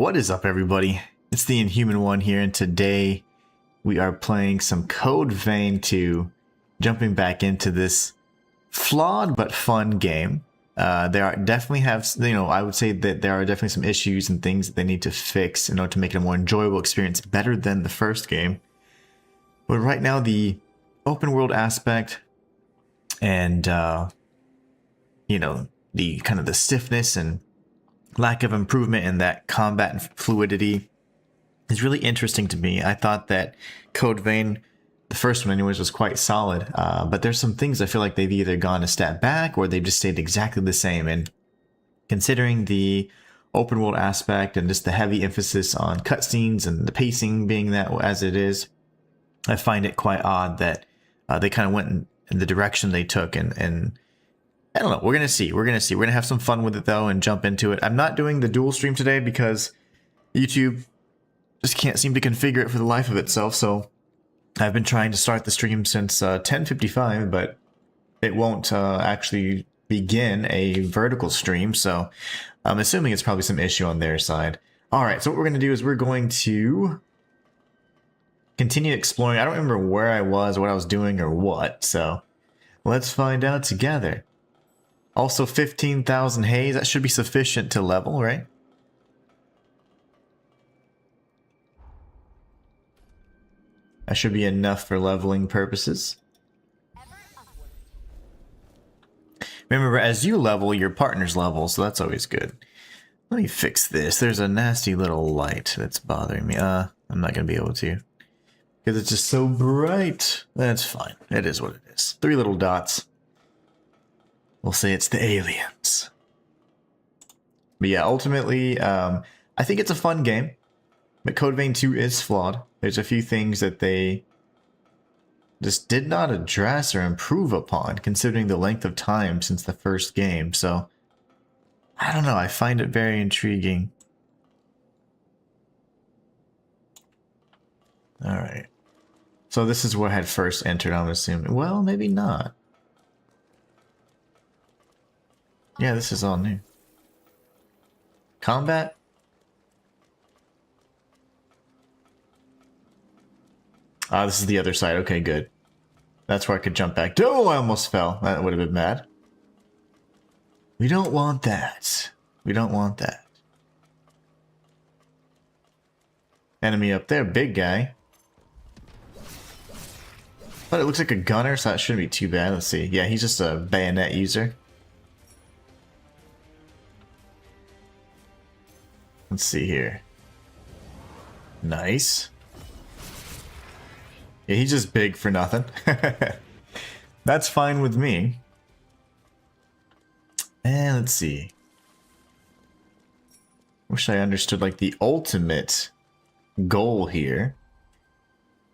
What is up, everybody? It's the Inhuman one here, and today we are playing some Code Vein 2, jumping back into this flawed but fun game. There are definitely I would say that there are definitely some issues and things that they need to fix in order to make it a more enjoyable experience, better than the first game. But right now, the open world aspect and the kind of the stiffness and lack of improvement in that combat and fluidity is really interesting to me. I thought that Code Vein, the first one anyways, was quite solid, but there's some things I feel like they've either gone a step back or they've just stayed exactly the same. And considering the open world aspect and just the heavy emphasis on cutscenes and the pacing being that as it is, I find it quite odd that they kind of went in the direction they took, and I don't know. We're going to see. We're going to have some fun with it, though, and jump into it. I'm not doing the dual stream today because YouTube just can't seem to configure it for the life of itself. So I've been trying to start the stream since 10:55, but it won't actually begin a vertical stream. So I'm assuming it's probably some issue on their side. All right. So what we're going to do is we're going to continue exploring. I don't remember where I was, what I was doing, or what. So let's find out together. Also 15,000 haze, that should be sufficient to level, right? That should be enough for leveling purposes. Remember, as you level, your partner's level, so that's always good. Let me fix this. There's a nasty little light that's bothering me. I'm not going to be able to, because it's just so bright. That's fine. It is what it is. 3 little dots. We'll say it's the aliens. But yeah, ultimately, I think it's a fun game. But Code Vein 2 is flawed. There's a few things that they just did not address or improve upon, considering the length of time since the first game. So, I don't know. I find it very intriguing. Alright. So this is where I had first entered, I'm assuming. Well, maybe not. Yeah, this is all new. Combat? Ah, this is the other side. Okay, good. That's where I could jump back. Oh, I almost fell. That would have been bad. We don't want that. We don't want that. Enemy up there, big guy. But it looks like a gunner, so that shouldn't be too bad. Let's see. Yeah, he's just a bayonet user. Let's see here. Nice. Yeah, he's just big for nothing. That's fine with me. And let's see. Wish I understood like the ultimate goal here.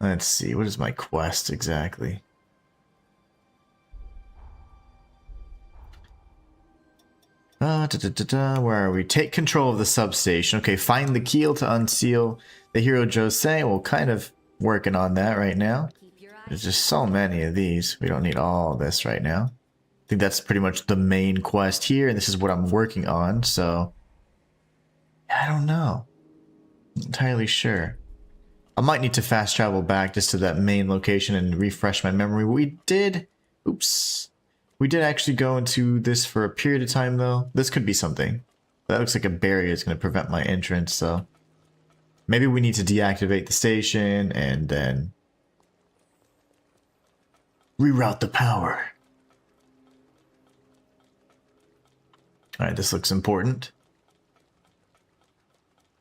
Let's see. What is my quest exactly? Where are we? Take control of the substation. Okay, find the keel to unseal the hero Jose. Well, kind of working on that right now. There's just so many of these. We don't need all this right now. I think that's pretty much the main quest here, and this is what I'm working on, so I don't know. Not entirely sure. I might need to fast travel back just to that main location and refresh my memory. We did... Oops. We did actually go into this for a period of time, though. This could be something. That looks like a barrier is going to prevent my entrance, so... Maybe we need to deactivate the station and then... reroute the power. Alright, this looks important.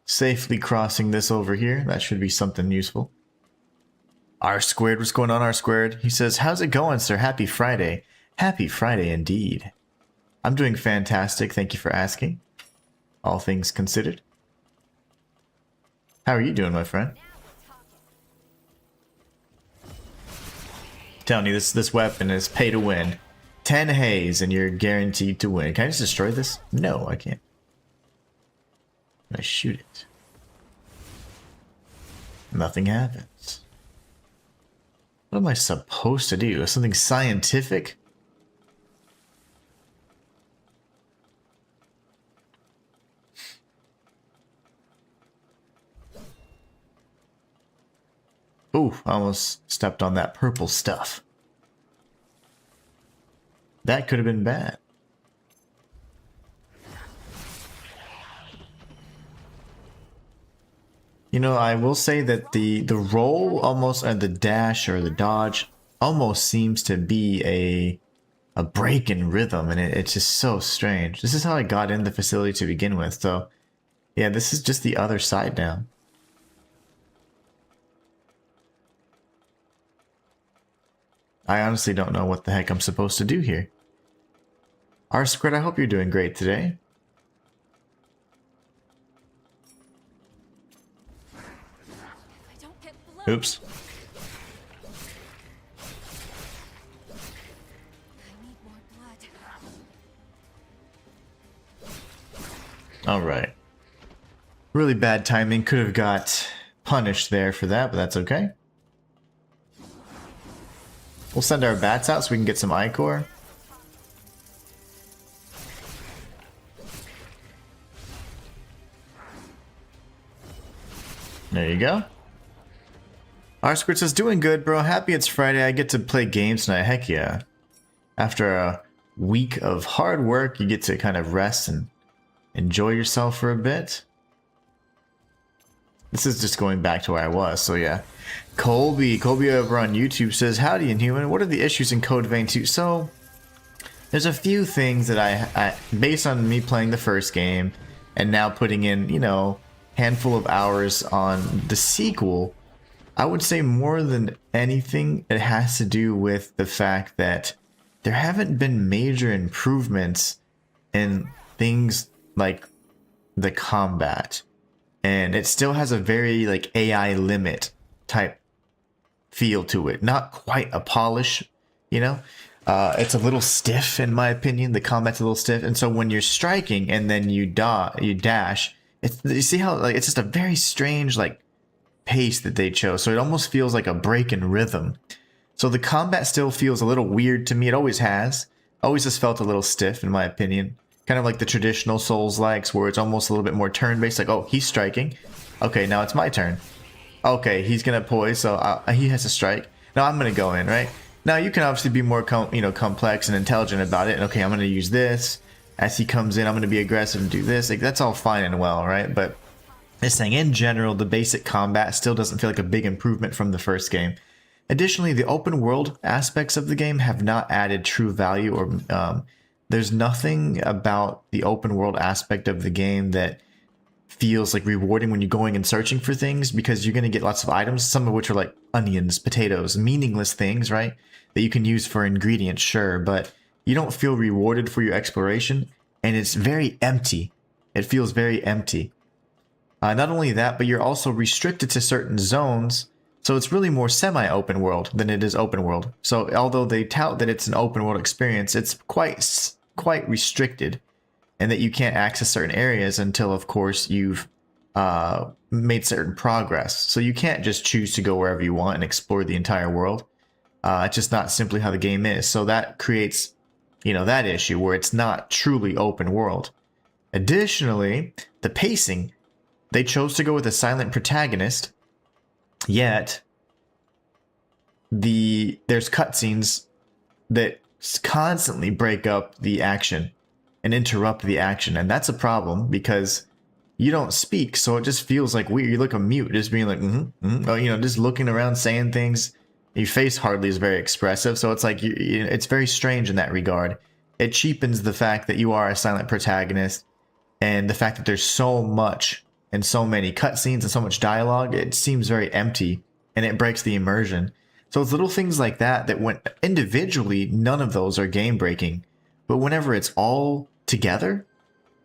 Safely crossing this over here. That should be something useful. R squared, what's going on, R squared? He says, how's it going, sir? Happy Friday. Happy Friday indeed. I'm doing fantastic, thank you for asking. All things considered. How are you doing, my friend? Telling you, this weapon is pay to win. 10 haze and you're guaranteed to win. Can I just destroy this? No, I can't. I shoot it. Nothing happens. What am I supposed to do? Something scientific? Ooh, I almost stepped on that purple stuff. That could have been bad. You know, I will say that the roll almost, and the dash or the dodge almost seems to be a break in rhythm, and it's just so strange. This is how I got in the facility to begin with, so yeah, this is just the other side now. I honestly don't know what the heck I'm supposed to do here. R-Squared, I hope you're doing great today. Oops. Alright. Really bad timing. Could have got punished there for that, but that's okay. We'll send our bats out so we can get some Ichor. There you go. R-Squid says, doing good, bro. Happy it's Friday. I get to play games tonight. Heck yeah. After a week of hard work, you get to kind of rest and enjoy yourself for a bit. This is just going back to where I was, so yeah. Colby over on YouTube says, howdy Inhuman, what are the issues in Code Vein 2? So, there's a few things that I based on me playing the first game, and now putting in, you know, handful of hours on the sequel, I would say more than anything, it has to do with the fact that there haven't been major improvements in things like the combat. And it still has a very like AI limit type feel to it. Not quite a polish, you know? It's a little stiff in my opinion. The combat's a little stiff. And so when you're striking and then you dash, you see how like it's just a very strange like pace that they chose. So it almost feels like a break in rhythm. So the combat still feels a little weird to me. It always has. Always just felt a little stiff in my opinion. Kind of like the traditional Souls-likes where it's almost a little bit more turn-based. Like, oh, he's striking. Okay, now it's my turn. Okay, he's going to poise, so he has to strike. Now I'm going to go in, right? Now you can obviously be more complex and intelligent about it. And okay, I'm going to use this. As he comes in, I'm going to be aggressive and do this. Like, that's all fine and well, right? But this thing, in general, the basic combat still doesn't feel like a big improvement from the first game. Additionally, the open world aspects of the game have not added true value or there's nothing about the open world aspect of the game that feels like rewarding when you're going and searching for things, because you're going to get lots of items, some of which are like onions, potatoes, meaningless things, right? That you can use for ingredients, sure, but you don't feel rewarded for your exploration, and it's very empty. It feels very empty. Not only that, but you're also restricted to certain zones, so it's really more semi-open world than it is open world. So although they tout that it's an open world experience, it's quite restricted, and that you can't access certain areas until, of course, you've made certain progress. So you can't just choose to go wherever you want and explore the entire world. It's just not simply how the game is. So that creates, that issue where it's not truly open world. Additionally, the pacing, they chose to go with a silent protagonist, yet there's cutscenes that constantly break up the action and interrupt the action, and that's a problem because you don't speak, so it just feels like weird. You look a mute, just being like just looking around, saying things. Your face hardly is very expressive, so it's like it's very strange in that regard. It cheapens the fact that you are a silent protagonist, and the fact that there's so much and so many cutscenes and so much dialogue. It seems very empty, and it breaks the immersion. So it's little things like that when individually, none of those are game breaking. But whenever it's all together,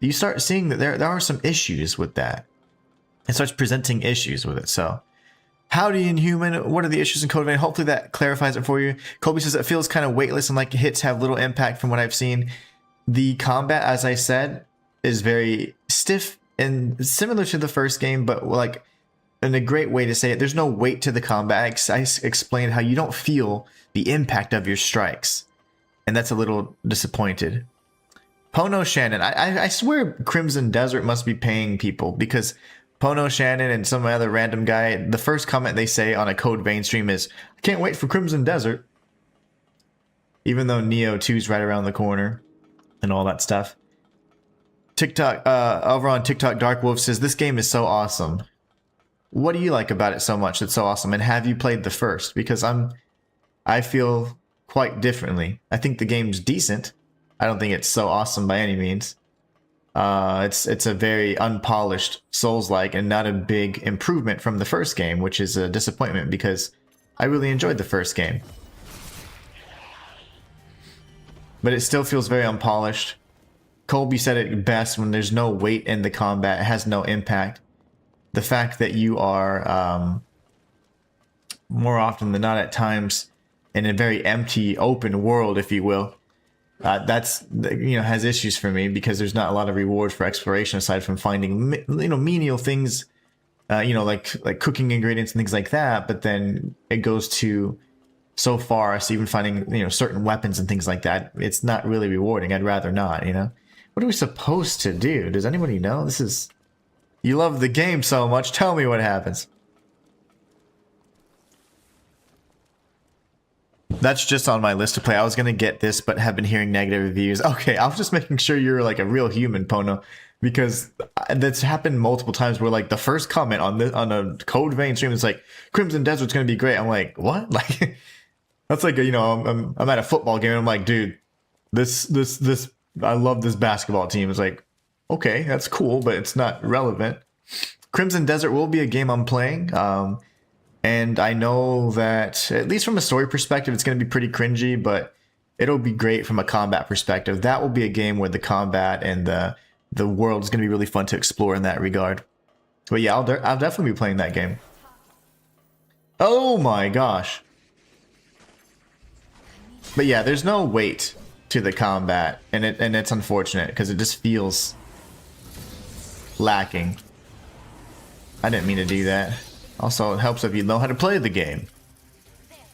you start seeing that there are some issues with that. It starts presenting issues with it. So, howdy Inhuman, what are the issues in Code Vein? Hopefully that clarifies it for you. Colby says it feels kind of weightless and like hits have little impact from what I've seen. The combat, as I said, is very stiff and similar to the first game, but like, in a great way to say it, there's no weight to the combat. I explained how you don't feel the impact of your strikes, and that's a little disappointed. Pono Shannon, I swear Crimson Desert must be paying people, because Pono Shannon and some other random guy, the first comment they say on a Code Vein stream is, I can't wait for Crimson Desert. Even though Neo 2 is right around the corner and all that stuff. TikTok, over on TikTok, Dark Wolf says, this game is so awesome. What do you like about it so much that's so awesome? And have you played the first? Because I feel quite differently. I think the game's decent. I don't think it's so awesome by any means. It's a very unpolished Souls-like and not a big improvement from the first game, which is a disappointment because I really enjoyed the first game. But it still feels very unpolished. Colby said it best, when there's no weight in the combat, it has no impact. The fact that you are, more often than not at times, in a very empty, open world, if you will, that's, has issues for me because there's not a lot of reward for exploration aside from finding, menial things, like cooking ingredients and things like that. But then it goes to so far as even finding, certain weapons and things like that. It's not really rewarding. I'd rather not, What are we supposed to do? Does anybody know? You love the game so much. Tell me what happens. That's just on my list to play. I was going to get this, but have been hearing negative reviews. Okay, I was just making sure you're like a real human, Pono, because that's happened multiple times where like the first comment on a Code Vein stream is like, Crimson Desert's going to be great. I'm like, what? Like, that's like, I'm at a football game and I'm like, dude, this, I love this basketball team. It's like, okay, that's cool, but it's not relevant. Crimson Desert will be a game I'm playing. And I know that, at least from a story perspective, it's going to be pretty cringy, but it'll be great from a combat perspective. That will be a game where the combat and the world is going to be really fun to explore in that regard. But yeah, I'll definitely be playing that game. Oh my gosh. But yeah, there's no weight to the combat, and it's unfortunate because it just feels lacking. I didn't mean to do that. Also, it helps if you know how to play the game. I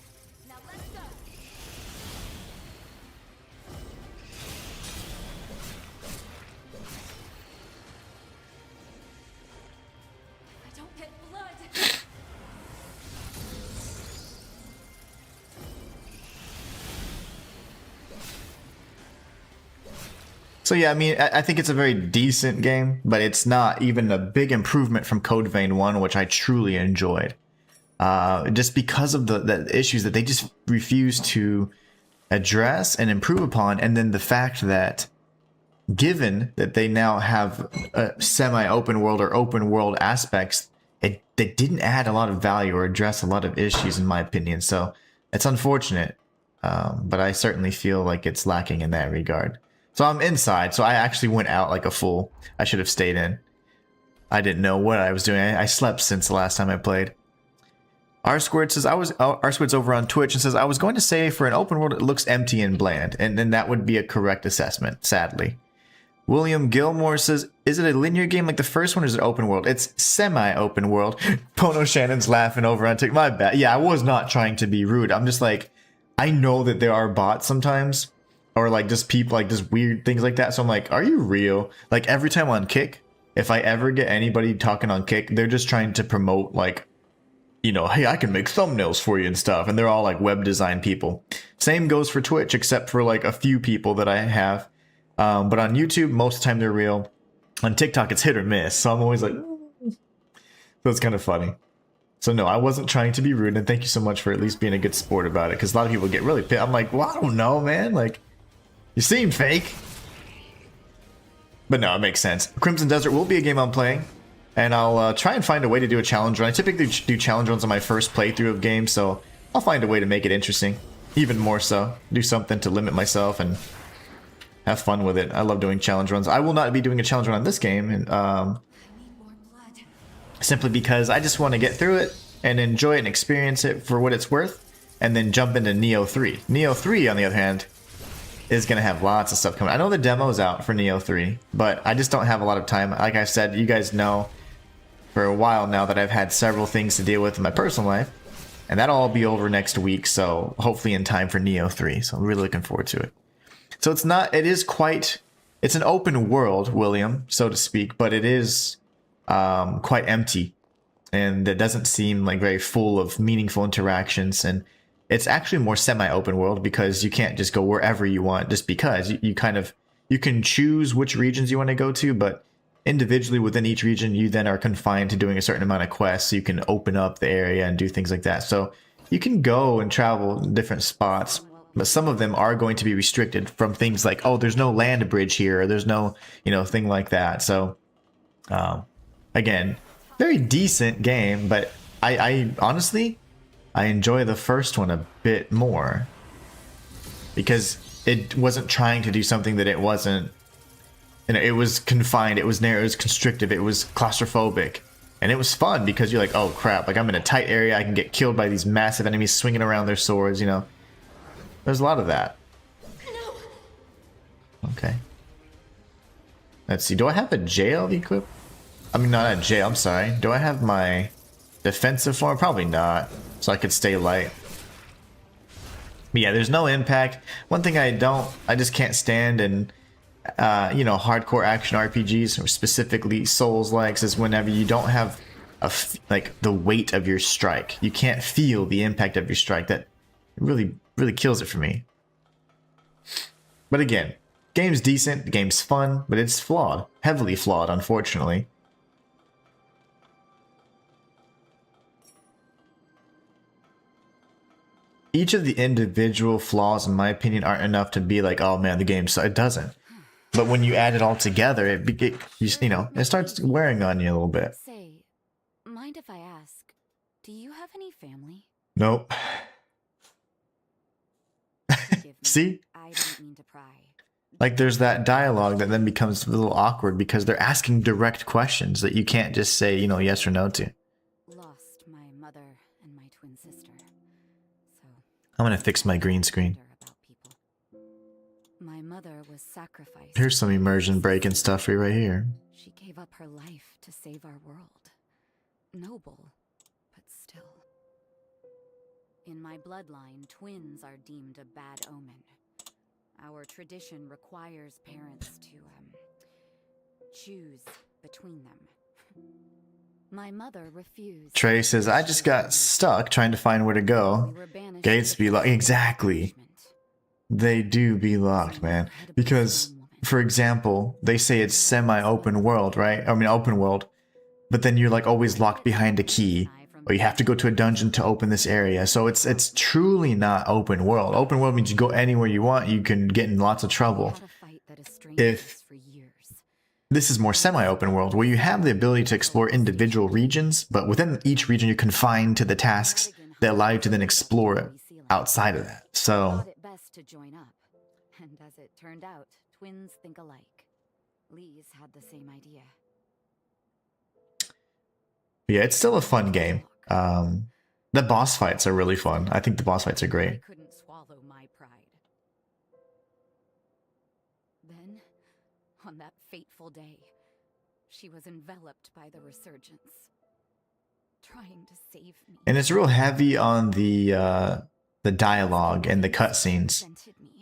don't get blood. So yeah, I mean, I think it's a very decent game, but it's not even a big improvement from Code Vein 1, which I truly enjoyed. Just because of the issues that they just refuse to address and improve upon, and then the fact that, given that they now have a semi-open world or open world aspects, they didn't add a lot of value or address a lot of issues, in my opinion. So it's unfortunate, but I certainly feel like it's lacking in that regard. So I'm inside, so I actually went out like a fool. I should have stayed in. I didn't know what I was doing. I slept since the last time I played. R Squared says R Squared's over on Twitch and says, I was going to say for an open world it looks empty and bland, and then that would be a correct assessment, sadly. William Gilmore says, is it a linear game like the first one, or is it open world? It's semi-open world. Pono Shannon's laughing over on TikTok. My bad. Yeah, I was not trying to be rude. I'm just like, I know that there are bots sometimes, or like just people, like just weird things like that. So I'm like, are you real? Like every time on Kick, if I ever get anybody talking on Kick, they're just trying to promote like, hey, I can make thumbnails for you and stuff. And they're all like web design people. Same goes for Twitch, except for like a few people that I have. But on YouTube, most of the time they're real. On TikTok, it's hit or miss. So I'm always like, so it's kind of funny. So no, I wasn't trying to be rude. And thank you so much for at least being a good sport about it. Because a lot of people get really pissed. I'm like, well, I don't know, man. Like, you seem fake. But no, it makes sense. Crimson Desert will be a game I'm playing. And I'll try and find a way to do a challenge run. I typically do challenge runs on my first playthrough of games. So I'll find a way to make it interesting. Even more so. Do something to limit myself and have fun with it. I love doing challenge runs. I will not be doing a challenge run on this game. And, simply because I just want to get through it and enjoy it and experience it for what it's worth. And then jump into Neo 3. Neo 3, on the other hand, is going to have lots of stuff coming. I know the demo's out for Neo 3, but I just don't have a lot of time. Like I said, you guys know for a while now that I've had several things to deal with in my personal life, and that'll all be over next week, so hopefully in time for Neo 3, so I'm really looking forward to it. So it's an open world, William, so to speak, but it is quite empty, and it doesn't seem like very full of meaningful interactions. And it's actually more semi-open world because you can't just go wherever you want just because you kind of you can choose which regions you want to go to, but individually within each region you then are confined to doing a certain amount of quests, so you can open up the area and do things like that. So you can go and travel in different spots, but some of them are going to be restricted from things like, oh, there's no land bridge here, or there's no, thing like that. So again, very decent game, but I honestly, I enjoy the first one a bit more because it wasn't trying to do something that it wasn't. It was confined, it was narrow, it was constrictive, it was claustrophobic, and it was fun because you're like, oh crap, like I'm in a tight area, I can get killed by these massive enemies swinging around their swords. There's a lot of that. Okay. Let's see. Do I have a jail equipped? I mean, not a jail. I'm sorry. Do I have my defensive form? Probably not. So I could stay light. But yeah, there's no impact. One thing I just can't stand in, hardcore action RPGs, or specifically Souls-likes, is whenever you don't have like the weight of your strike. You can't feel the impact of your strike. That really, really kills it for me. But again, game's decent, the game's fun, but it's flawed. Heavily flawed, unfortunately. Each of the individual flaws, in my opinion, aren't enough to be like, oh man, the game, so it doesn't. But when you add it all together, it starts wearing on you a little bit. Say, mind if I ask, do you have any family? Nope. Forgive me, See? I didn't mean to pry. Like there's that dialogue that then becomes a little awkward because they're asking direct questions that you can't just say, yes or no to. Lost my mother and my twin sister. So I'm gonna fix my green screen. about people. My mother was sacrificed. Here's some immersion breaking stuff for you right here. She gave up her life to save our world. Noble, but still. In my bloodline, twins are deemed a bad omen. Our tradition requires parents to choose between them. My mother refused. Trey says, I just got stuck trying to find where to go. Gates be locked. Exactly. They do be locked, man. Because, for example, they say it's semi-open world, right? I mean, open world. But then you're like always locked behind a key. Or you have to go to a dungeon to open this area. So it's truly not open world. Open world means you go anywhere you want. You can get in lots of trouble. If this is more semi-open world, where you have the ability to explore individual regions, but within each region you're confined to the tasks that allow you to then explore it outside of that. So it best to join up. And as it turned out, twins think alike. Lee's had the same idea. yeah, it's still a fun game. The boss fights are really fun. I think the boss fights are I great. couldn't swallow my pride. Then, on that fateful day, she was enveloped by the resurgence, trying to save me. And it's real heavy on the dialogue and the cutscenes.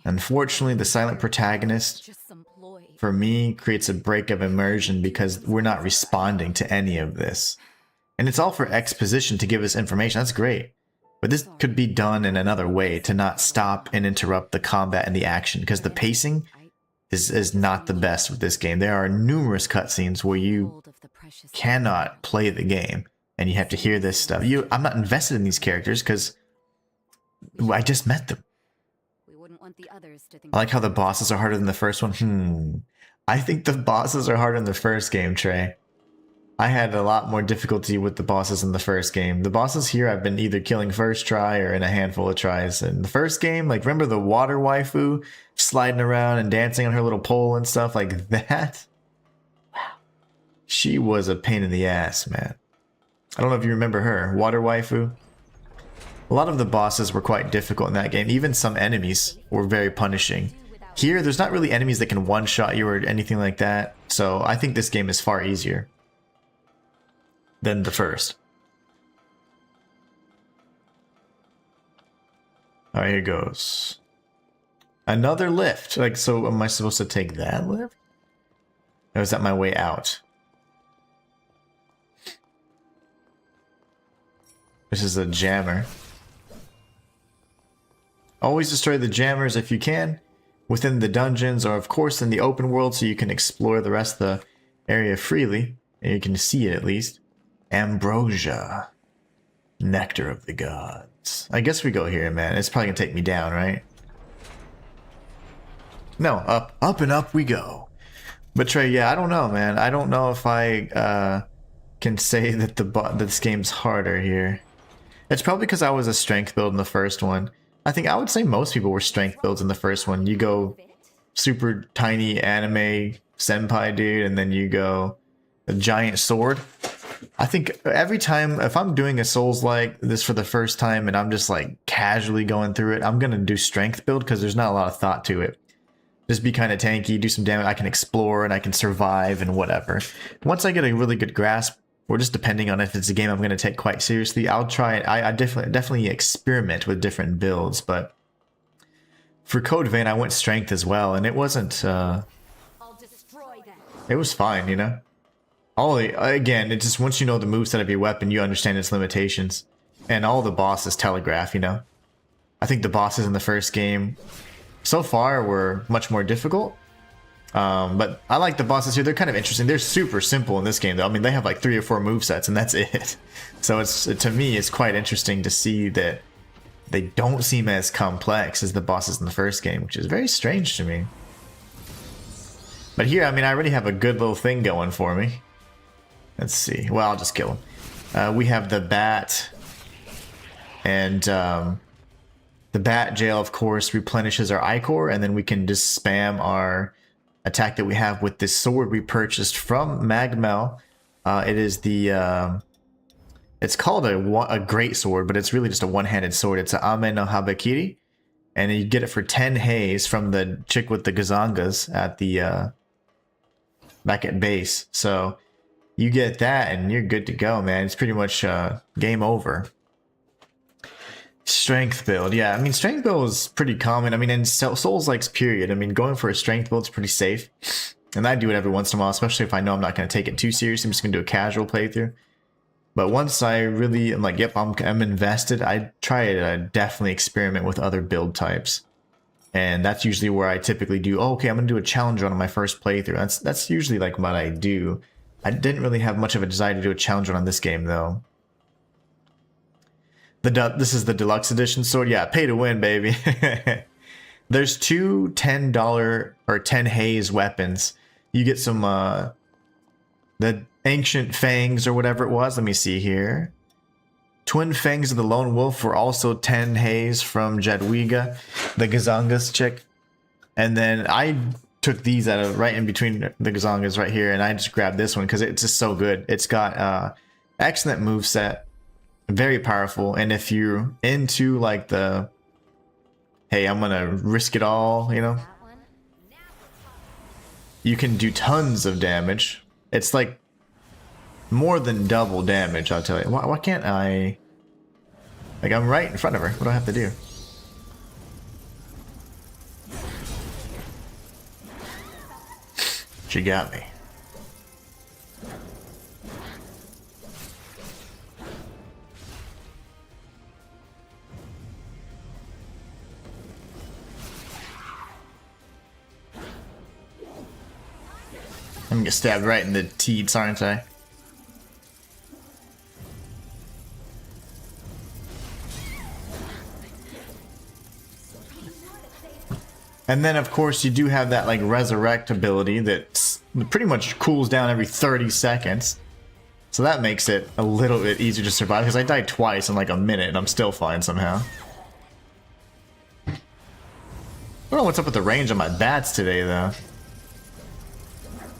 Unfortunately, the silent protagonist, Just some ploy. for me, creates a break of immersion because we're not responding to any of this. And it's all for exposition to give us information. That's great. But this could be done in another way to not stop and interrupt the combat and the action, because the pacing is not the best with this game. There are numerous cutscenes where you cannot play the game and you have to hear this stuff. I'm not invested in these characters because I just met them. We wouldn't want the others to think I like how the bosses are harder than the first one. I think the bosses are harder in the first game, Trey. I had a lot more difficulty with the bosses in the first game. The bosses here I've been either killing first try or in a handful of tries. In the first game, like, remember the water waifu sliding around and dancing on her little pole and stuff like that? Wow. She was a pain in the ass, man. I don't know if you remember her, water waifu. A lot of the bosses were quite difficult in that game. Even some enemies were very punishing. Here, there's not really enemies that can one-shot you or anything like that. So I think this game is far easier than the first. Alright, here goes. Another lift. Like, so am I supposed to take that lift? Or is that my way out? This is a jammer. Always destroy the jammers if you can, within the dungeons or of course in the open world so you can explore the rest of the area freely, and you can see it at least. Ambrosia. Nectar of the gods. I guess we go here, man. It's probably gonna take me down, right? No, up and up we go. But Trey, yeah, I don't know, man. I don't know if I can say that this game's harder here. It's probably because I was a strength build in the first one. I think I would say most people were strength builds in the first one. You go super tiny anime senpai dude, and then you go a giant sword. I think every time, if I'm doing a Souls like this for the first time and I'm just like casually going through it, I'm going to do strength build because there's not a lot of thought to it. Just be kind of tanky, do some damage, I can explore and I can survive and whatever. Once I get a really good grasp, or just depending on if it's a game I'm going to take quite seriously, I'll try it. I definitely experiment with different builds, but for Code Vein, I went strength as well, and it wasn't, it was fine, you know? Again, it just, once you know the moveset of your weapon, you understand its limitations. And all the bosses telegraph, you know? I think the bosses in the first game, so far, were much more difficult. But I like the bosses here. They're kind of interesting. They're super simple in this game, though. I mean, they have like 3 or 4 movesets, and that's it. So to me, it's quite interesting to see that they don't seem as complex as the bosses in the first game, which is very strange to me. But here, I mean, I already have a good little thing going for me. Let's see. Well, I'll just kill him. We have the bat, and the bat jail, of course, replenishes our ichor, and then we can just spam our attack that we have with this sword we purchased from Magmel. It is the it's called a great sword, but it's really just a one-handed sword. It's an Ame no Habakiri, and you get it for 10 haze from the chick with the gazangas at the back at base. So you get that and you're good to go, man. It's pretty much game over. Strength build. Yeah, I mean, strength build is pretty common. I mean, in Souls-likes period, I mean, going for a strength build is pretty safe. And I do it every once in a while, especially if I know I'm not going to take it too seriously. I'm just going to do a casual playthrough. But once I really am like, yep, I'm invested, I try to definitely experiment with other build types. And that's usually where I typically do, oh, okay, I'm going to do a challenge run on my first playthrough. That's usually like what I do. I didn't really have much of a desire to do a challenge run on this game, though. This is the deluxe edition sword. Yeah, pay to win, baby. There's 2 $10 or 10 haze weapons. You get some, the ancient fangs or whatever it was. Let me see here. Twin fangs of the lone wolf were also 10 haze from Jadwiga, the Gazangas chick. And then I took these out of right in between the Gazangas right here, and I just grabbed this one because it's just so good. It's got excellent moveset, very powerful, and if you're into like the, hey, I'm gonna risk it all, you know, you can do tons of damage. It's like more than double damage, I'll tell you. Why can't I? Like, I'm right in front of her. What do I have to do? She got me. I'm gonna get stabbed right in the teats, aren't I? And then, of course, you do have that, like, resurrect ability that pretty much cools down every 30 seconds. So that makes it a little bit easier to survive, because I died twice in, like, a minute, and I'm still fine somehow. I don't know what's up with the range on my bats today, though.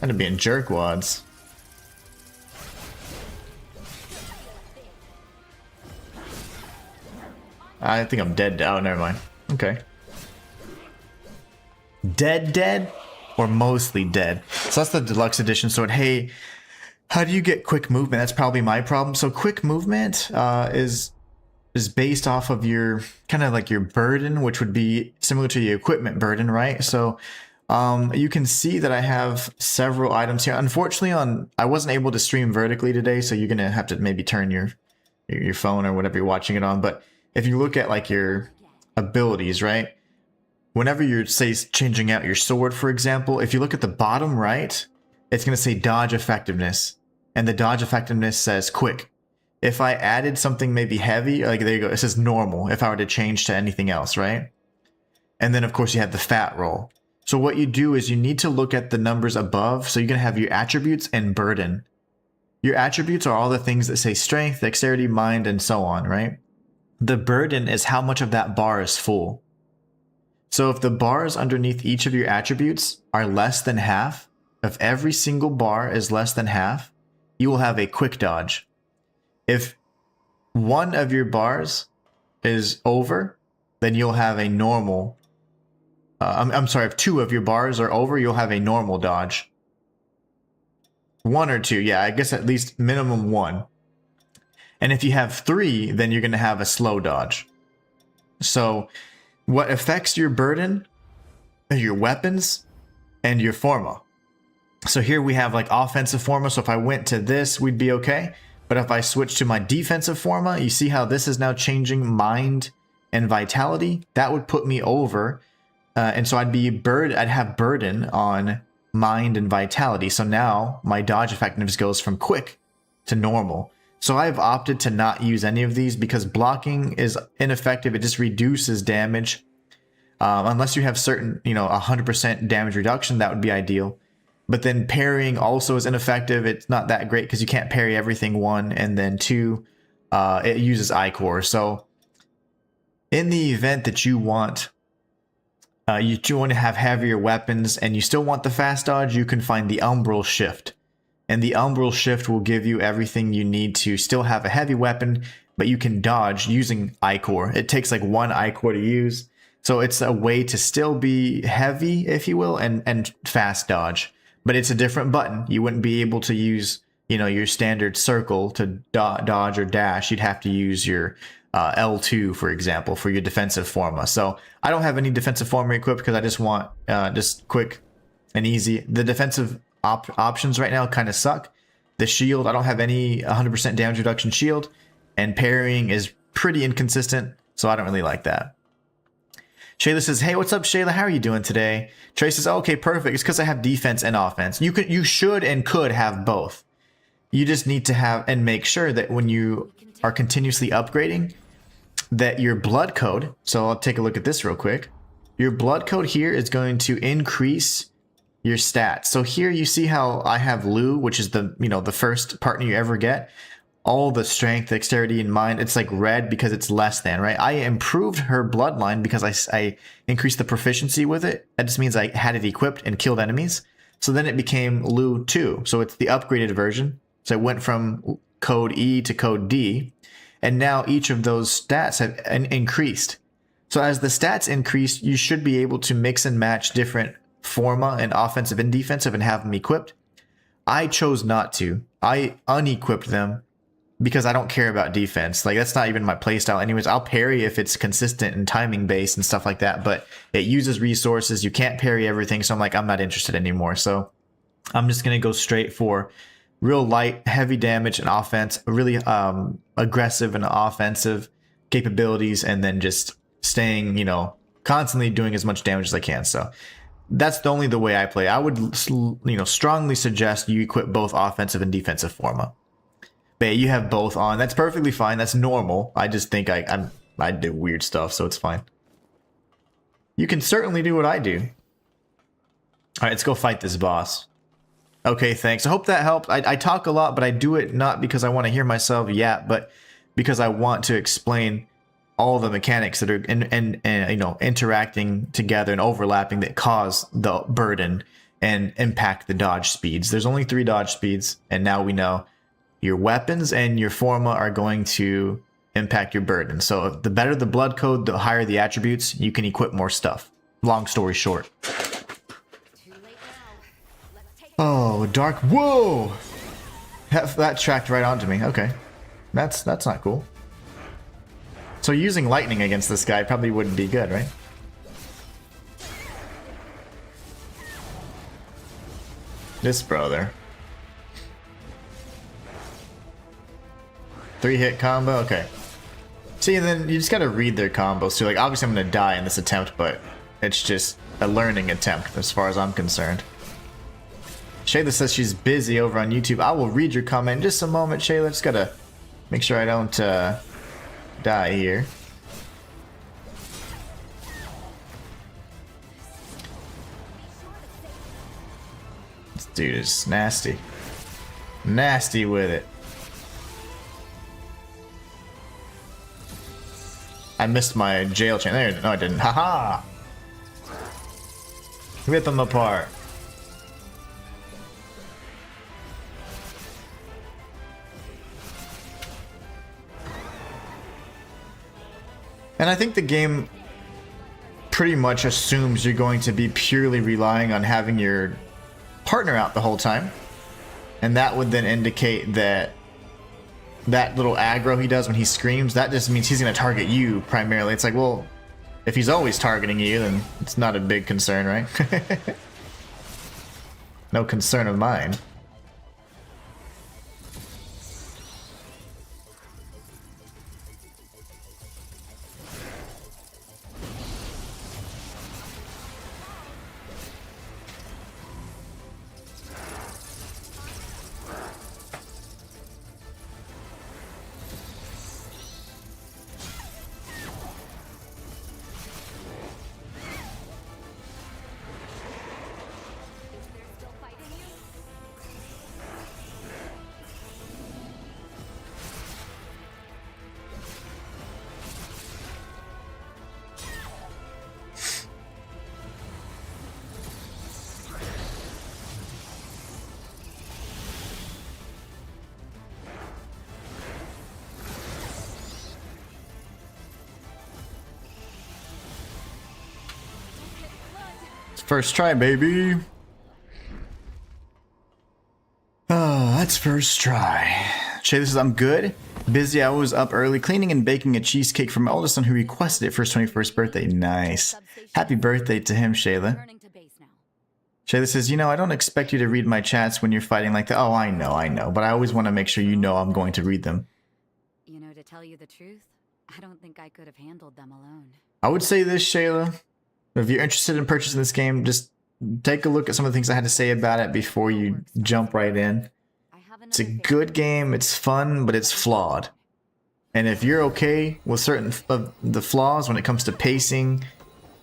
End up being jerkwads. I think I'm dead. Oh, never mind. Okay. Dead? Or mostly dead. So that's the deluxe edition sword. Hey, how do you get quick movement? That's probably my problem. So quick movement is based off of your kind of like your burden, which would be similar to the equipment burden, right? So you can see that I have several items here. Unfortunately, I wasn't able to stream vertically today, so you're gonna have to maybe turn your your phone or whatever you're watching it on. But if you look at like your abilities, right? Whenever you're, say, changing out your sword, for example, if you look at the bottom right, it's going to say dodge effectiveness. And the dodge effectiveness says quick. If I added something maybe heavy, like there you go, it says normal if I were to change to anything else, right? And then, of course, you have the fat roll. So what you do is you need to look at the numbers above. So you're going to have your attributes and burden. Your attributes are all the things that say strength, dexterity, mind, and so on, right? The burden is how much of that bar is full. So if the bars underneath each of your attributes are less than half, if every single bar is less than half, you will have a quick dodge. If one of your bars is over, then you'll have a normal. I'm sorry, if two of your bars are over, you'll have a normal dodge. One or two, yeah, I guess at least minimum one. And if you have three, then you're going to have a slow dodge. So what affects your burden are your weapons and your forma. So here we have like offensive forma. So if I went to this, we'd be okay. But if I switch to my defensive forma, you see how this is now changing mind and vitality? That would put me over. And so I'd have burden on mind and vitality. So now my dodge effectiveness goes from quick to normal. So I've opted to not use any of these because blocking is ineffective. It just reduces damage. Unless you have certain, 100% damage reduction, that would be ideal. But then parrying also is ineffective. It's not that great because you can't parry everything, one, and then two, it uses iCore. So in the event that you want to have heavier weapons and you still want the fast dodge, you can find the Umbral Shift. And the Umbral Shift will give you everything you need to still have a heavy weapon, but you can dodge using iCore. It takes like one iCore to use. So it's a way to still be heavy, if you will, and fast dodge. But it's a different button. You wouldn't be able to use, your standard circle to dodge or dash. You'd have to use your L2, for example, for your defensive forma. So I don't have any defensive forma equipped because I just want just quick and easy. The defensive options right now kind of suck. The shield, I don't have any 100% damage reduction shield, and parrying is pretty inconsistent, so I don't really like that. Shayla says, hey, what's up, Shayla? How are you doing today? Trey says, okay, perfect. It's because I have defense and offense. You should and could have both. You just need to have and make sure that when you are continuously upgrading, that your blood code, so I'll take a look at this real quick. Your blood code here is going to increase your stats. So here you see how I have Lou, which is the first partner you ever get. All the strength, dexterity, and mind, it's like red because it's less than, right? I improved her bloodline because I increased the proficiency with it. That just means I had it equipped and killed enemies. So then it became Lu 2. So it's the upgraded version. So it went from code E to code D. And now each of those stats have increased. So as the stats increase, you should be able to mix and match different forma and offensive and defensive and have them equipped. I chose not to. I unequipped them because I don't care about defense. Like, that's not even my playstyle anyways. I'll parry if it's consistent and timing based and stuff like that, but it uses resources. You can't parry everything, so I'm like, I'm not interested anymore. So I'm just going to go straight for real light, heavy damage and offense, really aggressive and offensive capabilities, and then just staying, constantly doing as much damage as I can. So that's the way I play. I would, strongly suggest you equip both offensive and defensive forma. But you have both on. That's perfectly fine. That's normal. I just think I do weird stuff, so it's fine. You can certainly do what I do. All right, let's go fight this boss. Okay, thanks. I hope that helped. I talk a lot, but I do it not because I want to hear myself yap, but because I want to explain all the mechanics that are interacting together and overlapping that cause the burden and impact the dodge speeds. There's only 3 dodge speeds, and now we know your weapons and your forma are going to impact your burden. So the better the blood code, the higher the attributes, you can equip more stuff. Long story short. Oh, dark. Whoa! That tracked right onto me. Okay. That's not cool. So using lightning against this guy probably wouldn't be good, right? This brother. 3-hit combo? Okay. See, and then you just gotta read their combos too. Like, obviously I'm gonna die in this attempt, but it's just a learning attempt as far as I'm concerned. Shayla says she's busy over on YouTube. I will read your comment in just a moment, Shayla. Just gotta make sure I don't die here. This dude is nasty. Nasty with it. I missed my jail chain. There, no I didn't. Haha! Rip them apart. And I think the game pretty much assumes you're going to be purely relying on having your partner out the whole time. And that would then indicate that that little aggro he does when he screams, that just means he's going to target you primarily. It's like, well, if he's always targeting you, then it's not a big concern, right? No concern of mine. First try, baby. Oh, that's first try. Shay, this is I'm good. Busy. I was up early cleaning and baking a cheesecake for my oldest son who requested it for his 21st birthday. Nice. Happy birthday to him, Shayla. Shayla says, you know, I don't expect you to read my chats when you're fighting like that. Oh, I know. But I always want to make sure you know I'm going to read them. You know, to tell you the truth, I don't think I could have handled them alone. I would say this, Shayla. If you're interested in purchasing this game, just take a look at some of the things I had to say about it before you jump right in. It's a good game, it's fun, but it's flawed. And if you're okay with certain of the flaws when it comes to pacing,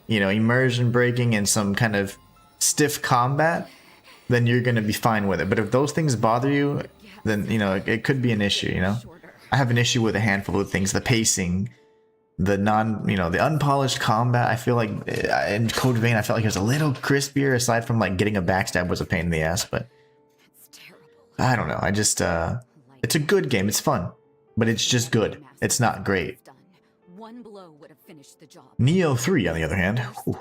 you know, immersion breaking, and some kind of stiff combat, then you're going to be fine with it. But if those things bother you, then, you know, it could be an issue, you know? I have an issue with a handful of things. The pacing, the the unpolished combat. I feel like in Code Vein, I felt like it was a little crispier, aside from like getting a backstab was a pain in the ass, but I don't know. I just, it's a good game. It's fun, but it's just good. It's not great. Neo 3, on the other hand, whew,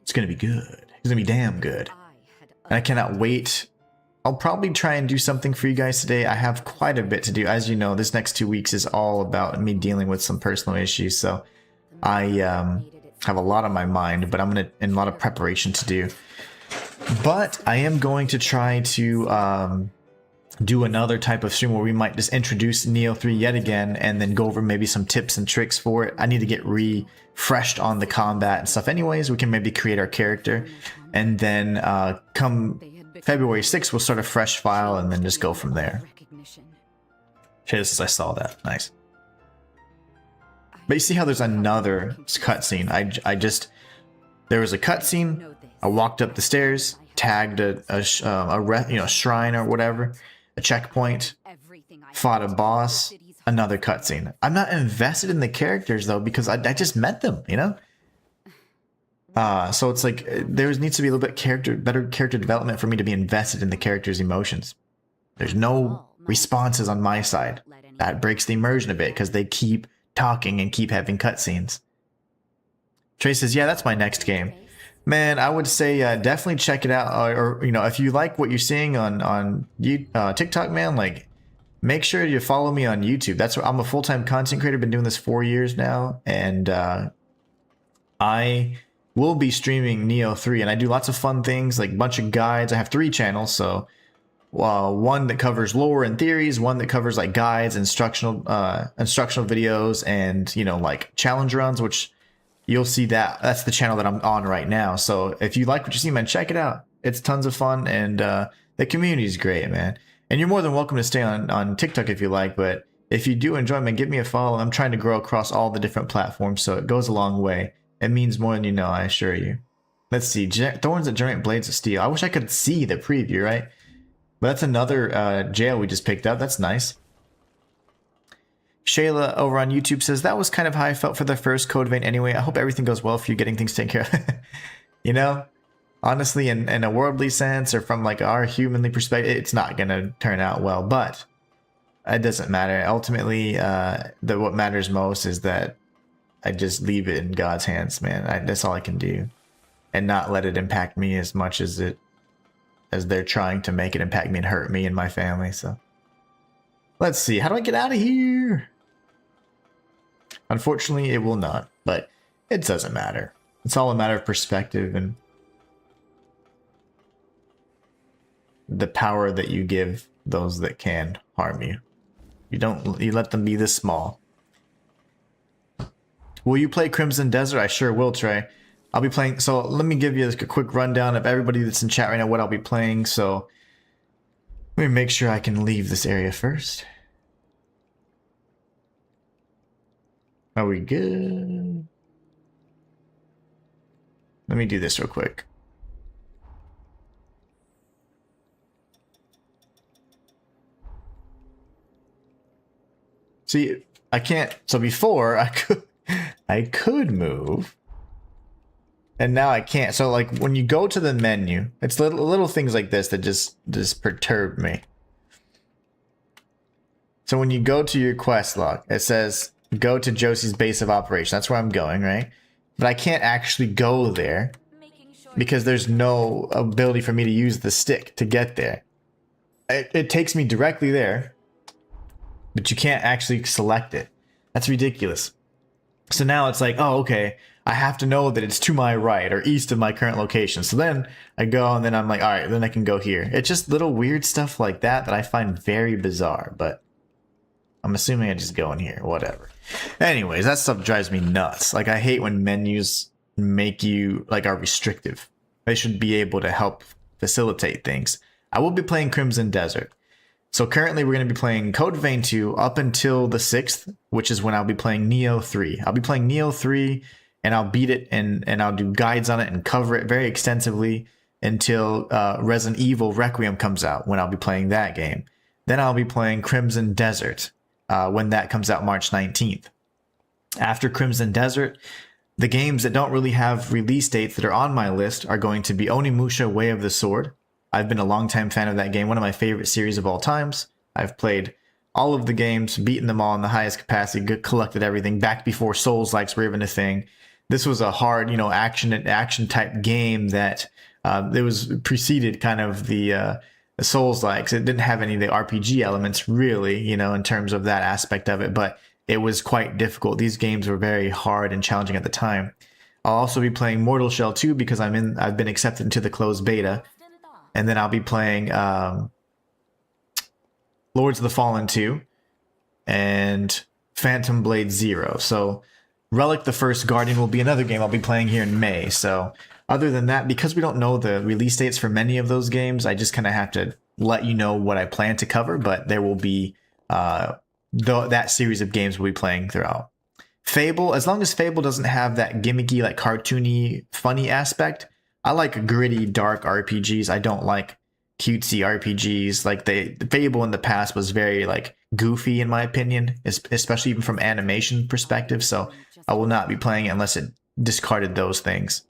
it's going to be good. It's going to be damn good. And I cannot wait. I'll probably try and do something for you guys today. I have quite a bit to do. As you know, this next 2 weeks is all about me dealing with some personal issues. So I have a lot on my mind, but I'm going to, and a lot of preparation to do. But I am going to try to do another type of stream where we might just introduce Neo 3 yet again and then go over maybe some tips and tricks for it. I need to get refreshed on the combat and stuff anyways. We can maybe create our character, and then come February 6th, we'll start a fresh file and then just go from there. Okay, this is, I saw that. Nice. But you see how there's another cutscene. There was a cutscene. I walked up the stairs, tagged a shrine or whatever, a checkpoint, fought a boss, another cutscene. I'm not invested in the characters though, because I just met them, you know? So it's like there needs to be a little bit better character development for me to be invested in the character's emotions. There's no responses on my side. That breaks the immersion a bit because they keep talking and keep having cutscenes. Trey says, yeah, that's my next game. Man, I would say definitely check it out. Or you know, if you like what you're seeing on TikTok, man, like make sure you follow me on YouTube. That's what I'm a full-time content creator. Been doing this 4 years now, and I will be streaming Neo 3, and I do lots of fun things like a bunch of guides. I have 3 channels, so one that covers lore and theories, one that covers like guides, instructional videos, and like challenge runs, which you'll see that's the channel that I'm on right now. So if you like what you see, man, check it out. It's tons of fun, and the community is great, man. And you're more than welcome to stay on TikTok if you like, but if you do enjoy, man, give me a follow. I'm trying to grow across all the different platforms, so it goes a long way. It means more than you know, I assure you. Let's see, Thorns that Generate Blades of Steel. I wish I could see the preview, right? But that's another jail we just picked up. That's nice. Shayla over on YouTube says, that was kind of how I felt for the first Code Vein anyway. I hope everything goes well for you getting things taken care of. You know, honestly, in a worldly sense or from like our humanly perspective, it's not going to turn out well. But it doesn't matter. Ultimately, what matters most is that I just leave it in God's hands, man. That's all I can do. And not let it impact me as much as they're trying to make it impact me and hurt me and my family. So let's see. How do I get out of here? Unfortunately, it will not, but it doesn't matter. It's all a matter of perspective and the power that you give those that can harm you. You let them be this small. Will you play Crimson Desert? I sure will, Trey. I'll be playing. So let me give you a quick rundown of everybody that's in chat right now, what I'll be playing. So let me make sure I can leave this area first. Are we good? Let me do this real quick. See, I can't. So before I could move, and now I can't. So like when you go to the menu, it's little things like this that just perturb me. So when you go to your quest log, it says go to Josie's base of operation. That's where I'm going, right? But I can't actually go there because there's no ability for me to use the stick to get there. It takes me directly there, but you can't actually select it. That's ridiculous. So now it's like, oh, okay, I have to know that it's to my right or east of my current location. So then I go and then I'm like, all right, then I can go here. It's just little weird stuff like that I find very bizarre, but I'm assuming I just go in here, whatever. Anyways, that stuff drives me nuts. Like, I hate when menus make you, like, are restrictive. They should be able to help facilitate things. I will be playing Crimson Desert. So currently we're going to be playing Code Vein 2 up until the 6th, which is when I'll be playing Neo 3. I'll be playing Neo 3 and I'll beat it and I'll do guides on it and cover it very extensively until Resident Evil Requiem comes out, when I'll be playing that game. Then I'll be playing Crimson Desert when that comes out March 19th. After Crimson Desert, the games that don't really have release dates that are on my list are going to be Onimusha Way of the Sword. I've been a longtime fan of that game, one of my favorite series of all times. I've played all of the games, beaten them all in the highest capacity, collected everything back before Souls-likes were even a thing. This was a hard, action type game that it was preceded kind of the Souls-likes. It didn't have any of the RPG elements really, in terms of that aspect of it, but it was quite difficult. These games were very hard and challenging at the time. I'll also be playing Mortal Shell 2 because I've been accepted into the closed beta. And then I'll be playing Lords of the Fallen 2 and Phantom Blade 0. So Relic the First Guardian will be another game I'll be playing here in May. So other than that, because we don't know the release dates for many of those games, I just kind of have to let you know what I plan to cover. But there will be that series of games we'll be playing throughout. Fable, as long as Fable doesn't have that gimmicky, like cartoony, funny aspect, I like gritty, dark RPGs. I don't like cutesy RPGs. Like the Fable in the past was very like goofy in my opinion, especially even from animation perspective. So I will not be playing it unless it discarded those things.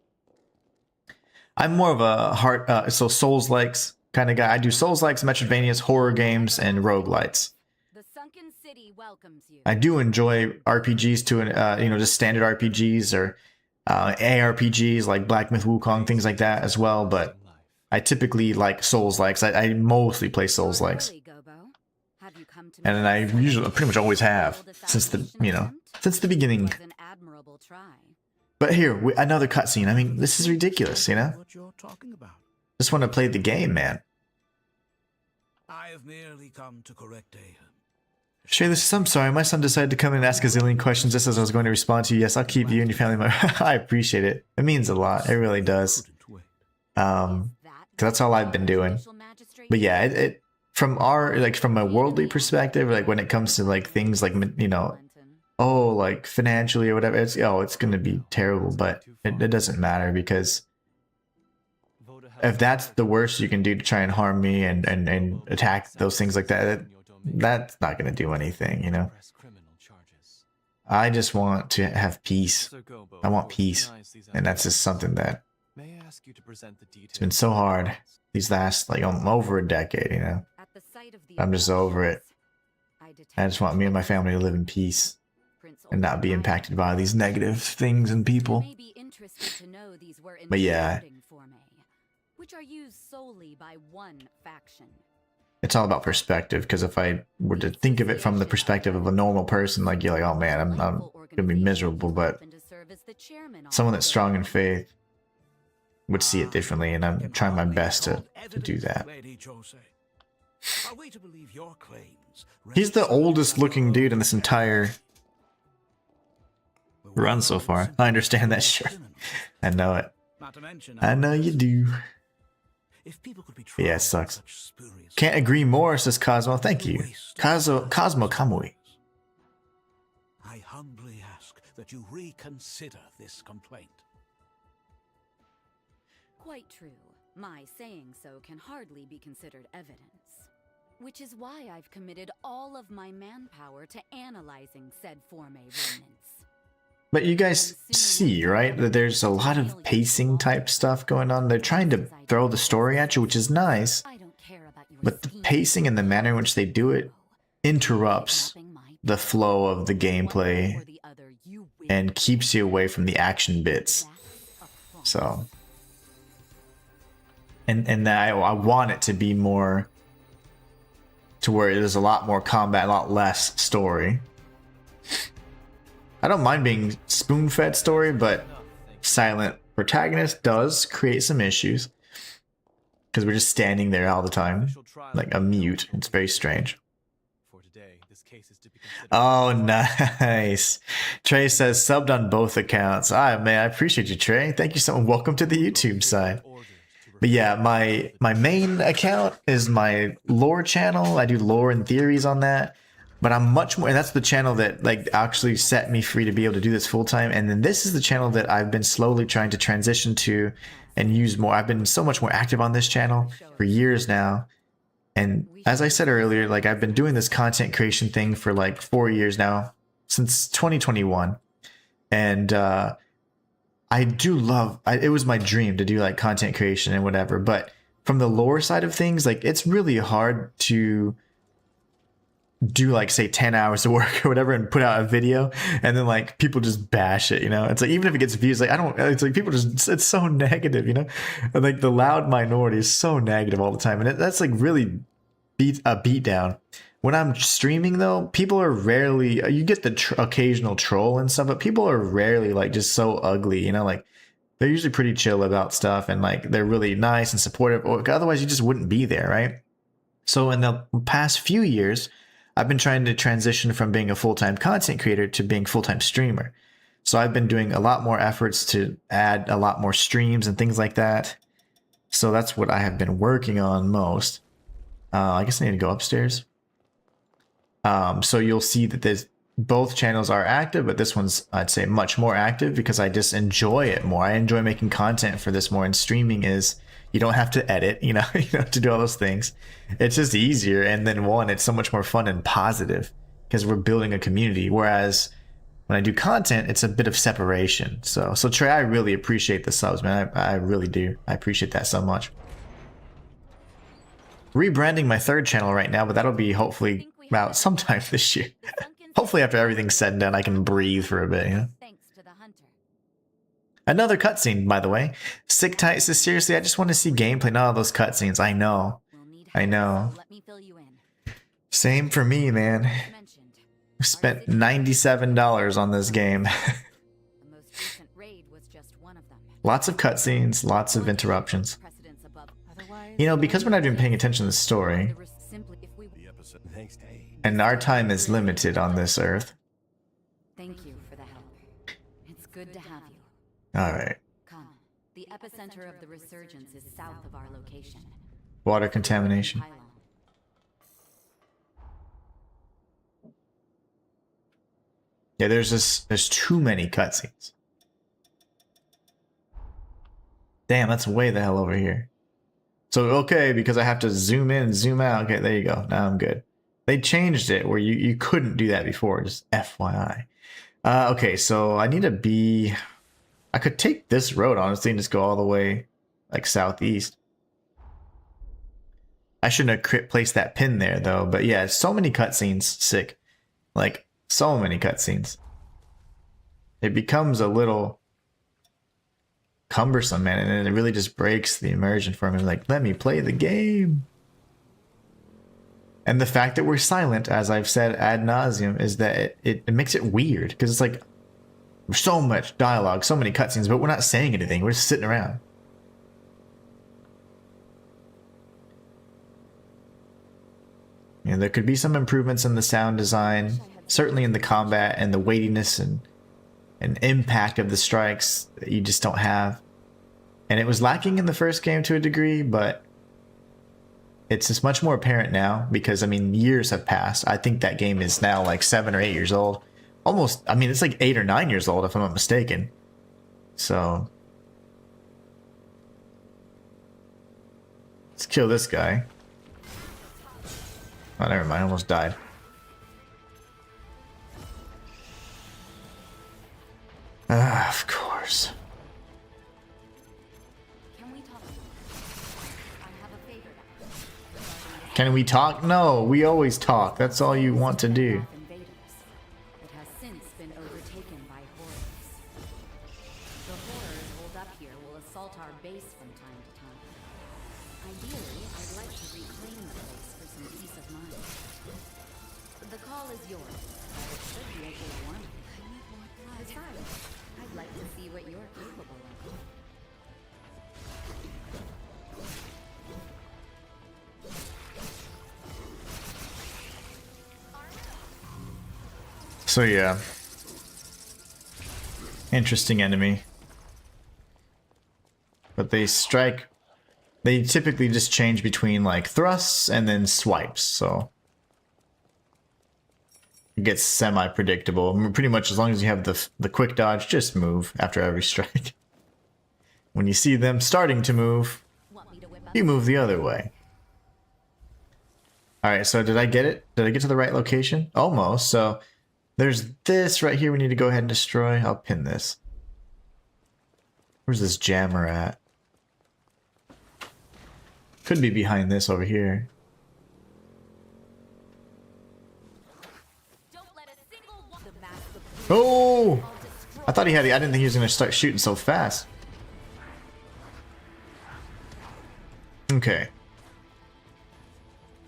I'm more of a Souls-likes kind of guy. I do Souls-likes, Metroidvanias, horror games, and roguelites. The sunken city welcomes you. I do enjoy RPGs too, just standard RPGs or ARPGs like Black Myth Wukong, things like that as well, but I typically like Souls-likes. I mostly play Souls-likes. And I usually pretty much always have since the beginning. But here, another cutscene. I mean, this is ridiculous, Just want to play the game, man. I have merely come to correct a Shay, this is, I'm sorry, my son decided to come in and ask a zillion questions just as I was going to respond to you. Yes, I'll keep you and your family. I appreciate it. It means a lot. It really does. couldn't wait. 'Cause that's all I've been doing. But yeah, it from our, like, from a worldly perspective, like when it comes to like things like, you know, oh, like financially or whatever, it's gonna be terrible, but it doesn't matter, because if that's the worst you can do to try and harm me and attack those things like that, that's not gonna do anything, you know. I just want to have peace. I want peace, and that's just something that it's been so hard these last, like, over a decade, you know. I'm just over it. I just want me and my family to live in peace and not be impacted by these negative things and people. But yeah, which are used solely by one faction. it's all about perspective, because if I were to think of it from the perspective of a normal person, like, you're like, oh man, I'm gonna be miserable, but someone that's strong in faith would see it differently, and I'm trying my best to do that. He's the oldest looking dude in this entire run so far. I understand that, sure. I know it. I know you do. Yeah, it sucks. Can't agree more, says Cosmo. Thank you. Cosmo Kamui. I humbly ask that you reconsider this complaint. Quite true. My saying so can hardly be considered evidence. Which is why I've committed all of my manpower to analyzing said Forme remnants. But you guys see, right, that there's a lot of pacing type stuff going on. They're trying to throw the story at you, which is nice, but the pacing and the manner in which they do it interrupts the flow of the gameplay and keeps you away from the action bits. So, and I want it to be more to where there's a lot more combat, a lot less story. I don't mind being spoon-fed story, but silent protagonist does create some issues, because we're just standing there all the time like a mute. It's very strange. Oh, nice. Trey says subbed on both accounts. Ah, man, I appreciate you, Trey. Thank you so much. Welcome to the YouTube side. But yeah, my main account is my lore channel. I do lore and theories on that. But I'm much more, and that's the channel that like actually set me free to be able to do this full time. And then this is the channel that I've been slowly trying to transition to and use more. I've been so much more active on this channel for years now. And as I said earlier, like I've been doing this content creation thing for like 4 years now, since 2021. And I do love, it was my dream to do like content creation and whatever. But from the lore side of things, like it's really hard to do like say 10 hours of work or whatever and put out a video and then like people just bash it, you know. It's like even if it gets views, like I don't, it's like people just, it's so negative, you know. And like the loud minority is so negative all the time, and that's like really a beat down. When I'm streaming though, people are rarely, you get the occasional troll and stuff, but people are rarely like just so ugly, you know. Like they're usually pretty chill about stuff, and like they're really nice and supportive, or otherwise you just wouldn't be there, right? So in the past few years, I've been trying to transition from being a full-time content creator to being full-time streamer. So I've been doing a lot more efforts to add a lot more streams and things like that. So that's what I have been working on most. I guess I need to go upstairs. So you'll see that there's both channels are active, but this one's, I'd say, much more active because I just enjoy it more. I enjoy making content for this more, and streaming is, you don't have to edit, you know, to do all those things. It's just easier, and then one, it's so much more fun and positive because we're building a community. Whereas when I do content, it's a bit of separation. So Trey, I really appreciate the subs, man. I really do. I appreciate that so much. Rebranding my third channel right now, but that'll be hopefully out sometime this year. Hopefully after everything's said and done, I can breathe for a bit, you know? Another cutscene, by the way. Sick Tight says, seriously, I just want to see gameplay, not all those cutscenes. I know. I know. Same for me, man. I spent $97 on this game. Lots of cutscenes, lots of interruptions. You know, because we're not even paying attention to the story, And our time is limited on this earth. Thank you for the help. It's good to have you. Alright. Come. The epicenter of the resurgence is south of our location. Water contamination. Pylon. Yeah, there's too many cutscenes. Damn, that's way the hell over here. So, okay, because I have to zoom in and zoom out. Okay, there you go. Now I'm good. They changed it where you couldn't do that before, just FYI. Okay, so I need to be... I could take this road, honestly, and just go all the way, like, southeast. I shouldn't have placed that pin there, though. But yeah, so many cutscenes. Sick. Like, so many cutscenes. It becomes a little cumbersome, man, and it really just breaks the immersion for me. Like, let me play the game. And the fact that we're silent, as I've said ad nauseum, is that it makes it weird, because it's like so much dialogue, so many cutscenes, but we're not saying anything. We're just sitting around. And there could be some improvements in the sound design, certainly in the combat and the weightiness and impact of the strikes that you just don't have. And it was lacking in the first game to a degree, but it's just much more apparent now because, I mean, years have passed. I think that game is now like 7 or 8 years old. Almost, I mean, it's like 8 or 9 years old if I'm not mistaken. So let's kill this guy. Oh, never mind, I almost died. Ah, of course. Can we talk? I have a favor. Can we talk? No, we always talk. That's all you want to do. Invaders. It has since been overtaken by horrors. The horrors holed up here will assault our base from time to time. Ideally, I'd like to reclaim the place for some peace of mind. The call is yours. It should be a good one. Besides, I'd like to see what you're capable of. So yeah. Interesting enemy. But they strike... They typically just change between like thrusts and then swipes, so... It gets semi-predictable. I mean, pretty much as long as you have the quick dodge, just move after every strike. When you see them starting to move, you move the other way. Alright, so did I get it? Did I get to the right location? Almost, so... There's this right here we need to go ahead and destroy. I'll pin this. Where's this jammer at? Could be behind this over here. Oh! I thought he had it. I didn't think he was going to start shooting so fast. Okay.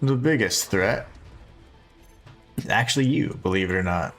The biggest threat is actually you, believe it or not.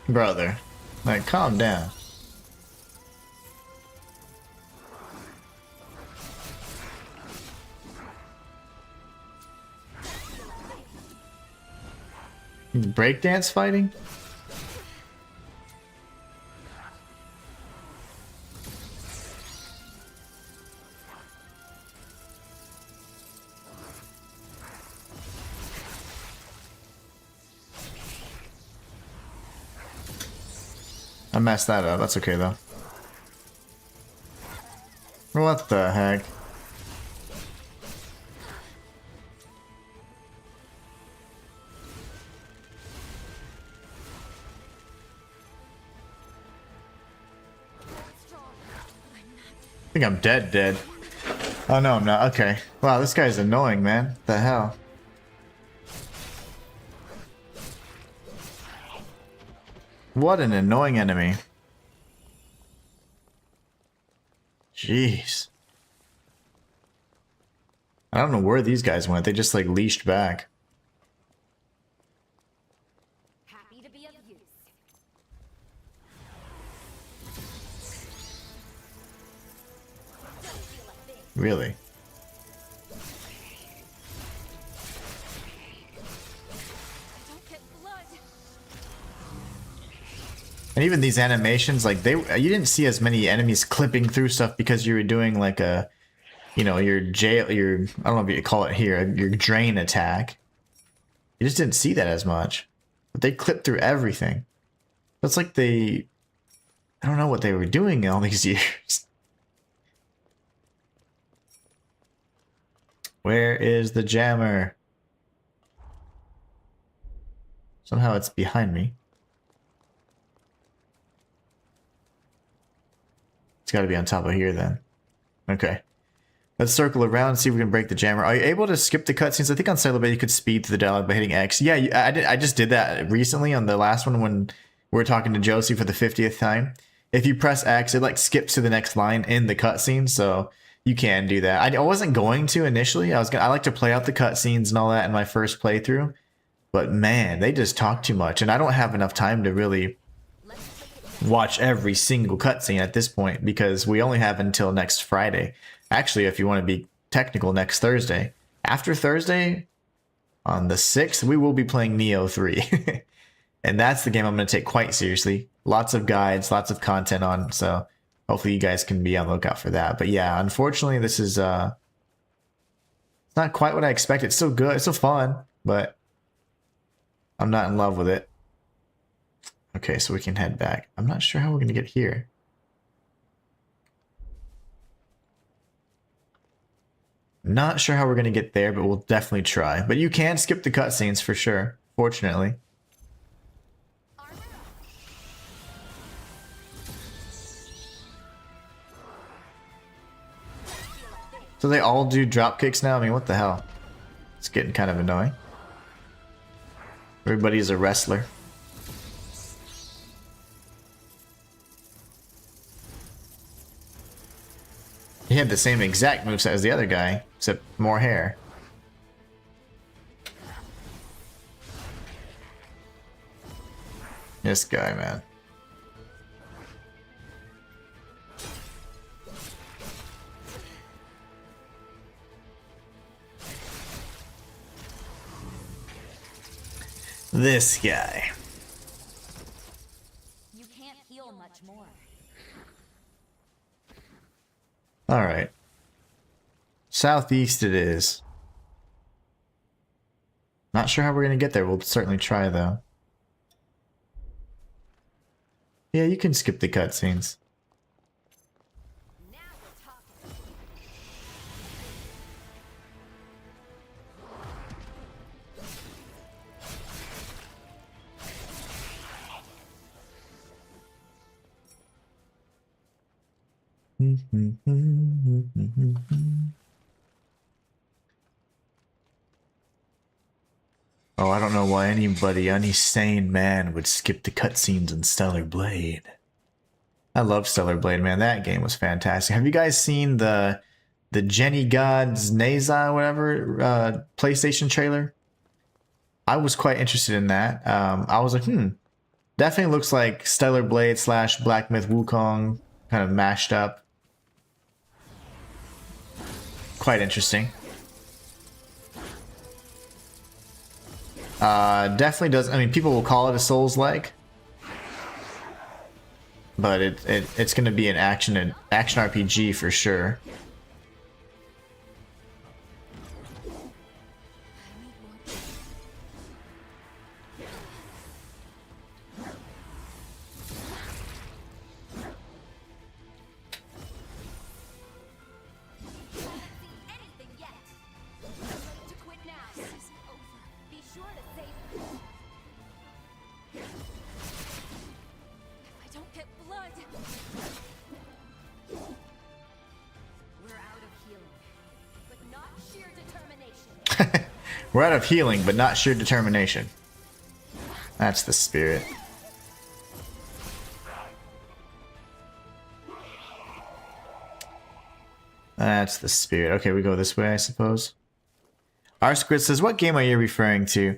Brother, like, calm down. Breakdance fighting? I messed that up. That's okay, though. What the heck? I think I'm dead. Oh no, I'm not. Okay. Wow, this guy's annoying, man. The hell? What an annoying enemy. Jeez. I don't know where these guys went. They just like leashed back. Happy to be of use. Don't feel a thing. Really? I don't get blood. And even these animations, like you didn't see as many enemies clipping through stuff because you were doing like a, you know, your I don't know if you call it here, your drain attack. You just didn't see that as much. But they clipped through everything. It's like I don't know what they were doing all these years. Where is the jammer? Somehow it's behind me. It's got to be on top of here then. Okay. Let's circle around and see if we can break the jammer. Are you able to skip the cutscenes? I think on Sailor Blade you could speed through the dialogue by hitting X. Yeah, I just did that recently on the last one when we were talking to Josie for the 50th time. If you press X, it like skips to the next line in the cutscene, so you can do that. I wasn't going to initially. I like to play out the cutscenes and all that in my first playthrough, but man, they just talk too much, and I don't have enough time to really watch every single cutscene at this point because we only have until next Friday. Actually, if you want to be technical, next Thursday. After Thursday, on the 6th, we will be playing Neo 3. And that's the game I'm going to take quite seriously. Lots of guides, lots of content on, so hopefully you guys can be on the lookout for that. But yeah, unfortunately, this is it's not quite what I expected. It's still good, it's still fun, but I'm not in love with it. Okay, so we can head back. I'm not sure how we're going to get here. Not sure how we're going to get there, but we'll definitely try. But you can skip the cutscenes for sure, fortunately. So they all do drop kicks now? I mean, what the hell? It's getting kind of annoying. Everybody's a wrestler. He had the same exact moveset as the other guy, except more hair. This guy, man. This guy. You can't heal much more. Alright. Southeast it is. Not sure how we're going to get there. We'll certainly try, though. Yeah, you can skip the cutscenes. Now we're talking. Oh, I don't know why any sane man would skip the cutscenes in Stellar Blade. I love Stellar Blade, man. That game was fantastic. Have you guys seen the Jenny God's Neza, whatever, PlayStation trailer? I was quite interested in that. I was like, definitely looks like Stellar Blade / Black Myth Wukong kind of mashed up. Quite interesting. Definitely does. I mean, people will call it a Souls-like, but it's going to be an action RPG for sure. Anything yet? I'm ready to quit now. This isn't over. Be sure to save her. If I don't get blood. We're We're out of healing, but not sheer determination. That's the spirit. That's the spirit. Okay, we go this way, I suppose. Our squid says, what game are you referring to?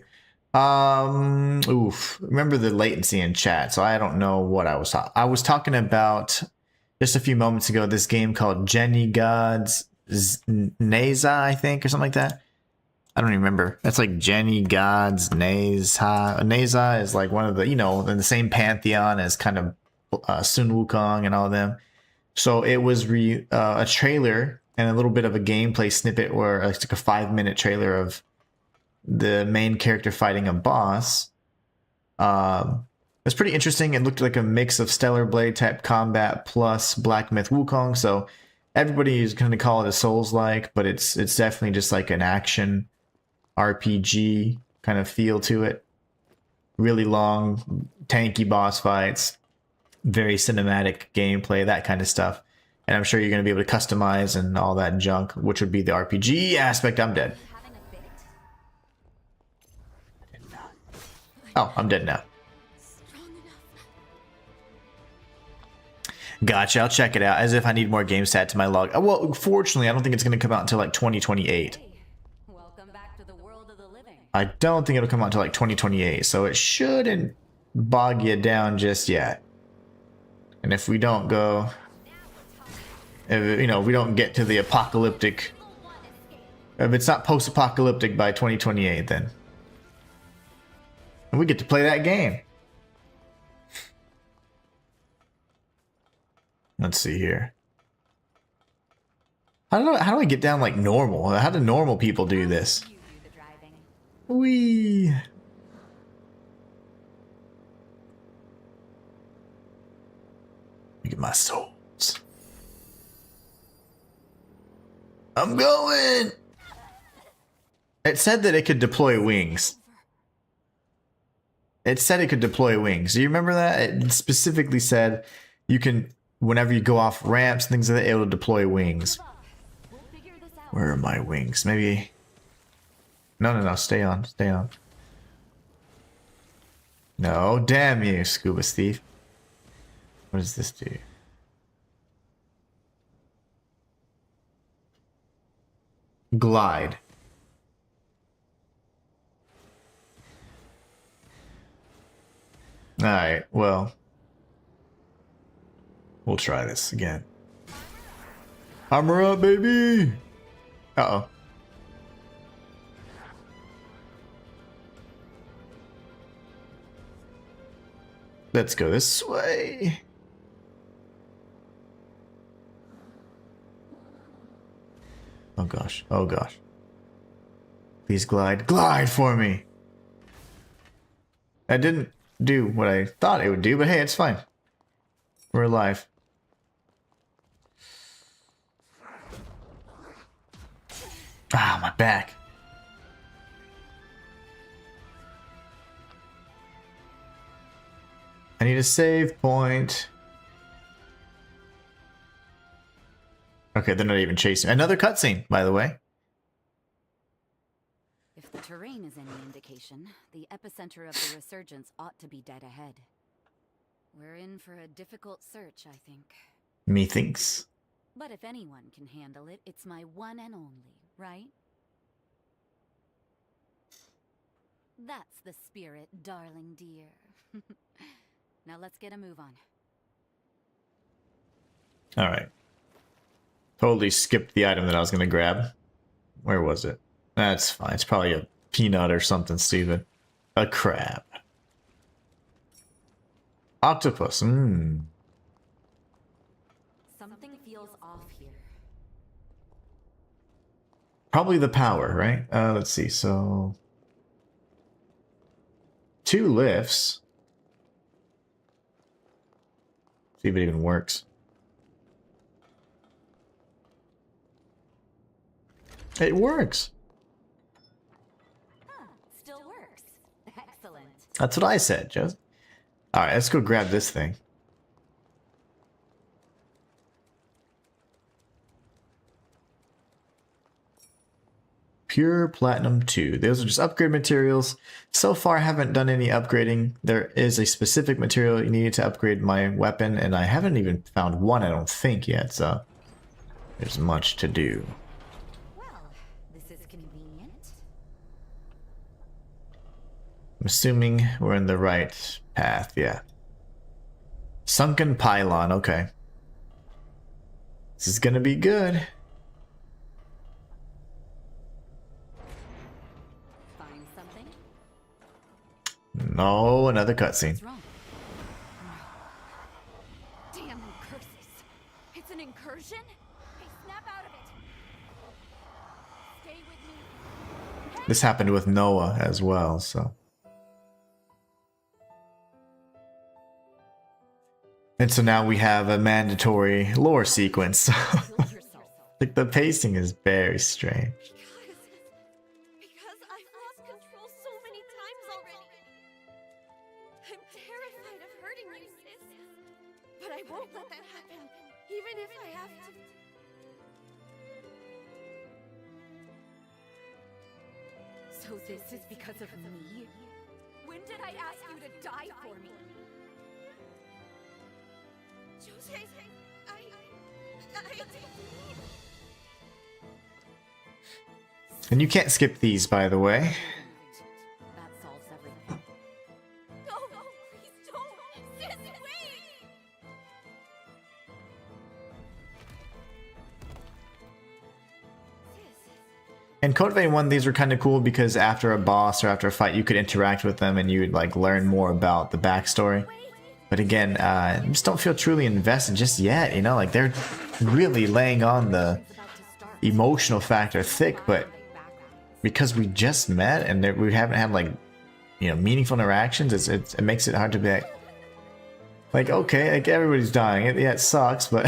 Oof. Remember the latency in chat, so I don't know what I was talking. I was talking about just a few moments ago this game called Jenny Gods Neza, I think, or something like that. I don't even remember. That's like Jenny Gods Neza. Neza is like one of the, you know, in the same pantheon as kind of Sun Wukong and all of them. So it was a trailer and a little bit of a gameplay snippet, or it's like a 5-minute trailer of the main character fighting a boss. It's pretty interesting. It looked like a mix of Stellar Blade type combat plus Black Myth Wukong. So everybody is going to call it a Souls-like, but it's definitely just like an action RPG kind of feel to it. Really long, tanky boss fights, very cinematic gameplay, that kind of stuff. And I'm sure you're going to be able to customize and all that junk, which would be the RPG aspect. I'm dead. Oh, I'm dead now. Gotcha, I'll check it out. As if I need more game stat to my log. Well, fortunately, I don't think it's going to come out until like 2028. Welcome back to the world of the living. I don't think it'll come out until like 2028, so it shouldn't bog you down just yet. And if we don't go, if, you know, we don't get to the apocalyptic, if it's not post-apocalyptic by 2028, then we get to play that game. Let's see here. How do I get down like normal? How do normal people do this? You do the driving. Whee! Look at my souls. I'm going! It said that it could deploy wings. It said it could deploy wings. Do you remember that? It specifically said you can, whenever you go off ramps, things like that, it will deploy wings. We'll figure this out. Where are my wings? Maybe... No, stay on, stay on. No, damn you, Scuba Thief. What does this do? Glide. Alright, well. We'll try this again. Armor up, baby! Uh-oh. Let's go this way. Oh gosh, oh gosh. Please glide. Glide for me! That didn't do what I thought it would do, but hey, it's fine. We're alive. Ah, my back. I need a save point. Okay, they're not even chasing. Another cutscene, by the way. If the terrain is any indication, the epicenter of the resurgence ought to be dead ahead. We're in for a difficult search, I think. Methinks. But if anyone can handle it, it's my one and only, right? That's the spirit, darling dear. Now let's get a move on. Alright. Totally skipped the item that I was going to grab. Where was it? That's fine. It's probably a peanut or something stupid. A crab. Octopus. Something feels off here. Probably the power, right? Let's see. So 2 lifts. See if it even works. It works. Huh, still works. Excellent. That's what I said, Jess. Alright, let's go grab this thing. Pure Platinum 2. Those are just upgrade materials. So far, I haven't done any upgrading. There is a specific material you need to upgrade my weapon, and I haven't even found one, I don't think, yet, so there's much to do. Well, this is convenient. I'm assuming we're in the right path, yeah. Sunken Pylon, okay. This is gonna be good. Find something? No, another cutscene. What's wrong? Damn curses! It's an incursion? Hey, snap out of it! Stay with me. This happened with Noah as well, so. And so now we have a mandatory lore sequence. Kill yourself. Like, the pacing is very strange. Because I've lost control so many times already. I'm terrified of hurting you, sis. But I won't let that happen, even if I have to. So this is because of me? When did I ask you to die for me? Jose, I And you can't skip these, by the way. That solves everything. No, please don't. Sis, wait. In Code Vein 1, these were kind of cool because after a boss or after a fight, you could interact with them and you would like learn more about the backstory. But again, I just don't feel truly invested just yet, you know? Like, they're really laying on the emotional factor thick, but because we just met and we haven't had, like, you know, meaningful interactions, it makes it hard to be like okay, like, everybody's dying. Yeah, it sucks, but...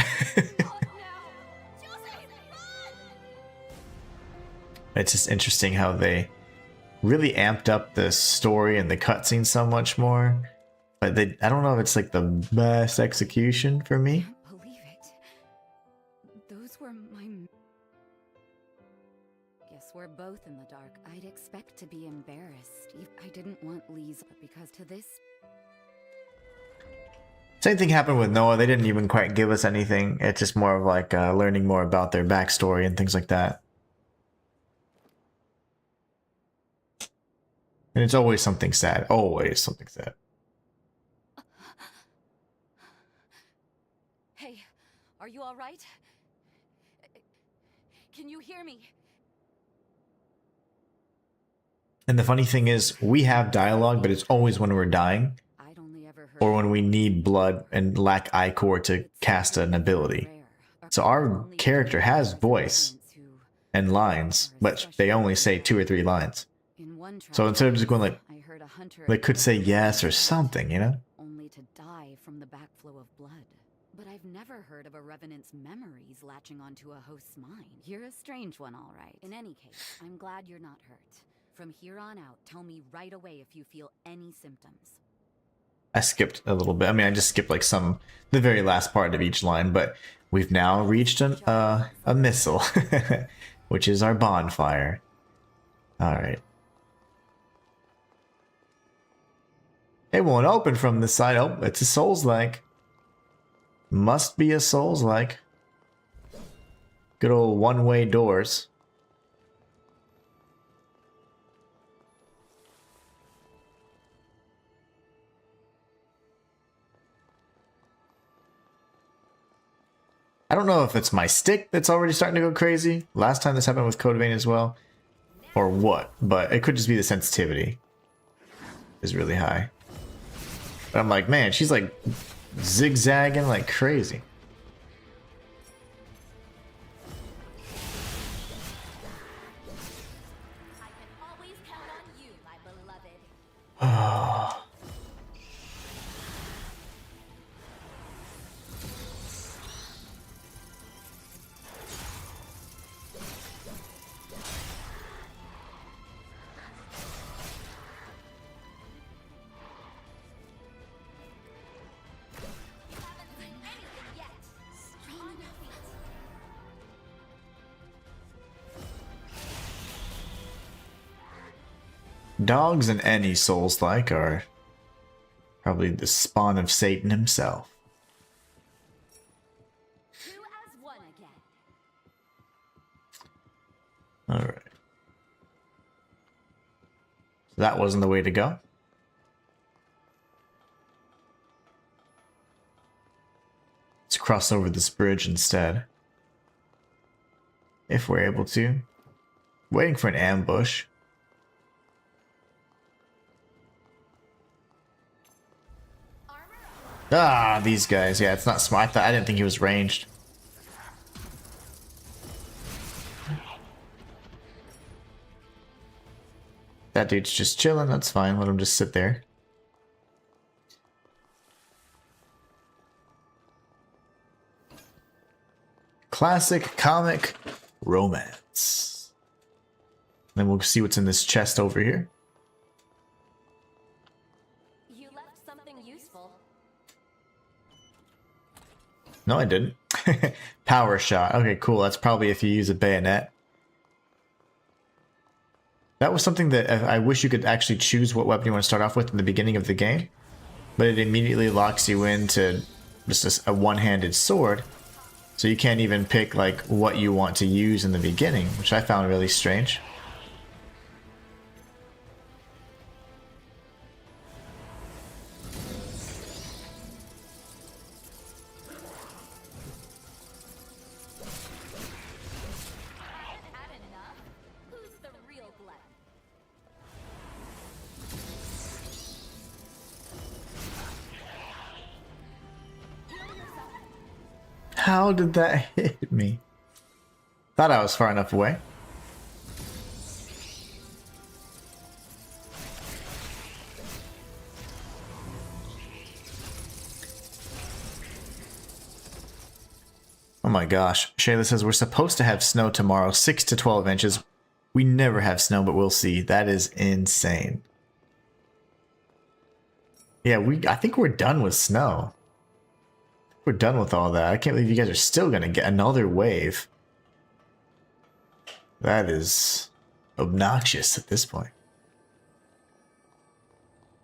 It's just interesting how they really amped up the story and the cutscenes so much more. But I don't know if it's like the best execution for me. Can't believe it. Those were my... Guess we're both in the dark. I'd expect to be embarrassed. I didn't want Lee's because to this... Same thing happened with Noah. They didn't even quite give us anything. It's just more of like learning more about their backstory and things like that. And it's always something sad. Always something sad. Hey, are you all right? Can you hear me? And the funny thing is, we have dialogue, but it's always when we're dying I'd only ever heard or when we need blood and lack ichor to cast an ability. So our character has voice and lines, but they only say 2 or 3 lines. So instead of just going like, I heard a hunter they could say yes or something, you know? only to die from the backflow of blood. But I've never heard of a revenant's memories latching onto a host's mind. You're a strange one, all right. In any case, I'm glad you're not hurt. From here on out, tell me right away if you feel any symptoms. I skipped a little bit. I mean, I just skipped like the very last part of each line, but we've now reached a missile, which is our bonfire. All right. It won't open from this side. Oh, it's a Souls-like. Must be a Souls-like. Good old one-way doors. I don't know if it's my stick that's already starting to go crazy. Last time this happened with Code Vein as well. Or what, but it could just be the sensitivity is really high. But I'm like, man, she's like zigzagging like crazy. I can always count on you, my beloved. You haven't seen anything yet. Dogs in any Souls-like are probably the spawn of Satan himself. Two as one again. Alright. So that wasn't the way to go. Let's cross over this bridge instead. If we're able to. Waiting for an ambush. Ah, these guys. Yeah, it's not smart. I didn't think he was ranged. That dude's just chilling. That's fine. Let him just sit there. Classic comic romance. Then we'll see what's in this chest over here. You left something useful. No, I didn't. Power shot. Okay, cool. That's probably if you use a bayonet. That was something that I wish you could actually choose what weapon you want to start off with in the beginning of the game. But it immediately locks you into just a one-handed sword. So you can't even pick like what you want to use in the beginning, which I found really strange. Who's the real Glenn? How did that hit me? Thought I was far enough away. Oh my gosh. Shayla says we're supposed to have snow tomorrow, 6 to 12 inches. We never have snow, but we'll see. That is insane. Yeah, I think we're done with snow. We're done with all that. I can't believe you guys are still gonna get another wave. That is obnoxious at this point.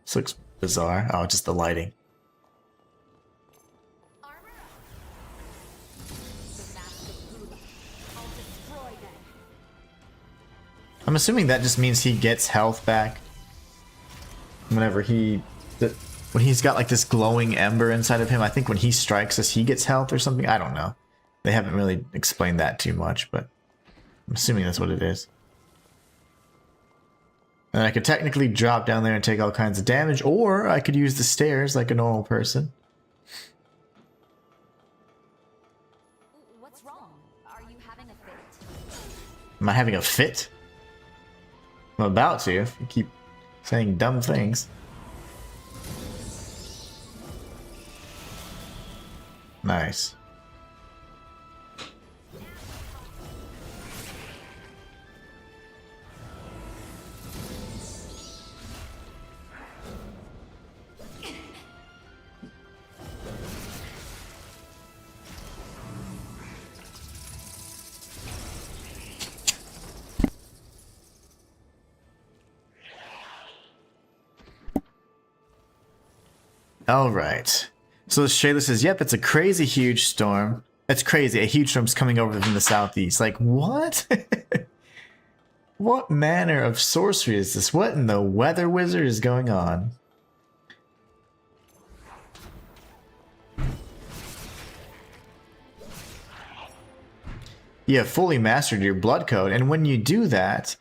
This looks bizarre. Oh, just the lighting. Armor up. The mask of Buddha. I'll destroy them. I'm assuming that just means he gets health back whenever when he's got like this glowing ember inside of him. I think when he strikes us, he gets health or something. I don't know. They haven't really explained that too much, but I'm assuming that's what it is. And I could technically drop down there and take all kinds of damage, or I could use the stairs like a normal person. What's wrong? Are you having a fit? Am I having a fit? I'm about to if you keep saying dumb things. Nice. All right. So Shayla says, yep, it's a crazy huge storm. That's crazy. A huge storm's coming over from the southeast. Like, what? What manner of sorcery is this? What in the weather wizard is going on? You have fully mastered your blood code, and when you do that,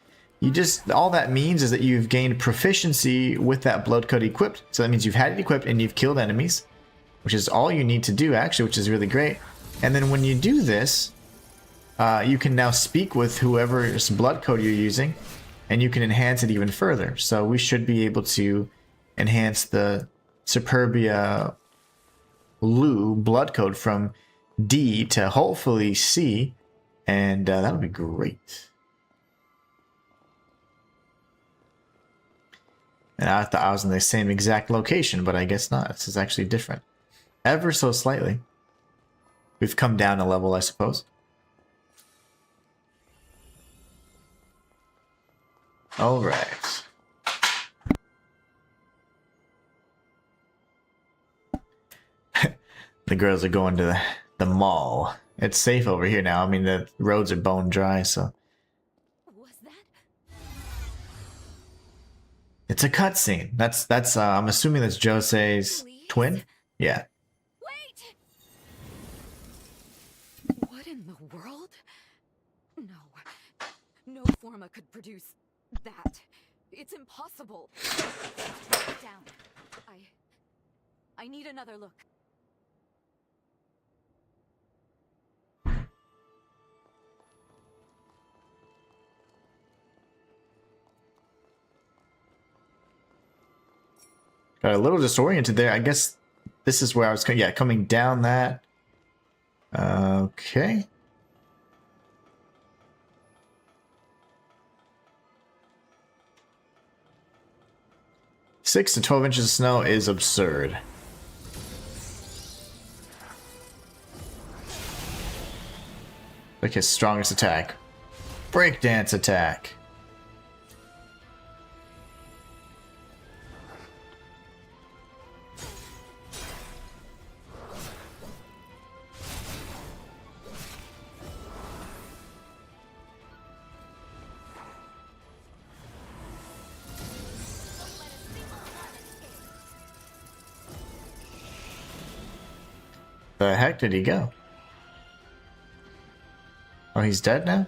all that means is that you've gained proficiency with that blood code equipped. So that means you've had it equipped and you've killed enemies, which is all you need to do actually, which is really great. And then when you do this, you can now speak with whoever's blood code you're using, and you can enhance it even further. So we should be able to enhance the Superbia Lu blood code from D to hopefully C, and that'll be great. And I thought I was in the same exact location, but I guess not. This is actually different. Ever so slightly. We've come down a level, I suppose. Alright. The girls are going to the mall. It's safe over here now. I mean, the roads are bone dry, so. Was that? It's a cutscene. That's I'm assuming that's Jose's Please? twin? Yeah. Wait! What in the world? No. No Forma could produce that. It's impossible. Down. I need another look. Got a little disoriented there. I guess this is where I was coming down that. Okay. 6 to 12 inches of snow is absurd. Like his strongest attack. Breakdance attack. The heck did he go? Oh, he's dead now?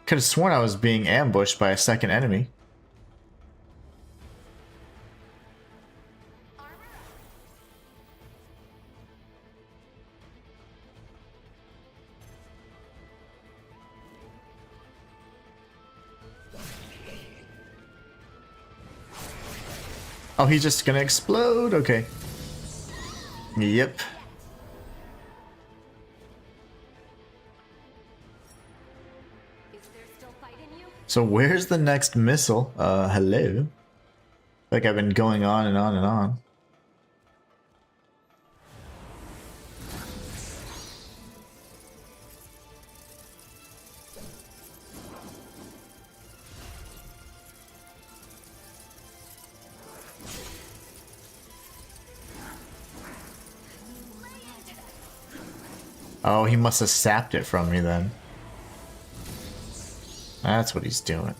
Could have sworn I was being ambushed by a second enemy. Oh, he's just gonna explode? Okay. Yep. Is there still fight in you? So where's the next missile? Hello? Like I've been going on and on and on. Oh, he must have sapped it from me then. That's what he's doing.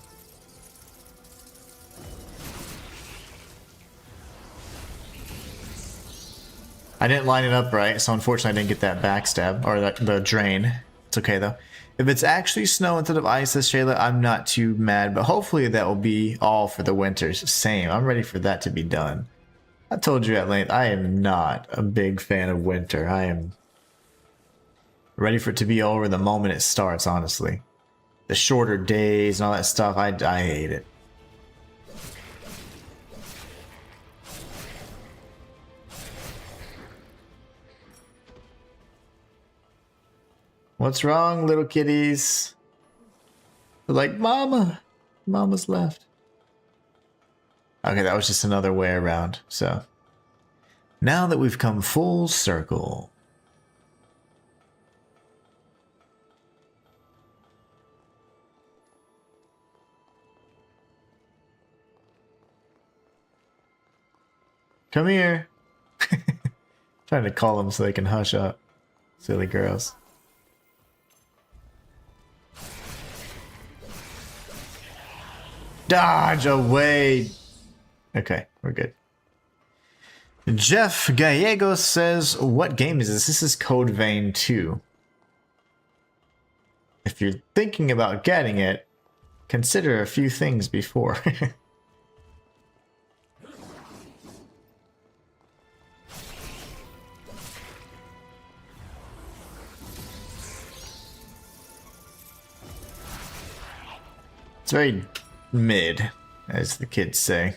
I didn't line it up right, so unfortunately I didn't get that backstab, or the drain. It's okay though. If it's actually snow instead of ice, this Shayla, I'm not too mad, but hopefully that will be all for the winters. Same, I'm ready for that to be done. I told you at length, I am not a big fan of winter. I am ready for it to be over the moment it starts, honestly. The shorter days and all that stuff, I hate it. What's wrong, little kitties? They're like, Mama! Mama's left. Okay, that was just another way around, so. Now that we've come full circle. Come here. Trying to call them so they can hush up. Silly girls. Dodge away. Okay, we're good. Jeff Gallegos says, what game is this? This is Code Vein 2. If you're thinking about getting it, consider a few things before. It's very mid, as the kids say.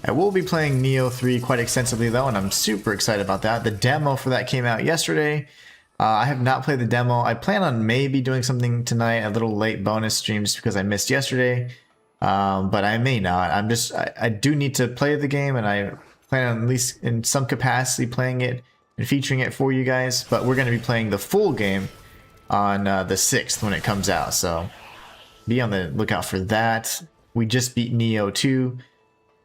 I will be playing Neo 3 quite extensively though, and I'm super excited about that. The demo for that came out yesterday. I have not played the demo. I plan on maybe doing something tonight, a little late bonus stream just because I missed yesterday. But I may not. I do need to play the game, and I plan on at least in some capacity playing it and featuring it for you guys. But we're going to be playing the full game on the 6th when it comes out, so be on the lookout for that. We just beat Neo 2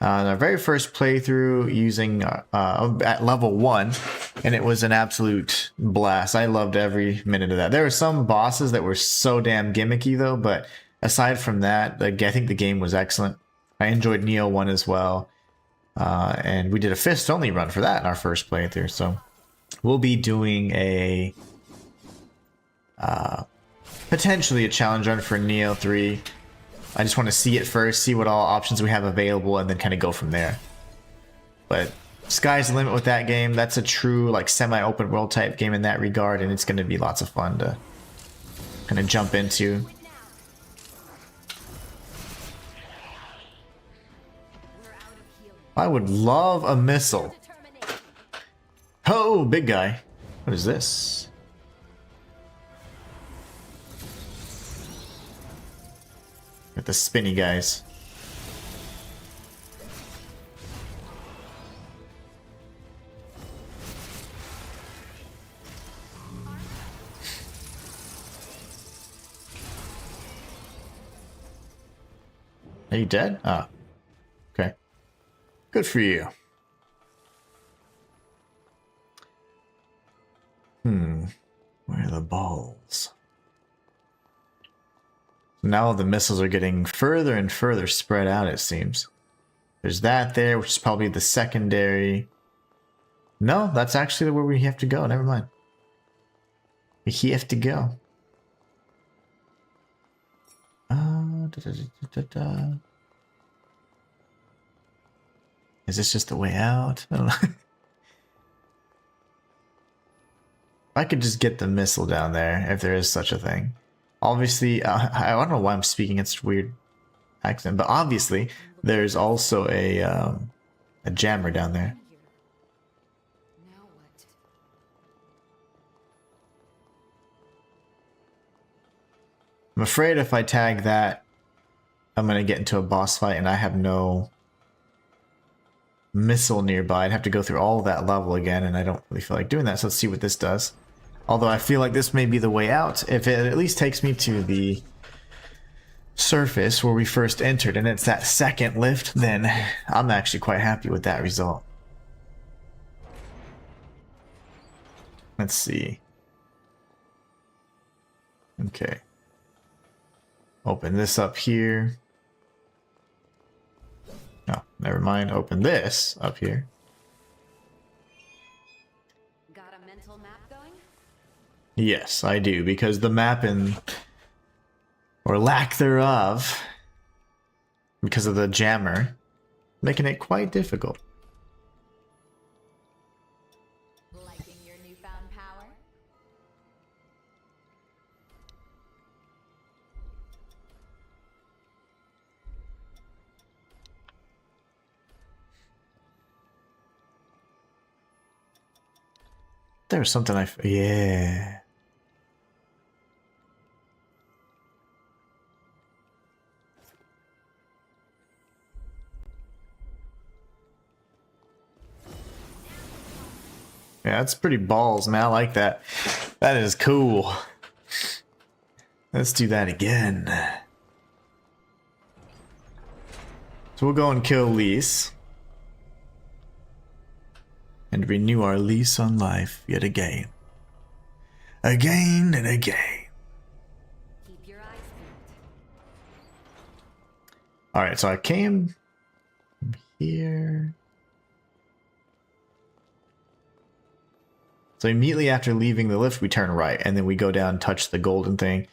on our very first playthrough using at level 1, and it was an absolute blast. I loved every minute of that. There were some bosses that were so damn gimmicky though, but aside from that, I think the game was excellent. I enjoyed Neo 1 as well, and we did a fist only run for that in our first playthrough, so we'll be doing a potentially a challenge run for Neo 3. I just want to see it first, see what all options we have available, and then kind of go from there. But sky's the limit with that game. That's a true like semi-open world type game in that regard, and it's going to be lots of fun to kind of jump into. I would love a missile. Oh, big guy. What is this? Got the spinny guys. Are you dead? Ah. Okay. Good for you. Where are the balls? Now the missiles are getting further and further spread out, it seems. There's that there, which is probably the secondary. No, that's actually where we have to go. Never mind. We have to go. Is this just the way out? I don't know. I could just get the missile down there, if there is such a thing. Obviously, I don't know why I'm speaking in such weird accent, but obviously, there's also a jammer down there. Now what? I'm afraid if I tag that, I'm going to get into a boss fight and I have no missile nearby. I'd have to go through all of that level again, and I don't really feel like doing that, so let's see what this does. Although I feel like this may be the way out, if it at least takes me to the surface where we first entered, and it's that second lift, then I'm actually quite happy with that result. Let's see. Okay. Open this up here. No, never mind. Open this up here. Got a mental map going? Yes, I do, because the mapping, or lack thereof, because of the jammer, making it quite difficult. Liking your newfound power? There's something yeah. Yeah, that's pretty balls, man. I like that. That is cool. Let's do that again. So we'll go and kill Lise. And renew our lease on life yet again. Again and again. Keep your eyes peeled. Alright, so I came from here. So immediately after leaving the lift, we turn right, and then we go down and touch the golden thing.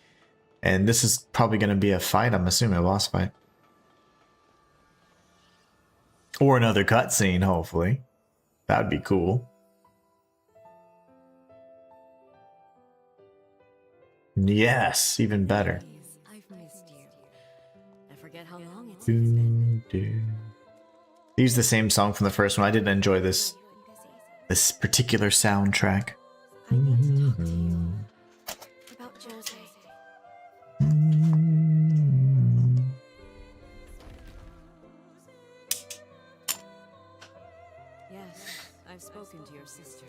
And this is probably going to be a fight, I'm assuming, a boss fight. Or another cutscene, hopefully. That would be cool. Yes, even better. I've missed you. I forget how long it's been. They use the same song from the first one. I didn't enjoy this particular soundtrack. About Jose. Yes, I've spoken to your sister.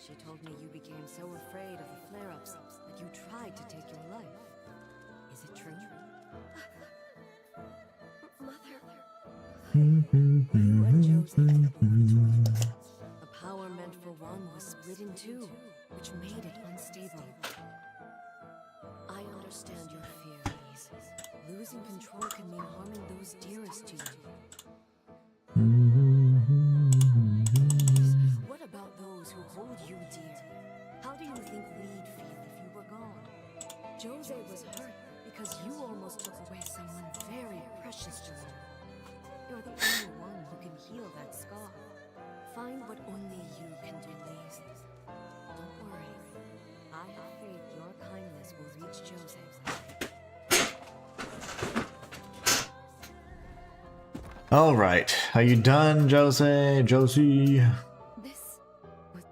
She told me you became so afraid of the flare-ups that you tried to take your life. Is it true? Mother, You and Jose. The power meant for one was split in two, which made it unstable. I understand your fear, Lise. Losing control can mean harming those dearest to you. What about those who hold you dear? How do you think we'd feel if you were gone? Jose was hurt because you almost took away someone very precious to him. You're the only one who can heal that scar. Find what only you can do, Lise. Don't worry. I have faith your kindness will reach Jose. All right, are you done, Jose? Josie? This was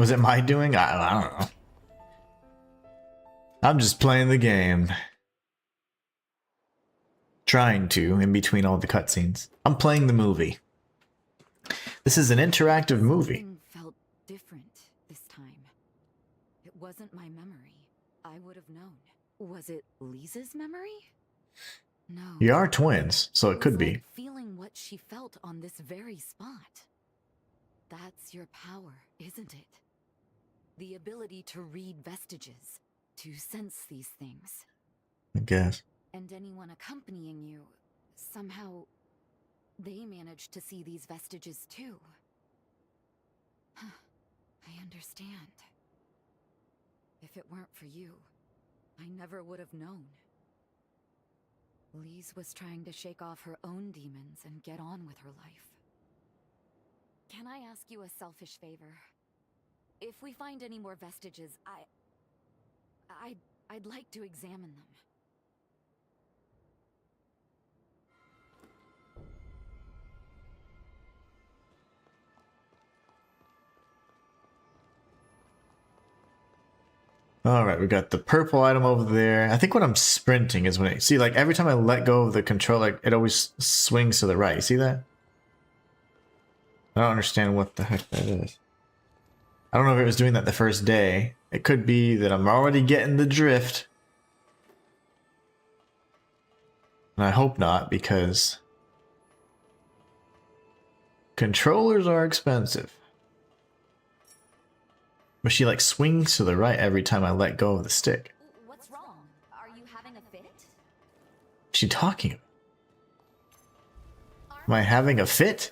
Was it my doing? I don't know. I'm just playing the game. Trying to, in between all the cutscenes. I'm playing the movie. This is an interactive movie. something felt different this time. It wasn't my memory. I would have known. Was it Lisa's memory? No. You are twins, so it was could be. like feeling what she felt on this very spot. That's your power, isn't it? The ability to read vestiges, to sense these things. I guess. And anyone accompanying you, somehow, they managed to see these vestiges too. Huh, I understand. If it weren't for you, I never would have known. Lise was trying to shake off her own demons and get on with her life. Can I ask you a selfish favor? If we find any more vestiges, I'd like to examine them. Alright, we got the purple item over there. I think when I'm sprinting is when see, like, every time I let go of the controller, it always swings to the right. You see that? I don't understand what the heck that is. I don't know if it was doing that the first day. It could be that I'm already getting the drift. And I hope not, because controllers are expensive. But she like swings to the right every time I let go of the stick. What's wrong? Are you having a fit? What's she talking about? Am I having a fit?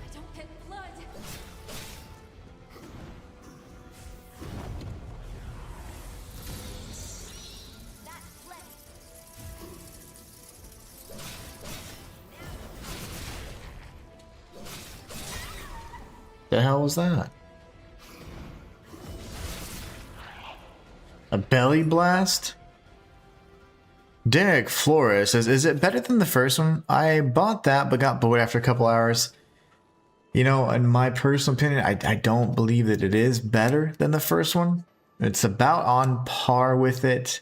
I don't get blood. That's left. The hell was that? A belly blast? Derek Flores says, is it better than the first one? I bought that but got bored after a couple hours. You know, in my personal opinion, I don't believe that it is better than the first one. It's about on par with it.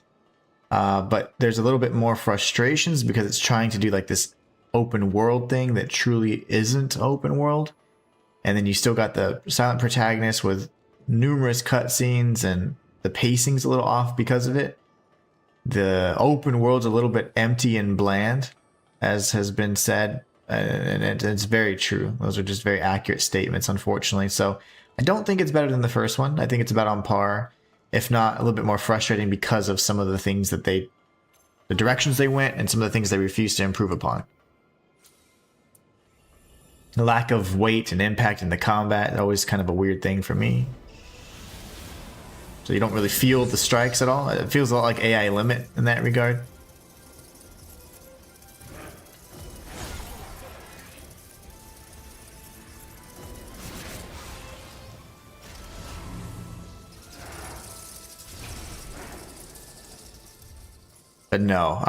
But there's a little bit more frustrations because it's trying to do like this open world thing that truly isn't open world. And then you still got the silent protagonist with numerous cutscenes, and the pacing's a little off because of it. The open world's a little bit empty and bland, as has been said, and it's very true. Those are just very accurate statements, unfortunately. So I don't think it's better than the first one. I think it's about on par, if not a little bit more frustrating because of some of the things that the directions they went and some of the things they refused to improve upon. The lack of weight and impact in the combat, always kind of a weird thing for me. So you don't really feel the strikes at all. It feels a lot like AI Limit in that regard. But no,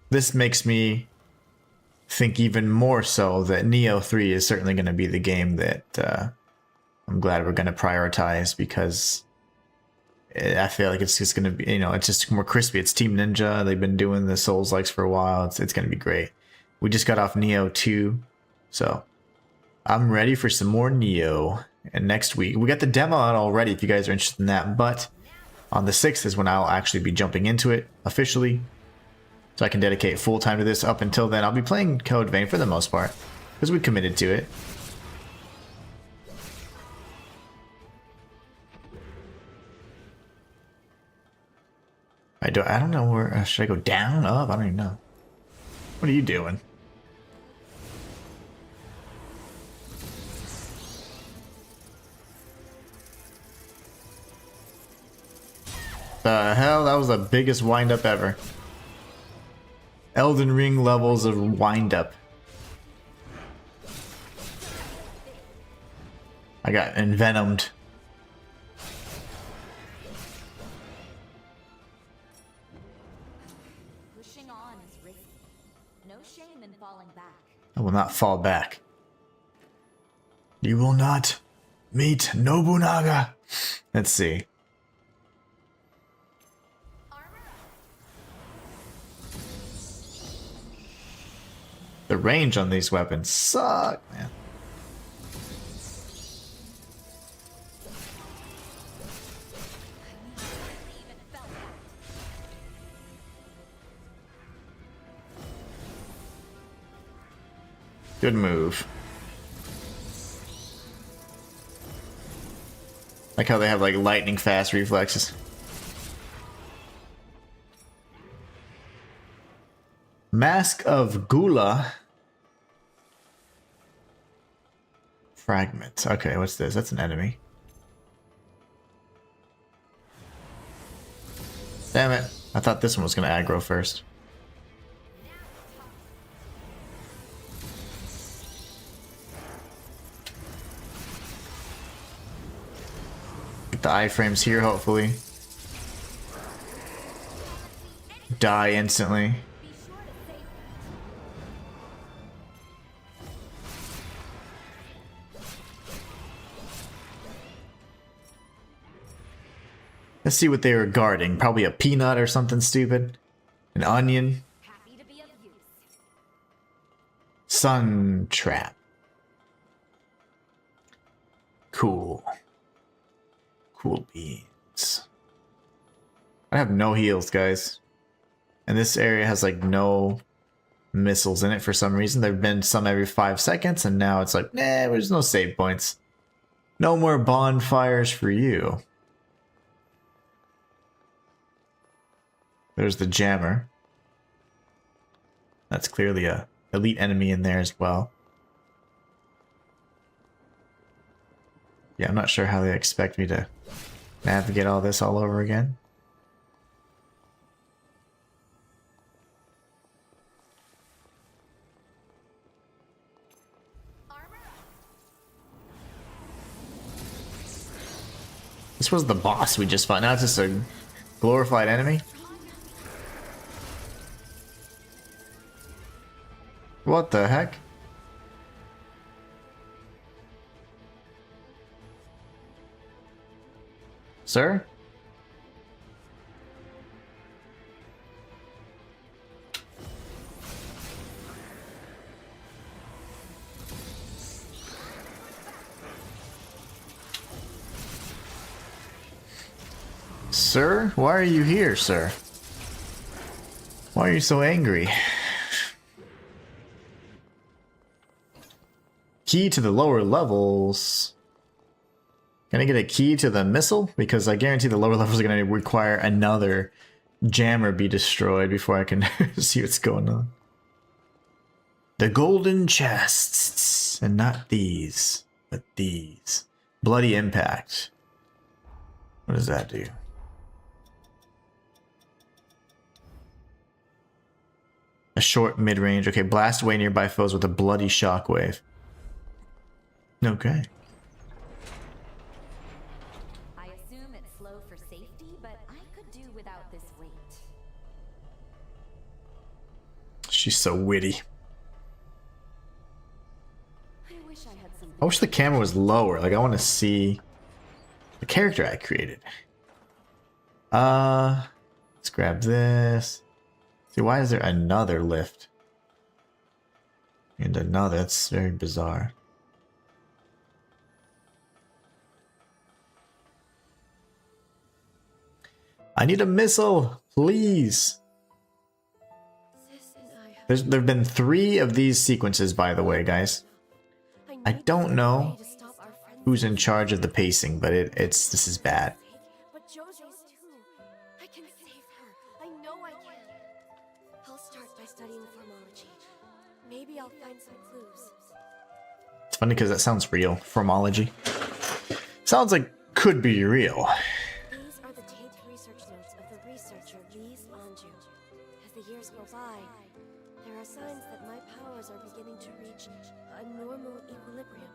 this makes me think even more so that Neo 3 is certainly going to be the game that I'm glad we're going to prioritize, because I feel like it's just going to be, it's just more crispy. It's Team Ninja. They've been doing the Souls-likes for a while. It's going to be great. We just got off Neo 2, so I'm ready for some more Neo. And next week, we got the demo out already if you guys are interested in that, but on the 6th is when I'll actually be jumping into it officially, so I can dedicate full time to this. Up until then, I'll be playing Code Vein for the most part, because we committed to it. I don't know where, should I go down, up? I don't even know. What are you doing? The hell, that was the biggest wind-up ever. Elden Ring levels of wind-up. I got envenomed. Pushing on is risky. No shame in falling back. I will not fall back. You will not meet Nobunaga. Let's see. The range on these weapons suck, man. Good move. Like how they have like lightning fast reflexes. Mask of Gula. Fragment. Okay, what's this? That's an enemy. Damn it. I thought this one was going to aggro first. Get the iframes here, hopefully. Die instantly. Let's see what they were guarding. Probably a peanut or something stupid. An onion. Happy to be of use. Sun trap. Cool. Cool beans. I have no heals, guys. And this area has like no missiles in it for some reason. There have been some every 5 seconds, and now it's like, nah, there's no save points. No more bonfires for you. There's the jammer. That's clearly a elite enemy in there as well. Yeah, I'm not sure how they expect me to navigate all this all over again. This was the boss we just fought. Now it's just a glorified enemy. What the heck? Sir? Sir? Why are you here, sir? Why are you so angry? Key to the lower levels. Can I get a key to the missile? Because I guarantee the lower levels are going to require another jammer be destroyed before I can see what's going on. The golden chests. And not these, but these. Bloody impact. What does that do? A short mid-range. Okay, blast away nearby foes with a bloody shockwave. Okay. I assume it's slow for safety, but I could do without this weight. She's so witty. I wish I had something. I wish the camera was lower. Like, I want to see the character I created. Let's grab this. See, why is there another lift? And another, that's very bizarre. I need a missile, please. Sis and I have There've been 3 of these sequences, by the way, guys. I need don't some know way to stop our friends. who's in charge of the pacing, but this is bad. But Jose's too. I can save her. I know I can. I'll start by studying formology. Maybe I'll find some clues. It's funny because that sounds real. Formology. Sounds like could be real. These are the taped research notes of the researcher Lise Anju. As the years go by, there are signs that my powers are beginning to reach a normal equilibrium.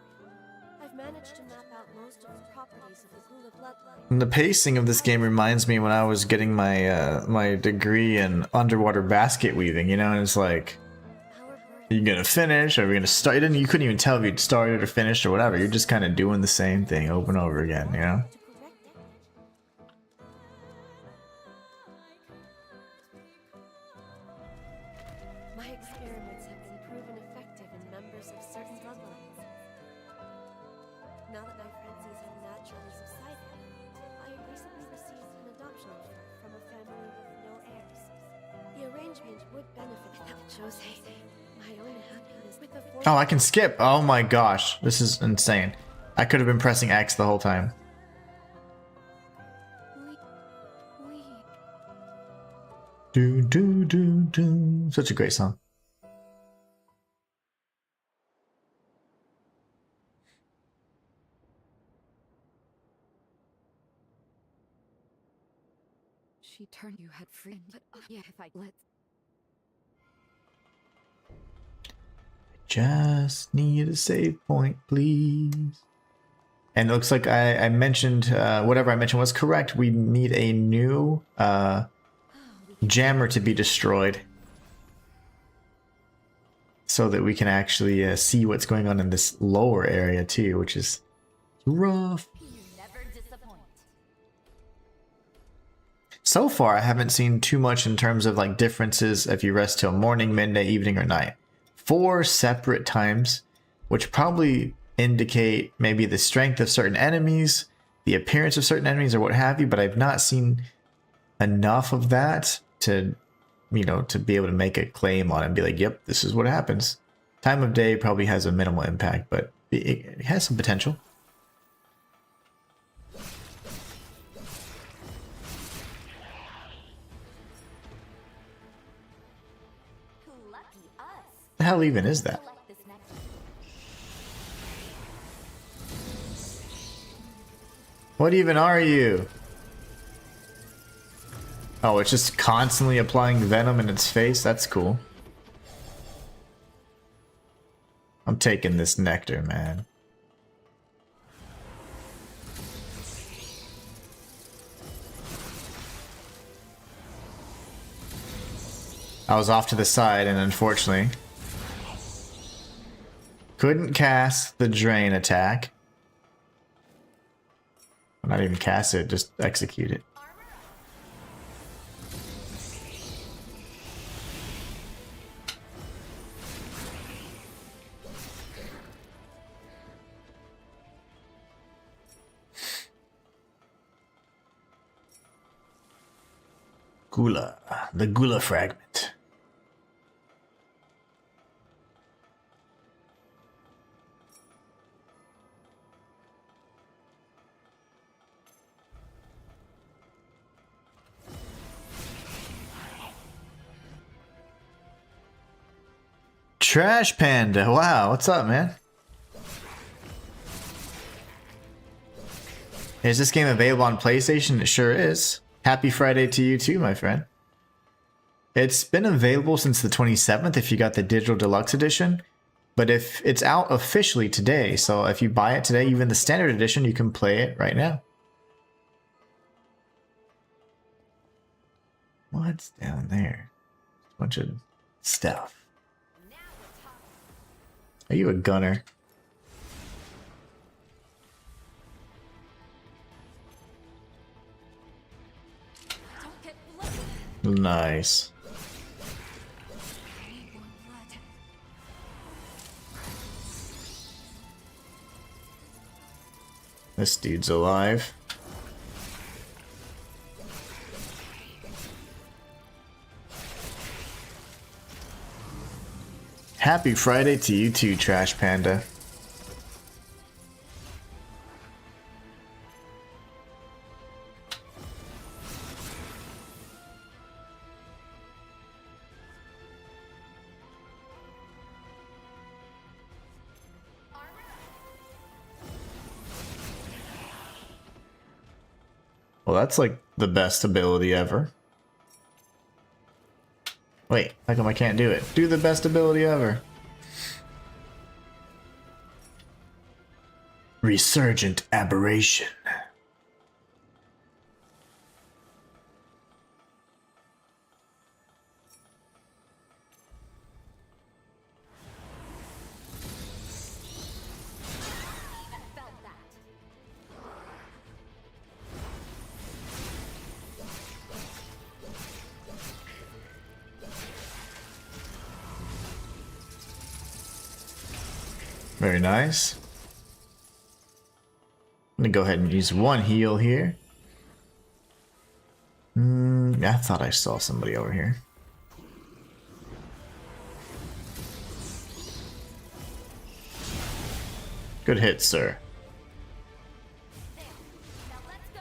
I've managed to map out most of the properties of the Gula bloodline. And the pacing of this game reminds me when I was getting my my degree in underwater basket weaving, you know, and it's like, Our birth are you gonna finish? Are we gonna start? You couldn't even tell if you'd started or finished or whatever. You're just kind of doing the same thing over and over again, you know? to correct it. My experiments have been proven effective in members of certain bloodlines. Now that my frenzies have naturally subsided, I recently received an adoption offer from a family with no heirs. The arrangement would benefit Jose, my own happiness with the Oh, I can skip. Oh my gosh, this is insane. I could have been pressing X the whole time. We. Do do do do. Such a great song. She turned you had friend, but yeah, if I let. Just need a save point, please. And it looks like I mentioned, whatever I mentioned was correct. We need a new jammer to be destroyed so that we can actually see what's going on in this lower area too, which is rough. You never disappoint. So far, I haven't seen too much in terms of like differences if you rest till morning, midday, evening, or night. 4 separate times, which probably indicate maybe the strength of certain enemies, the appearance of certain enemies, or what have you, but I've not seen enough of that to, you know, to be able to make a claim on it and be like, yep, this is what happens. Time of day probably has a minimal impact, but it has some potential. Lucky us. The hell even is that? Select this next. What even are you? Oh, it's just constantly applying venom in its face? That's cool. I'm taking this nectar, man. I was off to the side and unfortunately couldn't cast the drain attack. Not even cast it, just execute it. Gula, the Gula fragment. Trash Panda, wow, what's up, man? Is this game available on PlayStation? It sure is. Happy Friday to you too, my friend. It's been available since the 27th if you got the digital deluxe edition, but if it's out officially today, so if you buy it today, even the standard edition, you can play it right now. What's down there? A bunch of stuff. Are you a gunner? Don't get bloody. Nice. I need more blood. This dude's alive. Happy Friday to you too, Trash Panda. Well, that's like the best ability ever. Wait, how come I can't do it? Do the best ability ever. Resurgent Aberration. Felt that. Very nice. I'm gonna go ahead and use one heal here. I thought I saw somebody over here. Good hit, sir. Now let's go.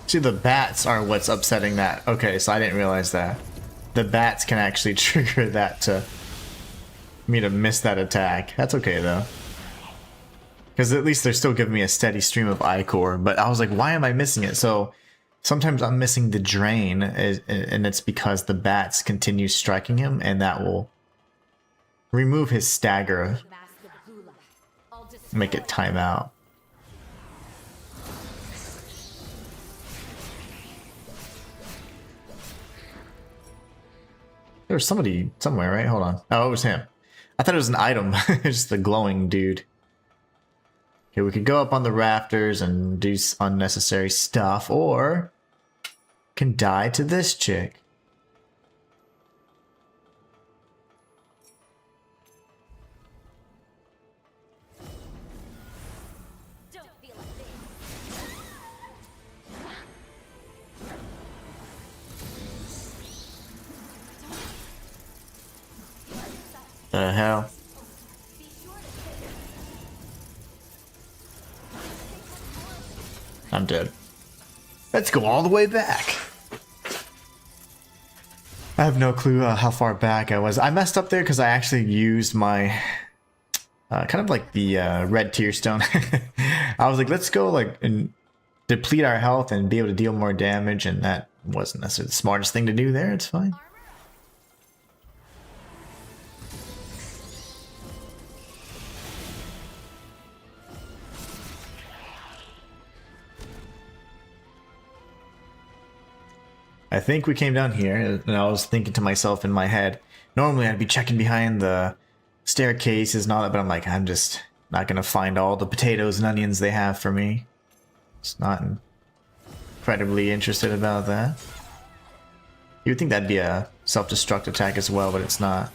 See, the bats are what's upsetting that. Okay, so I didn't realize that. The bats can actually trigger that to me to miss that attack. That's okay though. Because at least they're still giving me a steady stream of Ichor, but I was like, why am I missing it? So sometimes I'm missing the drain, and it's because the bats continue striking him, and that will remove his stagger, Mask of Gula. I'll destroy make it time out. There was somebody somewhere, right? Hold on. Oh, it was him. I thought it was an item. Just the glowing dude. Okay, we could go up on the rafters and do unnecessary stuff, or can die to this chick. Don't feel a thing. The hell? I'm dead. Let's go all the way back. I have no clue how far back I was. I messed up there because I actually used my kind of like the red tear stone. I was like, let's go like and deplete our health and be able to deal more damage, and that wasn't necessarily the smartest thing to do there. It's fine. I think we came down here, and I was thinking to myself in my head, normally I'd be checking behind the staircases and all that, but I'm like, I'm just not going to find all the potatoes and onions they have for me. Just not incredibly interested about that. You would think that'd be a self-destruct attack as well, but it's not.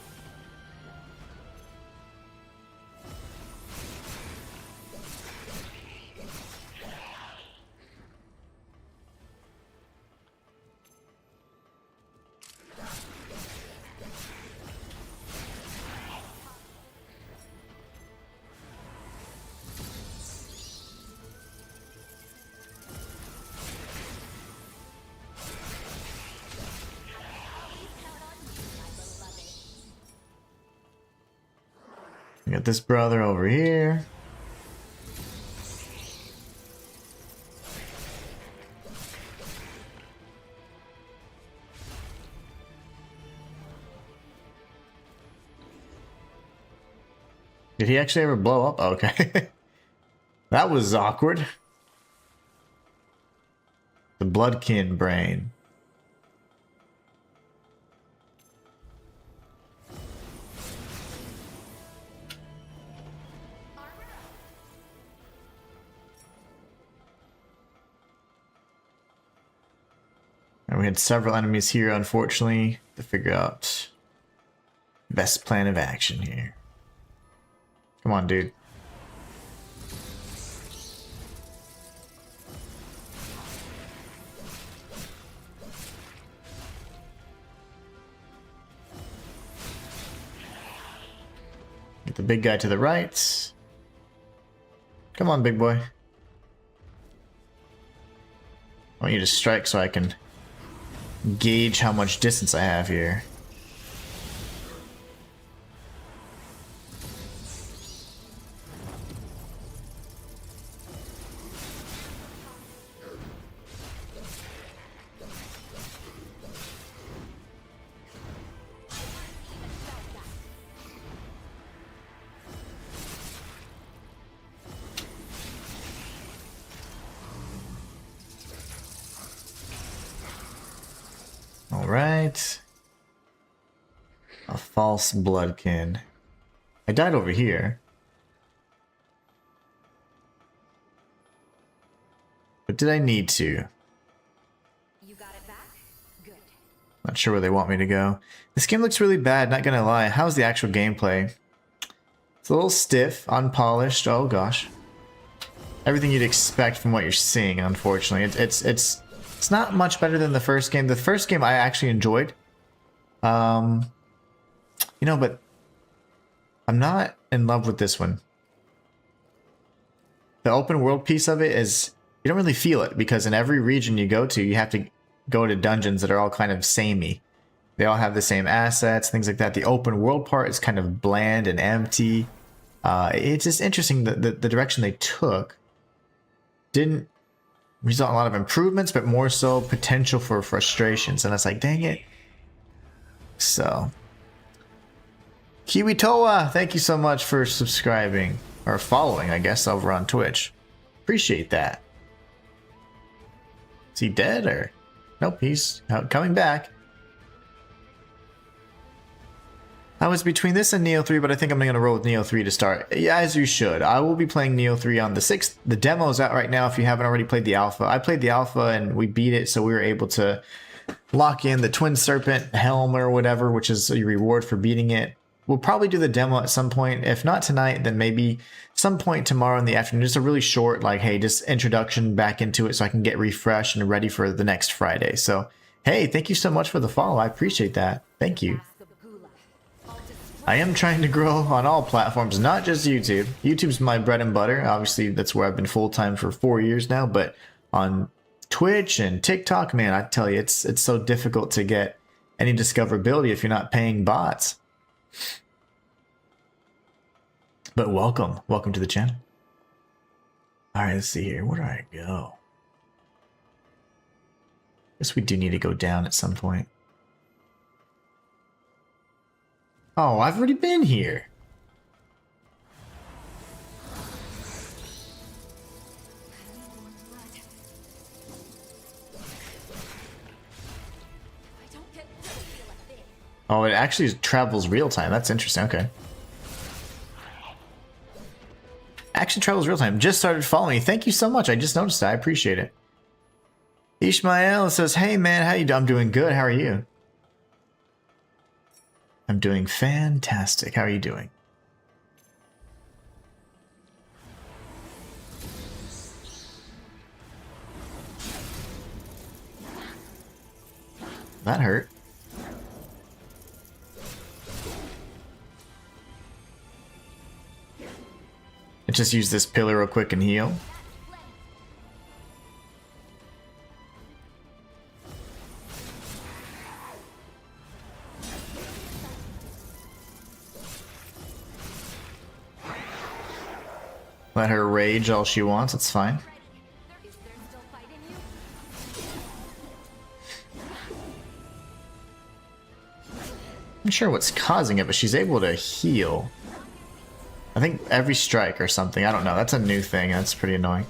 We got this brother over here. Did he actually ever blow up? Okay. That was awkward. Bloodkin brain. And we had several enemies here, unfortunately, to figure out best plan of action here. Come on, dude. Get the big guy to the right. Come on, big boy. I want you to strike so I can gauge how much distance I have here. Alright. A false bloodkin. I died over here. But did I need to? You got it back? Good. Not sure where they want me to go. This game looks really bad, not gonna lie. How's the actual gameplay? It's a little stiff, unpolished. Oh gosh. Everything you'd expect from what you're seeing, unfortunately. It's not much better than the first game. The first game I actually enjoyed. You know, but I'm not in love with this one. The open world piece of it is, you don't really feel it because in every region you go to, you have to go to dungeons that are all kind of samey. They all have the same assets, things like that. The open world part is kind of bland and empty. It's just interesting that the direction they took didn't result in a lot of improvements, but more so potential for frustrations. And it's like, dang it. So, Kiwitoa, thank you so much for subscribing, or following, I guess, over on Twitch. Appreciate that. Is he dead, or? Nope, he's coming back. I was between this and Neo 3, but I think I'm going to roll with Neo 3 to start. Yeah, as you should. I will be playing Neo 3 on the 6th. The demo is out right now if you haven't already played the alpha. I played the alpha and we beat it, so we were able to lock in the Twin Serpent helm or whatever, which is a reward for beating it. We'll probably do the demo at some point. If not tonight, then maybe some point tomorrow in the afternoon. Just a really short, like, hey, just introduction back into it so I can get refreshed and ready for the next Friday. So, hey, thank you so much for the follow. I appreciate that. Thank you. I am trying to grow on all platforms, not just YouTube. YouTube's my bread and butter. Obviously, that's where I've been full-time for 4 years now. But on Twitch and TikTok, man, I tell you, it's so difficult to get any discoverability if you're not paying bots. But welcome to the channel. All right, let's see here. Where do I go? Guess we do need to go down at some point. Oh, I've already been here. Oh, it actually travels real time. That's interesting. Okay. Actually travels real time. Just started following you. Thank you so much. I just noticed that. I appreciate it. Ishmael says, hey man, how you doing? I'm doing good. How are you? I'm doing fantastic. How are you doing? That hurt. Let's just use this pillar real quick and heal. Let her rage all she wants, it's fine. I'm not sure what's causing it, but she's able to heal. I think every strike or something. I don't know. That's a new thing. That's pretty annoying.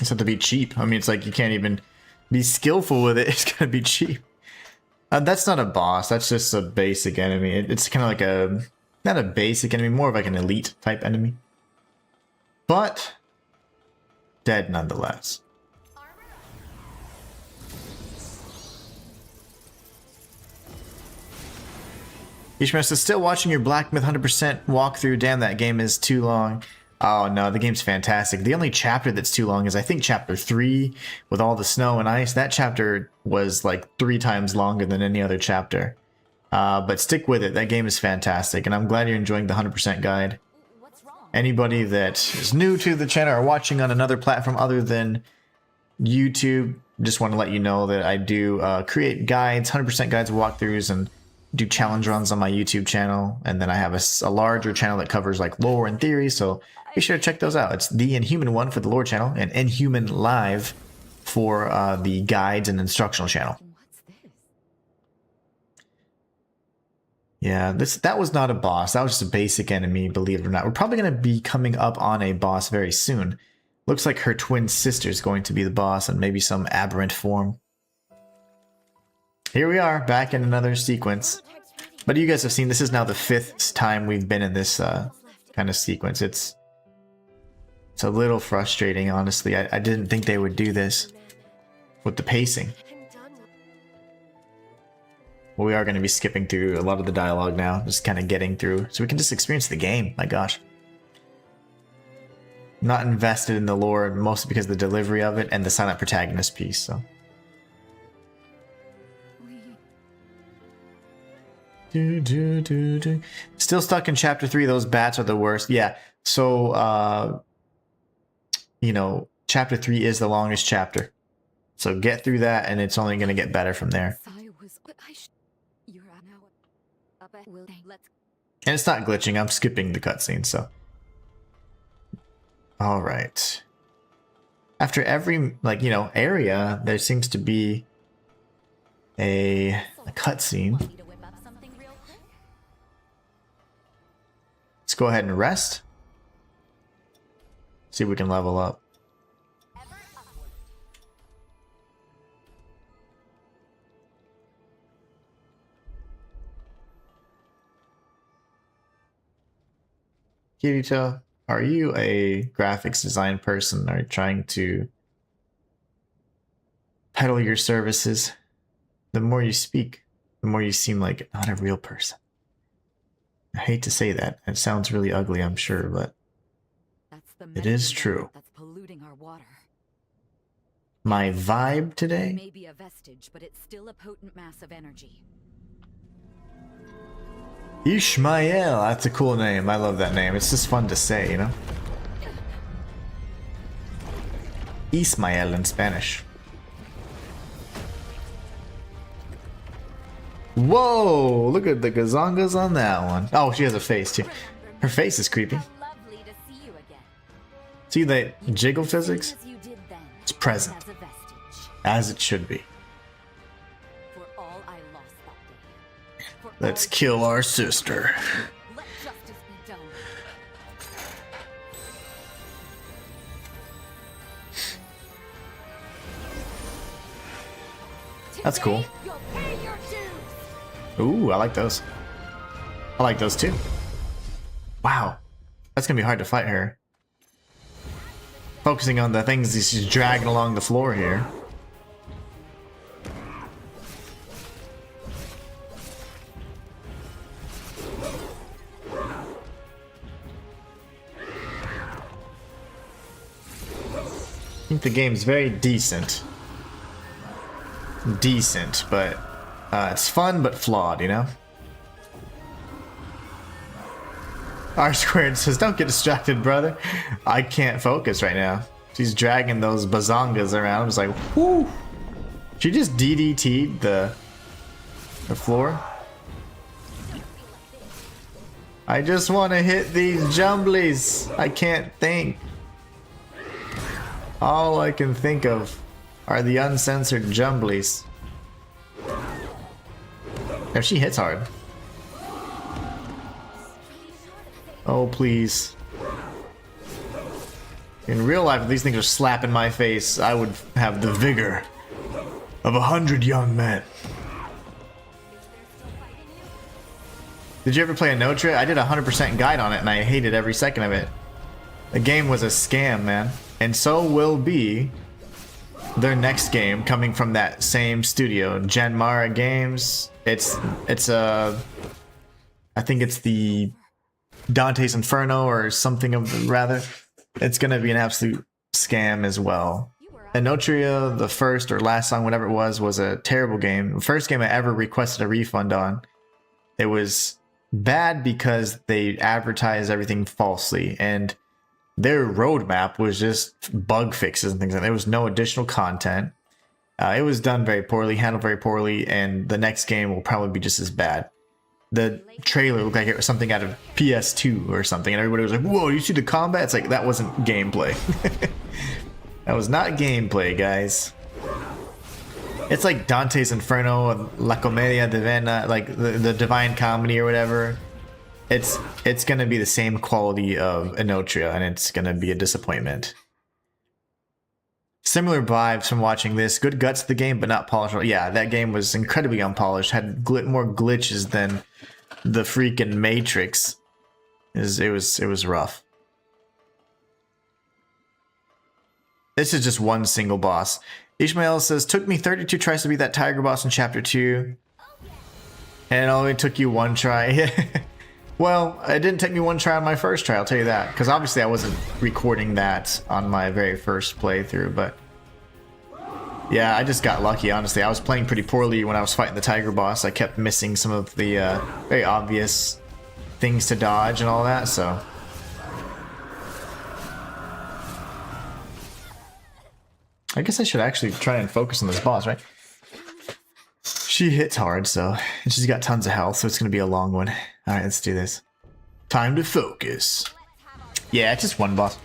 It's have to be cheap. I mean, it's like you can't even be skillful with it. It's gotta be cheap. That's not a boss. That's just a basic enemy. It's kind of like a, not a basic enemy, more of like an elite type enemy. But dead nonetheless. Ishmael says, still watching your Black Myth 100% walkthrough. Damn, that game is too long. Oh no, the game's fantastic. The only chapter that's too long is I think chapter 3 with all the snow and ice. That chapter was like 3 times longer than any other chapter. But stick with it. That game is fantastic, and I'm glad you're enjoying the 100% guide. Anybody that is new to the channel or watching on another platform other than YouTube, just want to let you know that I do create guides, 100% guides, walkthroughs, and do challenge runs on my YouTube channel. And then I have a larger channel that covers like lore and theory, so be sure to check those out. It's the Inhuman one for the lore channel and Inhuman Live for the guides and instructional channel. What's this? Yeah, that was not a boss. That was just a basic enemy, believe it or not. We're probably going to be coming up on a boss very soon. Looks like her twin sister is going to be the boss and maybe some aberrant form. Here we are, back in another sequence. But you guys have seen, this is now the 5th time we've been in this kind of sequence. It's a little frustrating, honestly. I didn't think they would do this with the pacing. Well, we are going to be skipping through a lot of the dialogue now, just kind of getting through, so we can just experience the game. My gosh. Not invested in the lore, mostly because of the delivery of it and the silent protagonist piece, so. Still stuck in chapter 3. Those bats are the worst. Yeah, so, you know, chapter 3 is the longest chapter. So get through that, and it's only going to get better from there. And it's not glitching. I'm skipping the cutscene, so. All right. After every, like, you know, area, there seems to be a cutscene. Let's go ahead and rest. See if we can level up. Kirito, are you a graphics design person? Are you trying to peddle your services? The more you speak, the more you seem like not a real person. I hate to say that. It sounds really ugly, I'm sure, but it is true. That's polluting our water. My vibe today? It may be a vestige, but it's still a potent mass of energy. Ishmael, that's a cool name. I love that name. It's just fun to say, you know? Ismael in Spanish. Whoa! Look at the gazongas on that one. Oh, she has a face too. Her face is creepy. Lovely to see you again. See that jiggle physics? As you did then, It's present, as a vestige. as it should be. For all I lost that day. For Let's all kill our sister. Let justice be done. That's cool. Today, you'll pay your dues. Ooh, I like those. I like those too. Wow. That's gonna be hard to fight her. Focusing on the things she's dragging along the floor here. I think the game's very decent. Decent, but it's fun but flawed, you know? R squared says, don't get distracted, brother. I can't focus right now. She's dragging those bazongas around. I was like, whoo! She just DDT'd the floor. I just want to hit these jumblies. I can't think. All I can think of are the uncensored jumblies. There, she hits hard. Oh, please. In real life, if these things are slapping my face, I would have the vigor of 100 young men. Did you ever play Inotria? I did 100% guide on it, and I hated every second of it. The game was a scam, man. And so will be their next game coming from that same studio, Genmara Games. It's I think it's the Dante's Inferno or something of the rather. It's gonna be an absolute scam as well. Inotria, the first or last song, whatever it was a terrible game. The first game I ever requested a refund on. It was bad because they advertised everything falsely, and their roadmap was just bug fixes and things like that. There was no additional content. It was done very poorly, handled very poorly, and the next game will probably be just as bad. The trailer looked like it was something out of PS2 or something, and everybody was like, whoa, you see the combat? It's like, that wasn't gameplay. That was not gameplay, guys. It's like Dante's Inferno, La Commedia Divina, like the Divine Comedy or whatever. It's gonna be the same quality of Inotria, and it's gonna be a disappointment. Similar vibes from watching this. Good guts to the game, but not polished. Yeah, that game was incredibly unpolished. Had more glitches than the freaking Matrix. It was rough. This is just one single boss. Ishmael says, took me 32 tries to beat that tiger boss in chapter 2. And it only took you one try. Well, it didn't take me one try on my first try, I'll tell you that. Because obviously I wasn't recording that on my very first playthrough, but... yeah, I just got lucky, honestly. I was playing pretty poorly when I was fighting the tiger boss. I kept missing some of the very obvious things to dodge and all that, so... I guess I should actually try and focus on this boss, right? She hits hard, so... and she's got tons of health, so it's going to be a long one. Alright, let's do this. Time to focus. Yeah, it's just one boss.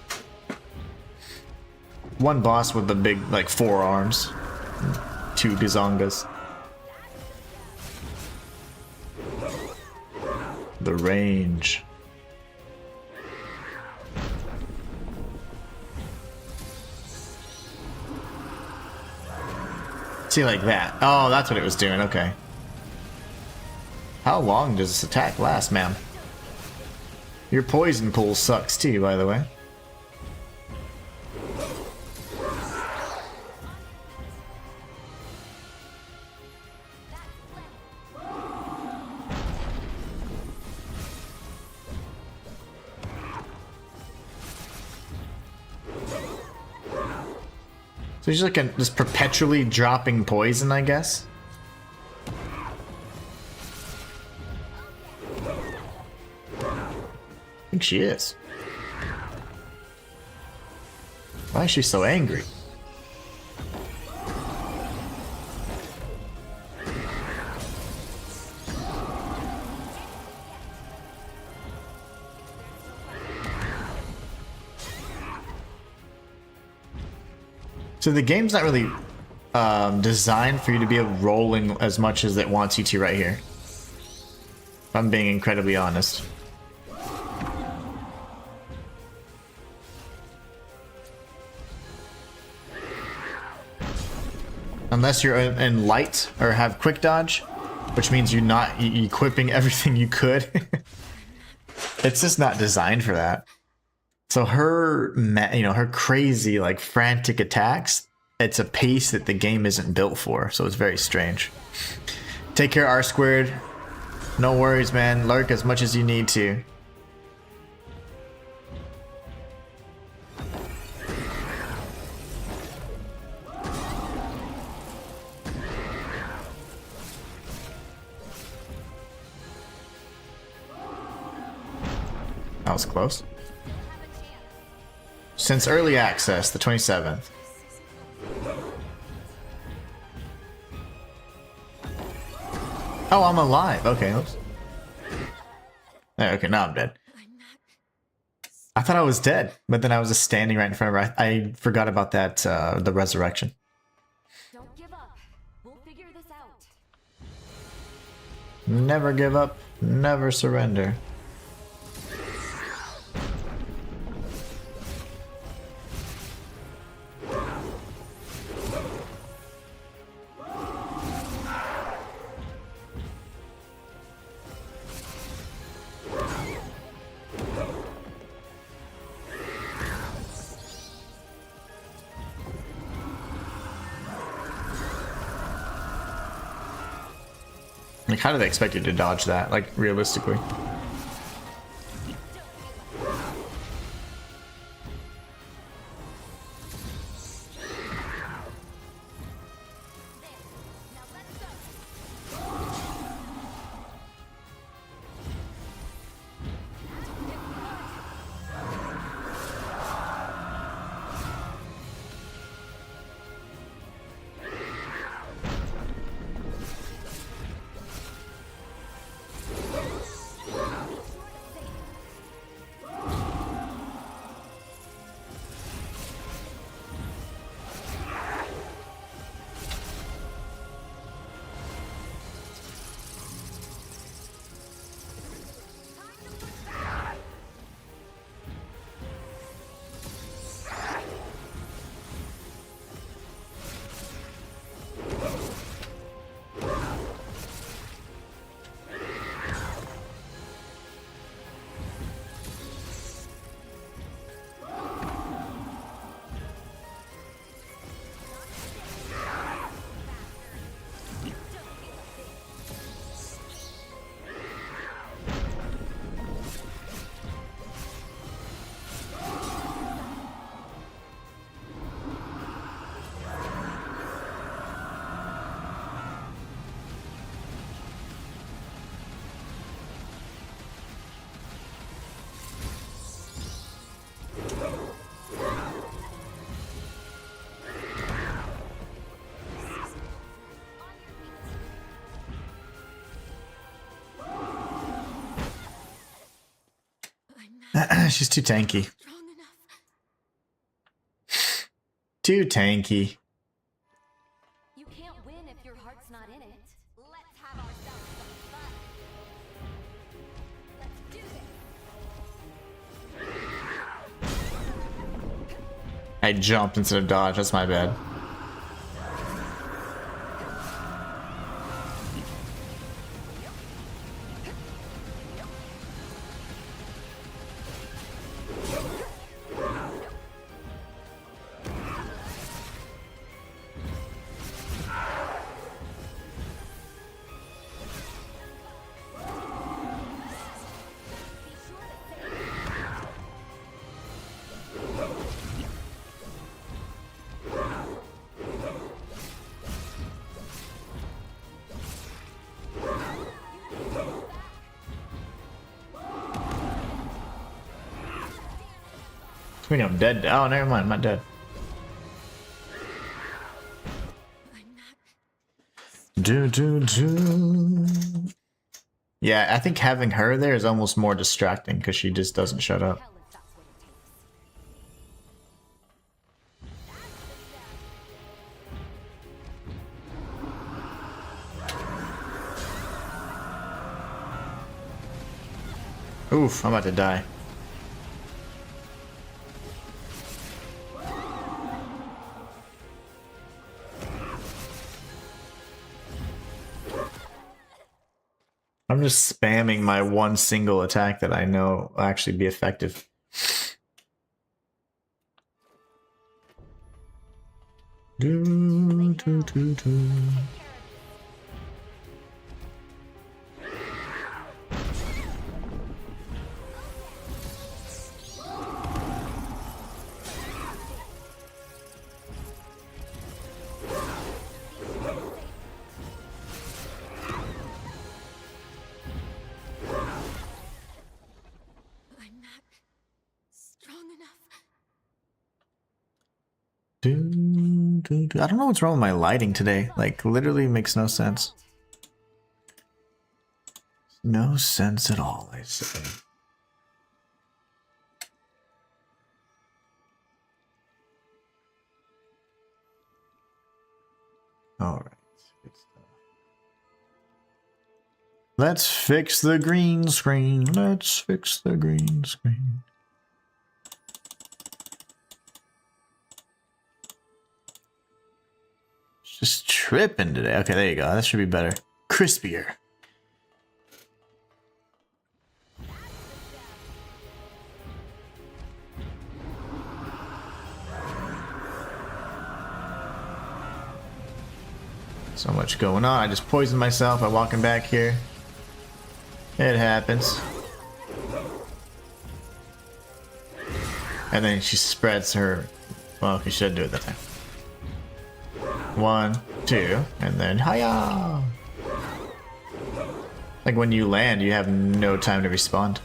One boss with the big, like, 4 arms. 2 gazongas. The range. See, like that. Oh, that's what it was doing. Okay. How long does this attack last, ma'am? Your poison pool sucks too, by the way. So she's like just perpetually dropping poison, I guess. I think she is. Why is she so angry? So the game's not really designed for you to be rolling as much as it wants you to right here. If I'm being incredibly honest. Unless you're in light or have quick dodge, which means you're not equipping everything you could. It's just not designed for that. So her, her crazy, like, frantic attacks, it's a pace that the game isn't built for, so it's very strange. Take care, R squared. No worries, man. Lurk as much as you need to. That was close. Since early access, the 27th. Oh, I'm alive. Okay. Oops. Okay, now I'm dead. I thought I was dead, but then I was just standing right in front of her. I forgot about that, the resurrection. Don't give up. We'll figure this out. Never give up, never surrender. Like, how do they expect you to dodge that? Like, realistically. She's too tanky. Strong enough. Too tanky. You can't win if your heart's not in it. Let's have ourselves some fun. Let's do this. I jumped instead of dodge. That's my bad. I mean, I'm dead. Oh, never mind. I'm not dead. Yeah, I think having her there is almost more distracting because she just doesn't shut up. Hell if that's what it takes. Oof, I'm about to die. I'm just spamming my one single attack that I know will actually be effective. Do, do, do, do. I'm not strong enough. Do, do, do. I don't know what's wrong with my lighting today. Like, literally makes no sense. No sense at all, I say. Alright. Let's fix the green screen. Let's fix the green screen. Just tripping today. Okay, there you go. That should be better. Crispier. So much going on. I just poisoned myself by walking back here. It happens. And then she spreads her... Well, she should do it that time. 1, 2, and then hiya! Like when you land, you have no time to respond.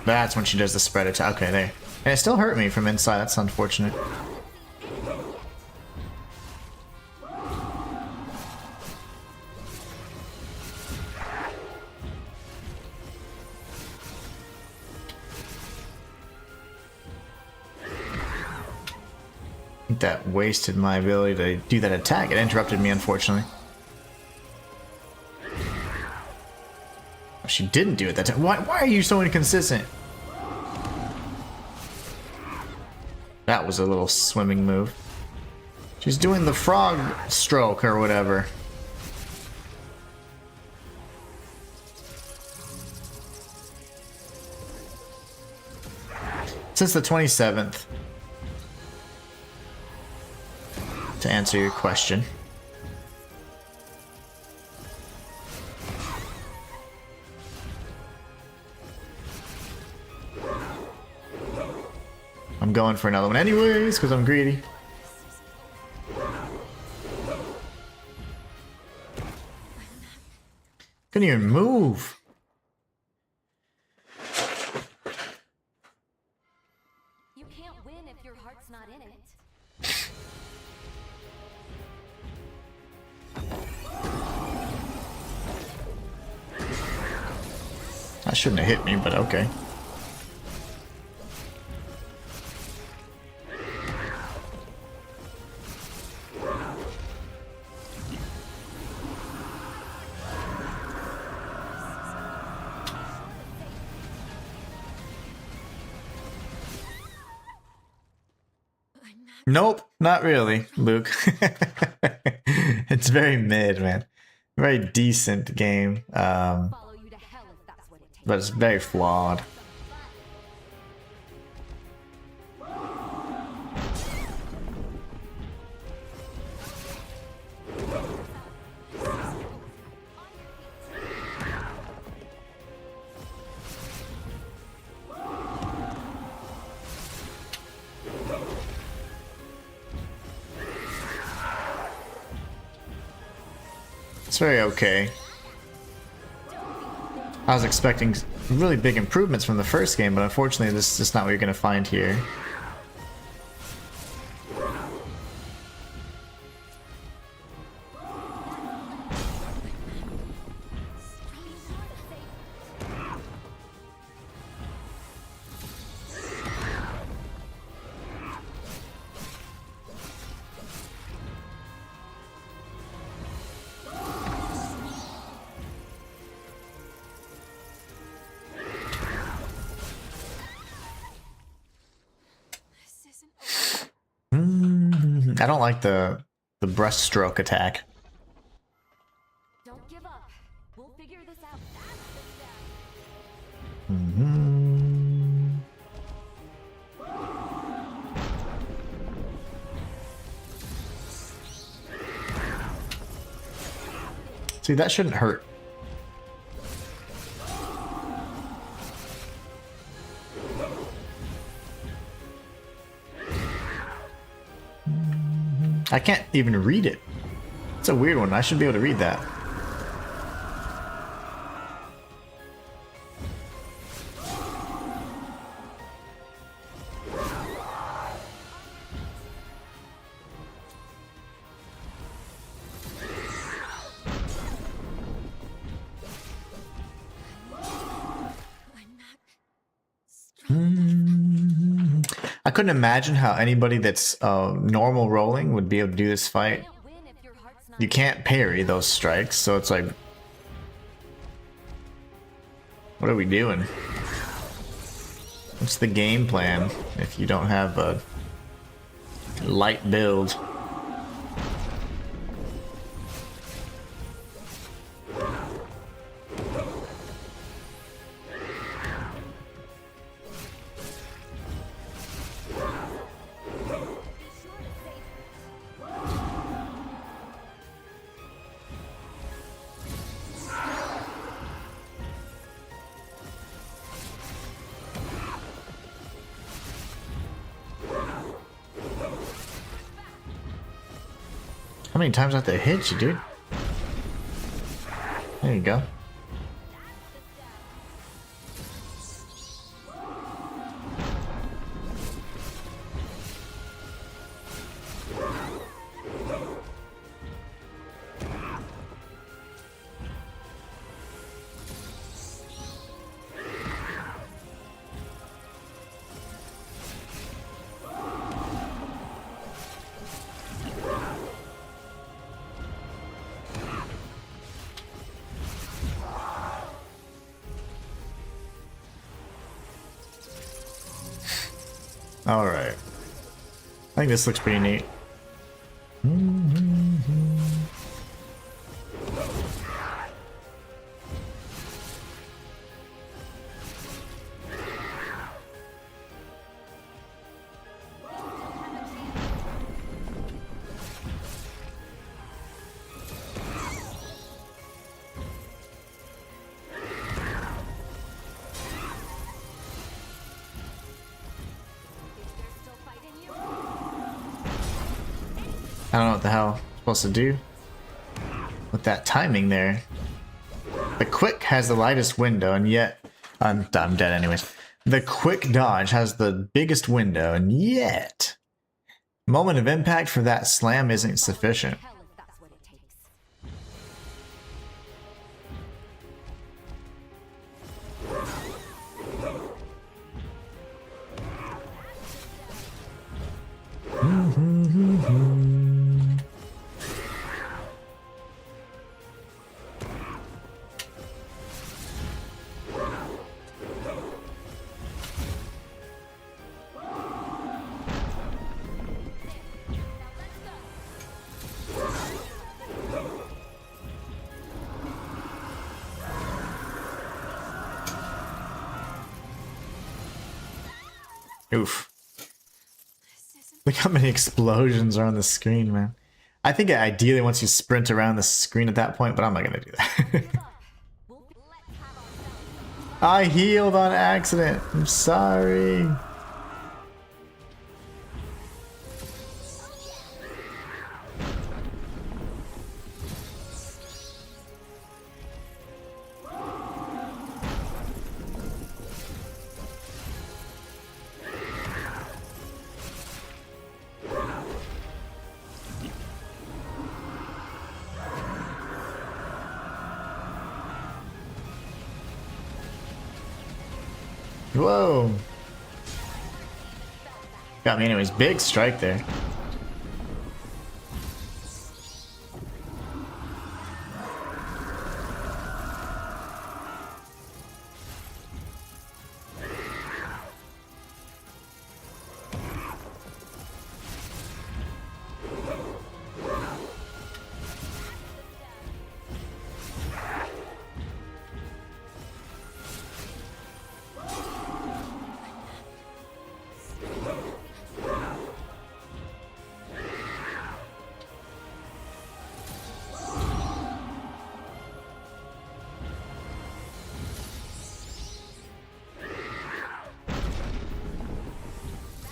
That's when she does the spread attack. Okay, there. And it still hurt me from inside. That's unfortunate. That wasted my ability to do that attack. It interrupted me, unfortunately. She didn't do it that time. Why are you so inconsistent? That was a little swimming move. She's doing the frog stroke or whatever. Since the 27th, to answer your question. I'm going for another one anyways, because I'm greedy. Couldn't even move. You can't win if your heart's not in it. That shouldn't have hit me, but okay. Nope, not really, Luke. It's very mid, man. Very decent game, Follow you to hell if that's what it takes. but it's very flawed. It's very okay. I was expecting really big improvements from the first game, but unfortunately this is just not what you're going to find here. I don't like the breaststroke attack. Don't give up. We'll figure this out. See, that shouldn't hurt. I can't even read it. It's a weird one. I should be able to read that. I couldn't imagine how anybody that's normal rolling would be able to do this fight. Can't win if your heart's not You can't parry those strikes, so it's like, what are we doing? What's the game plan if you don't have a light build? How many times I have to hit you, dude? There you go. Alright. I think this looks pretty neat. I don't know what the hell I'm supposed to do with that timing there. The quick has the lightest window, and yet I'm dead anyways. The quick dodge has the biggest window, and yet moment of impact for that slam isn't sufficient. Hell if that's what it takes. Oof. Look how many explosions are on the screen, man. I think it ideally wants you sprint around the screen at that point, but I'm not gonna do that. I healed on accident. I'm sorry. Whoa. Got me anyways. Big strike there.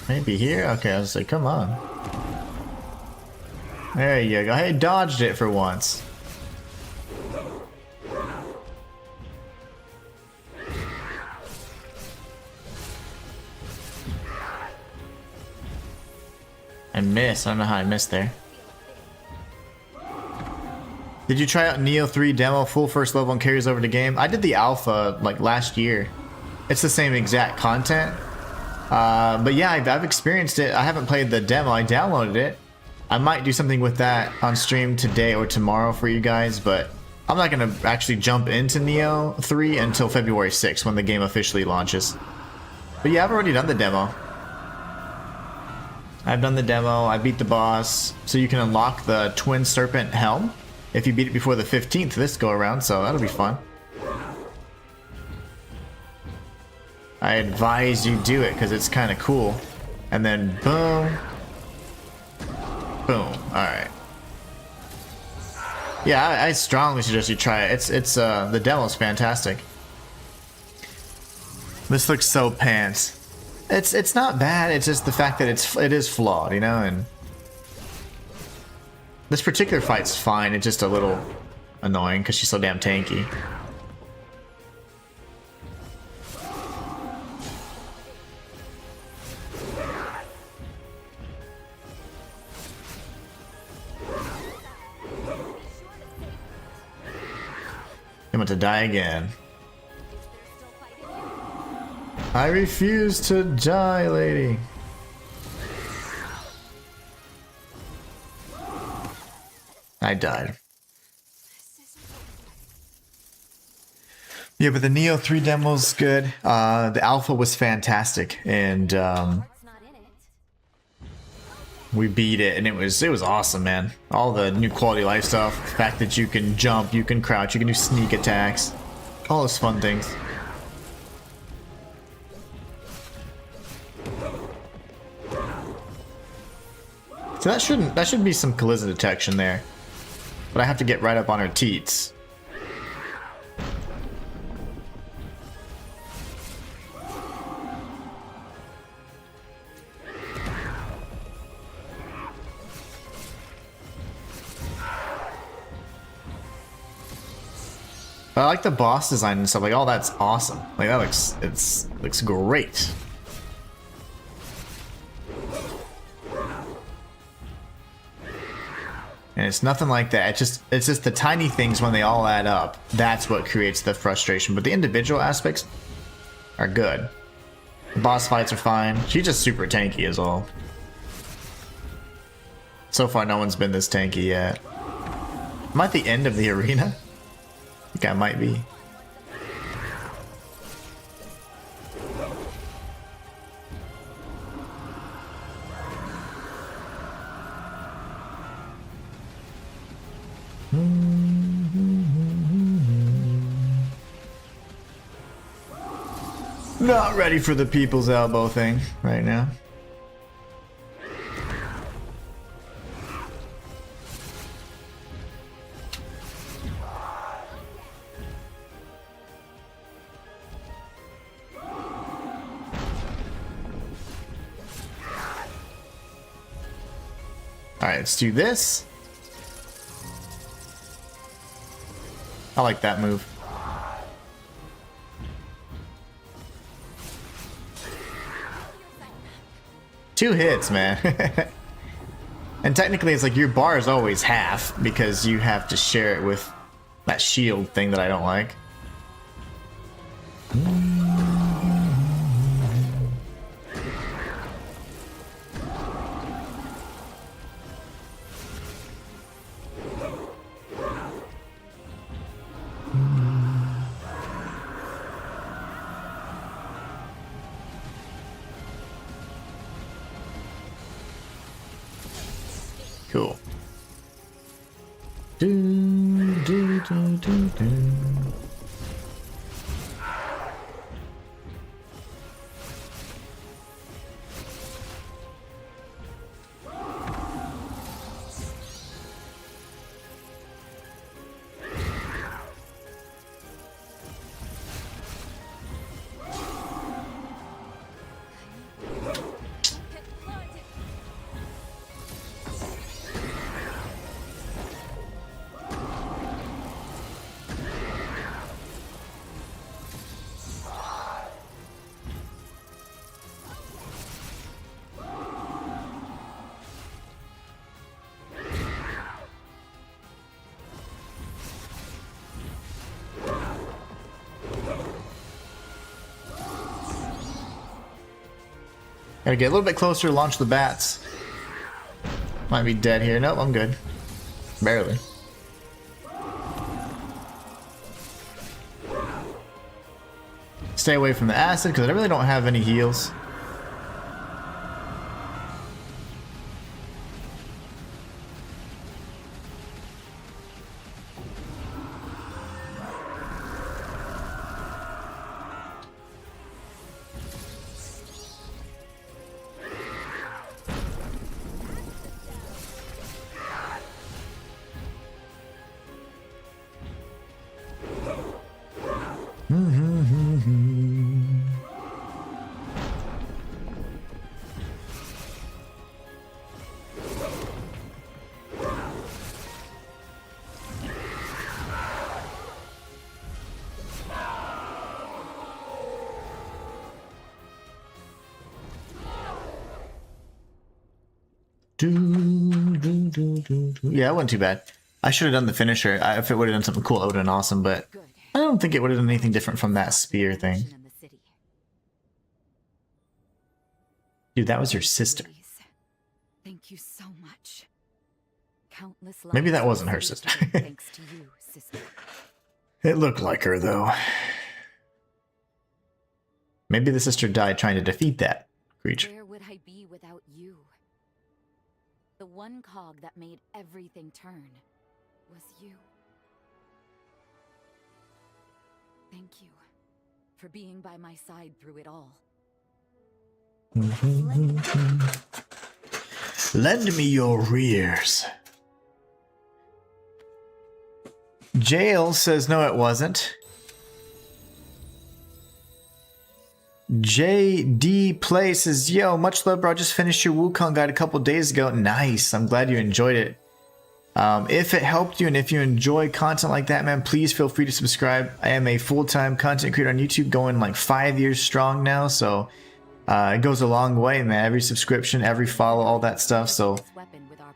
Maybe here? Okay, I was like, come on. There you go. Hey, dodged it for once. I missed. I don't know how I missed there. Did you try out Neo 3 demo full first level and carries over to game? I did the alpha like last year. It's the same exact content. But yeah, I've experienced it. I haven't played the demo. I downloaded it. I might do something with that on stream today or tomorrow for you guys, but I'm not going to actually jump into Neo 3 until February 6th when the game officially launches. But yeah, I've already done the demo. I've done the demo. I beat the boss. So you can unlock the Twin Serpent Helm if you beat it before the 15th this go around, so that'll be fun. I advise you do it because it's kind of cool. And then boom. Boom. Alright. Yeah, I strongly suggest you try it. The demo's fantastic. This looks so pants. It's not bad, it's just the fact that it is flawed, you know, and This particular fight's fine, it's just a little annoying because she's so damn tanky. I'm about to die again. I refuse to die, lady. I died. Yeah, but the Neo 3 demo's good. The alpha was fantastic, and we beat it, and it was awesome, man. All the new quality of life stuff, the fact that you can jump, you can crouch, you can do sneak attacks, all those fun things. So that should be some collision detection there. But I have to get right up on her teats. I like the boss design and stuff. Like, oh, that's awesome. Like, that looks great. And it's nothing like that. It's just the tiny things when they all add up. That's what creates the frustration. But the individual aspects are good. The boss fights are fine. She's just super tanky is all. So far, no one's been this tanky yet. Am I at the end of the arena? I think I might be. Not ready for the people's elbow thing right now. Alright, let's do this. I like that move. Two hits, man. And technically it's like your bar is always half because you have to share it with that shield thing that I don't like. Cool. Gotta get a little bit closer, launch the bats. Might be dead here. Nope, I'm good. Barely. Stay away from the acid because I really don't have any heals. Yeah, it wasn't too bad. I should have done the finisher. If it would have done something cool, it would have been awesome, but Good. I don't think it would have done anything different from that spear thing. In the city. Dude, that was your sister. Please. Thank you so much. Countless Maybe that lives wasn't her saved sister. today thanks to you, sister. It looked like her, though. Maybe the sister died trying to defeat that creature. Where would I be without you? The one cog that made everything turn was you. Thank you for being by my side through it all. Lend me your ears. Jail says no, it wasn't. JD Play says, yo, much love, bro. I just finished your Wukong guide a couple days ago. Nice. I'm glad you enjoyed it. If it helped you and if you enjoy content like that, man, please feel free to subscribe. I am a full-time content creator on YouTube going like 5 years strong now. So it goes a long way, man. Every subscription, every follow, all that stuff. So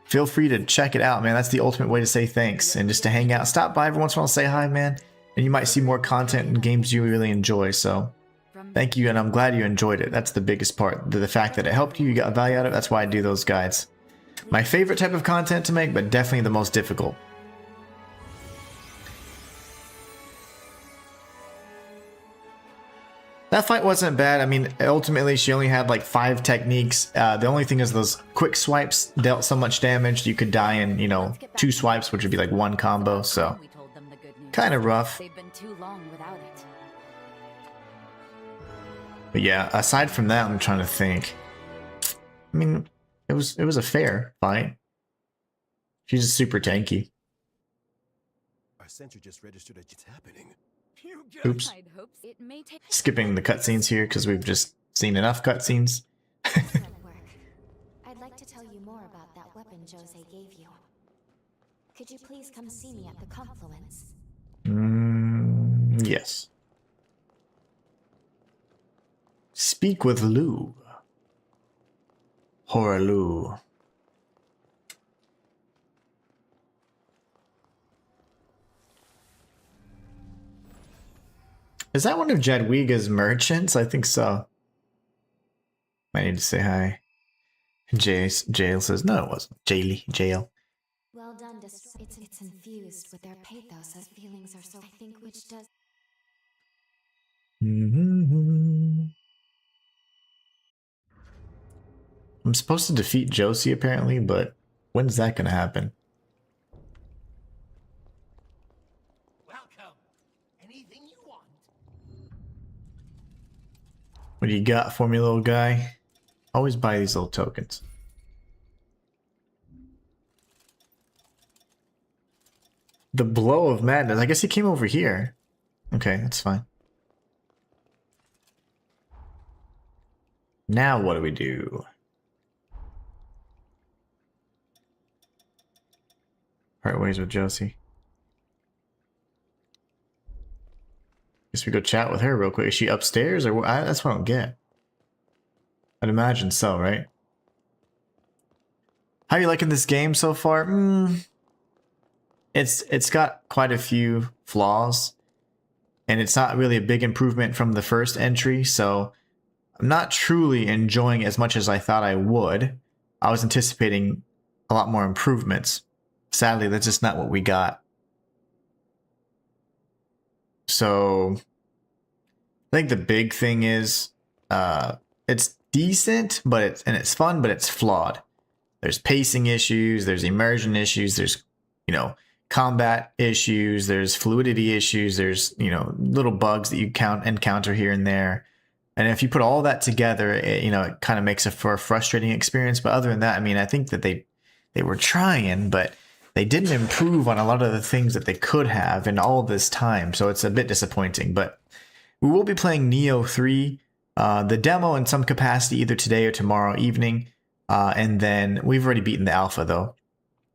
feel free to check it out, man. That's the ultimate way to say thanks and just to hang out. Stop by every once in a while, say hi, man. And you might see more content and games you really enjoy. So thank you, and I'm glad you enjoyed it. That's the biggest part. The fact that it helped you, you got value out of it. That's why I do those guides. My favorite type of content to make, but definitely the most difficult. That fight wasn't bad. I mean, ultimately, she only had like 5 techniques. The only thing is those quick swipes dealt so much damage you could die in, you know, 2 swipes, which would be like 1 combo. So kind of rough. They've been too long without it. But yeah, aside from that, I'm trying to think. I mean, it was a fair fight. She's just super tanky. Our sensor just registered that it's happening. Oops. I'd hope it may take Skipping the cutscenes here because we've just seen enough cutscenes. Excellent work. I'd like to tell you more about that weapon Jose gave you. Could you please come see me at the confluence? Yes. Speak with Lou. Horror Lou. Is that one of Jadwiga's merchants? I think so. I need to say hi. Jail says, no, it wasn't. Jail. Well done, it's infused with their pathos as feelings are so I think which does. I'm supposed to defeat Josie apparently, but when's that gonna happen? Welcome. Anything you want. What do you got for me, little guy? Always buy these little tokens. The blow of madness. I guess he came over here. Okay, that's fine. Now what do we do? Part ways with Josie. Guess we go chat with her real quick. Is she upstairs or what? That's what I don't get. I'd imagine so, right? How are you liking this game so far? It's got quite a few flaws, and it's not really a big improvement from the first entry, so I'm not truly enjoying it as much as I thought I would. I was anticipating a lot more improvements. Sadly, that's just not what we got. So I think the big thing is it's decent, but it's fun, but it's flawed. There's pacing issues, there's immersion issues, there's, you know, combat issues, there's fluidity issues, there's, you know, little bugs that you encounter here and there. And if you put all that together, it kind of makes it for a frustrating experience. But other than that, I mean, I think that they were trying, but they didn't improve on a lot of the things that they could have in all this time. So it's a bit disappointing. But we will be playing Neo 3, the demo in some capacity, either today or tomorrow evening. And then we've already beaten the alpha, though.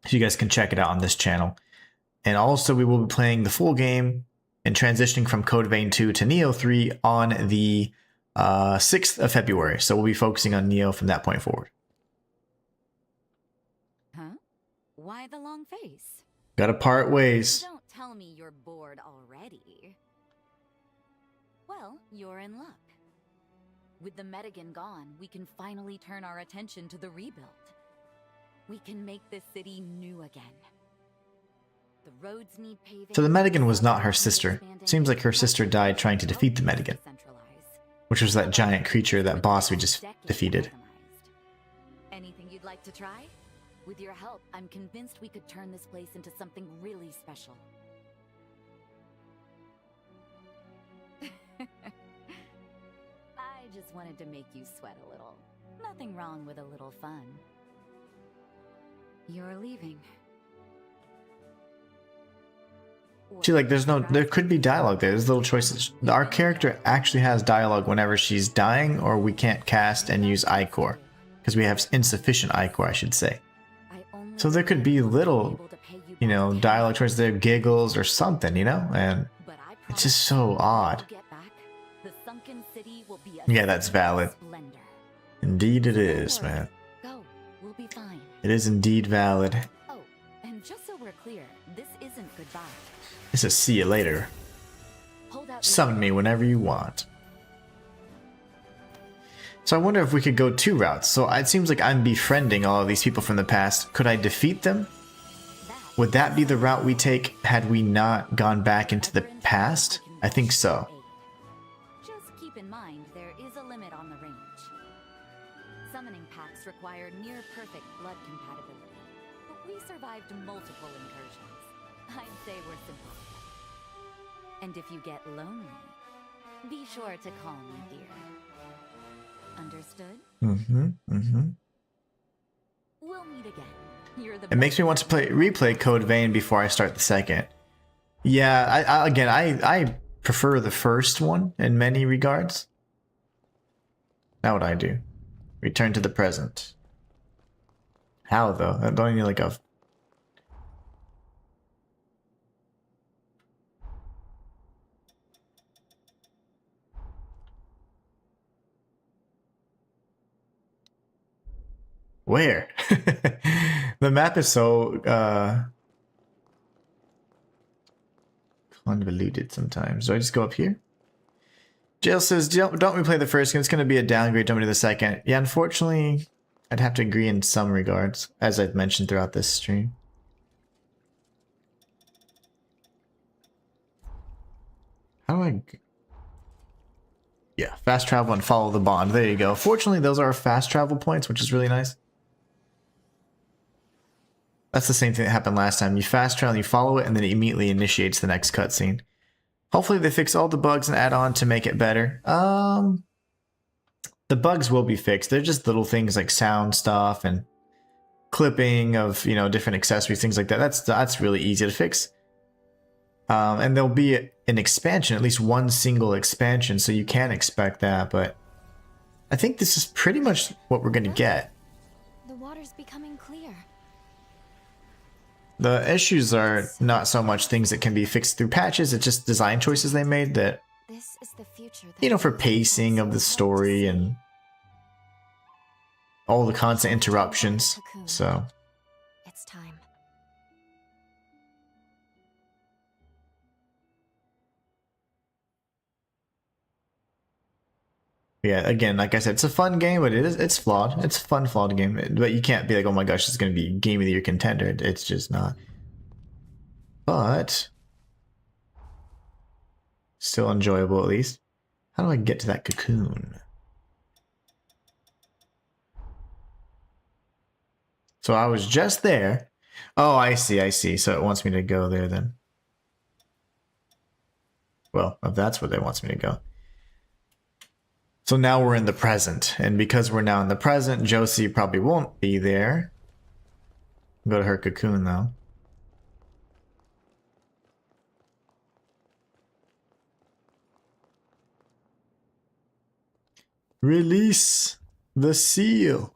So you guys can check it out on this channel. And also we will be playing the full game and transitioning from Code Vein 2 to Neo 3 on the 6th of February. So we'll be focusing on Neo from that point forward. Why the long face? Gotta part ways. Don't tell me you're bored already. Well, you're in luck. With the Medigan gone, we can finally turn our attention to the rebuild. We can make this city new again. The roads need paving. So the Medigan was not her sister. Seems like her sister died trying to defeat the Medigan, which was that giant creature, that boss we just defeated. Anything you'd like to try? With your help, I'm convinced we could turn this place into something really special. I just wanted to make you sweat a little. Nothing wrong with a little fun. You're leaving. See, like, there could be dialogue there. There's little choices. Our character actually has dialogue whenever she's dying, or we can't cast and use Ichor. Because we have insufficient Ichor, I should say. So there could be little, you know, dialogue choices there, giggles or something, you know? And it's just so odd. Yeah, that's valid. Indeed it is, man. Go. We'll be fine. It is indeed valid. Oh, and just so we're clear, this isn't goodbye. This is see you later. Summon me whenever you want. So I wonder if we could go two routes. So it seems like I'm befriending all of these people from the past. Could I defeat them? Would that be the route we take had we not gone back into the past? I think so. Just keep in mind there is a limit on the range. Summoning packs require near perfect blood compatibility, but we survived multiple incursions. I'd say we're simple. And if you get lonely, be sure to call me, dear. Understood? We'll meet again. You're the It makes me want to replay Code Vein before I start the second. Yeah, I prefer the first one in many regards. Now what I do? Return to the present. How though? I don't need like a... Where? The map is so convoluted sometimes. Do I just go up here? Jail says, don't replay the first game. It's going to be a downgrade. Don't do the second. Yeah, unfortunately, I'd have to agree in some regards, as I've mentioned throughout this stream. How do I... Yeah, fast travel and follow the bond. There you go. Fortunately, those are fast travel points, which is really nice. That's the same thing that happened last time. You fast travel, you follow it, and then it immediately initiates the next cutscene. Hopefully they fix all the bugs and add on to make it better. The bugs will be fixed. They're just little things like sound stuff and clipping of, you know, different accessories, things like that. That's really easy to fix. And there'll be an expansion, at least one single expansion, so you can expect that. But I think this is pretty much what we're going to get. The water's becoming clear. The issues are not so much things that can be fixed through patches, it's just design choices they made that, This is the future that you know, for pacing of the story and all the constant interruptions. So, it's time. yeah, again, like I said, it's a fun game, but it's flawed. It's a fun, flawed game. But you can't be like, oh my gosh, it's going to be Game of the Year contender. It's just not. But still enjoyable, at least. How do I get to that cocoon? So I was just there. Oh, I see. So it wants me to go there then. Well, if that's where it wants me to go. So now we're in the present, and because we're now in the present, Josie probably won't be there. Go to her cocoon though. Release the seal.